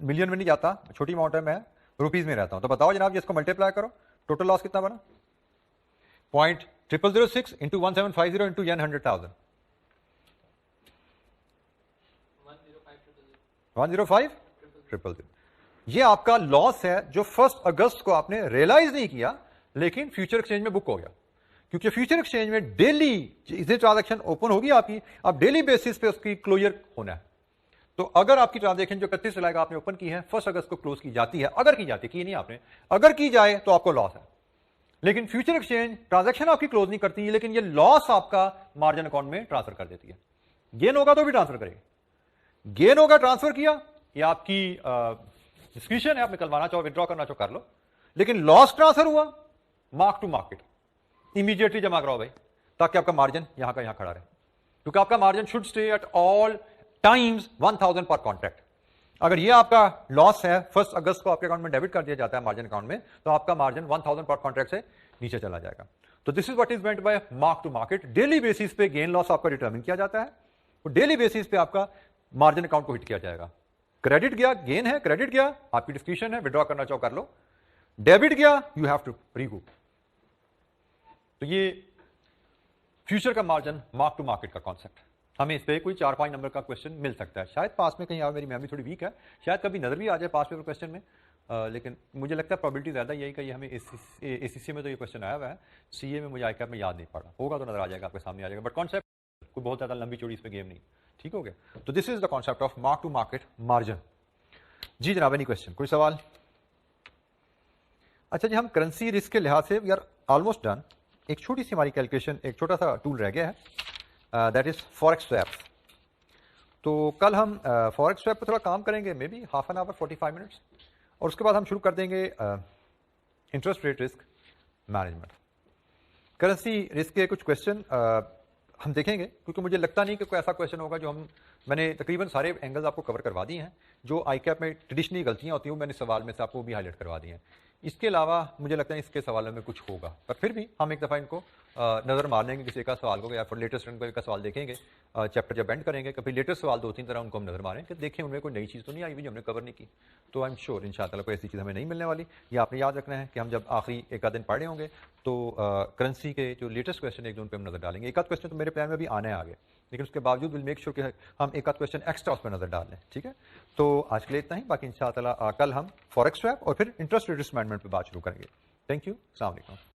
मिलियन में नहीं जाता, छोटी अमाउंट है, मैं रुपीज में रहता हूं, तो बताओ जनाब, इसको मल्टीप्लाई करो, टोटल लॉस कितना बना, 0.0006 इंटू 1750 इंटू येन 100,000, 105,000। ये आपका लॉस है जो 1 अगस्त को आपने रियलाइज नहीं किया, लेकिन फ्यूचर एक्सचेंज में बुक हो गया, क्योंकि फ्यूचर एक्सचेंज में डेली इसे ट्रांजैक्शन ओपन होगी आपकी, अब डेली बेसिस पे उसकी क्लोजर होना है। तो अगर आपकी ट्रांजैक्शन जो 31 जुलाई को आपने ओपन की है, 1 अगस्त को क्लोज की जाती है, अगर की जाती है, की नहीं आपने, अगर की जाए तो आपको लॉस है। लेकिन फ्यूचर एक्सचेंज ट्रांजैक्शन आपकी क्लोज नहीं करती है, लेकिन ये लॉस आपका मार्जिन अकाउंट में ट्रांसफर कर देती है। गेन होगा तो भी ट्रांसफर करेगी, गेन होगा ट्रांसफर किया, ये आपकी डिस्क्रिप्शन है, आप निकलवाना चाहो विड्रॉ करना चाहो कर लो, लेकिन लॉस ट्रांसफर हुआ मार्क टू मार्केट, इमीडिएटली जमा कराओ भाई, ताकि आपका मार्जिन यहां का यहां खड़ा रहे, क्योंकि आपका margin should stay at all times 1000 पर कॉन्ट्रैक्ट। अगर ये आपका लॉस है 1 अगस्त को आपके अकाउंट में डेबिट कर दिया जाता है मार्जिन अकाउंट में, तो आपका मार्जिन 1000 पर कॉन्ट्रैक्ट से नीचे चला जाएगा। तो this is what is meant by mark to market. Daily basis पे गेन लॉस आपका डिटरमिन किया जाता है, तो डेली बेसिस पे आपका मार्जिन अकाउंट को हिट किया जाएगा। क्रेडिट गया, गेन है, क्रेडिट गया, आपकी डिस्क्रिप्शन है, विड्रॉ करना चाहो कर लो, डेबिट गया, यू हैव टू रिकूप। तो ये फ्यूचर का मार्जिन मार्क टू मार्केट का कॉन्सेप्ट, हमें इस पे कोई 4-5 नंबर का क्वेश्चन मिल सकता है, शायद पास में कहीं आए, मेरी मेमोरी थोड़ी वीक है, शायद कभी नजर भी आ जाए पास पेपर क्वेश्चन में, लेकिन मुझे लगता है प्रोबेबिलिटी ज्यादा यही कि हमें एसीसी में तो ये क्वेश्चन आया हुआ है, सीए में मुझे आईकैप में याद नहीं पड़ा, होगा तो नजर आ जाएगा, आपके सामने आ जाएगा, बट कॉन्सेप्ट कोई बहुत ज्यादा लंबी चौड़ी इस पे गेम नहीं, ठीक हो गया। तो this is the concept of mark to market margin. जी जनाब, एनी क्वेश्चन, कोई सवाल? अच्छा जी, हम करेंसी रिस्क के लिहाज से वी आर ऑलमोस्ट डन। एक छोटी सी हमारी कैलकुलेशन, एक छोटा सा टूल रह गया है, दैट इज फॉरेक्स स्वैप। तो कल हम फॉरेक्स स्वैप पर थोड़ा काम करेंगे, may be half an hour 45 minutes, और उसके बाद हम शुरू कर देंगे interest rate risk management. Currency risk के कुछ क्वेश्चन हम देखेंगे, क्योंकि मुझे लगता नहीं कि कोई ऐसा क्वेश्चन होगा जो मैंने तकरीबन सारे एंगल्स आपको कवर करवा दिए हैं, जो आईकैप में ट्रेडिशनली गलतियां होती हैं मैंने सवाल में से आपको भी हाईलाइट करवा दी हैं। इसके अलावा मुझे लगता है इसके सवालों में कुछ होगा, पर फिर भी हम एक दफ़ा इनको नज़र मार लेंगे किसी का सवाल को, या फिर लेटेस्ट रन का सवाल देखेंगे, चैप्टर जब एंड करेंगे, कभी लेटेस्ट सवाल 2-3 तरह उनको हम नज़र मारें कि देखें उनमें कोई नई चीज़ तो नहीं आई हुई जो हमने कवर नहीं की। तो आई एम श्योर इंशाअल्लाह कोई ऐसी चीज़ हमें नहीं मिलने वाली। ये आपने याद रखना है कि हम जब आखिरी एक आध दिन पढ़े होंगे तो करेंसी के जो लेटेस्ट क्वेश्चन एक दो उन पर हम नज़र डालेंगे। एक आध क्वेश्चन तो मेरे प्लान में भी आने आ गए, लेकिन उसके बावजूद विल मेक श्योर कि हम एक आध क्वेश्चन एक्स्ट्रा उस पर नज़र डाल लें, ठीक है। तो आज के लिए इतना ही, बाकी इंशाअल्लाह कल हम फॉरेक्स स्वैप और फिर इंटरेस्ट रेट रिस्क मैनेजमेंट पर बात शुरू करेंगे। थैंक यू, अस्सलाम वालेकुम।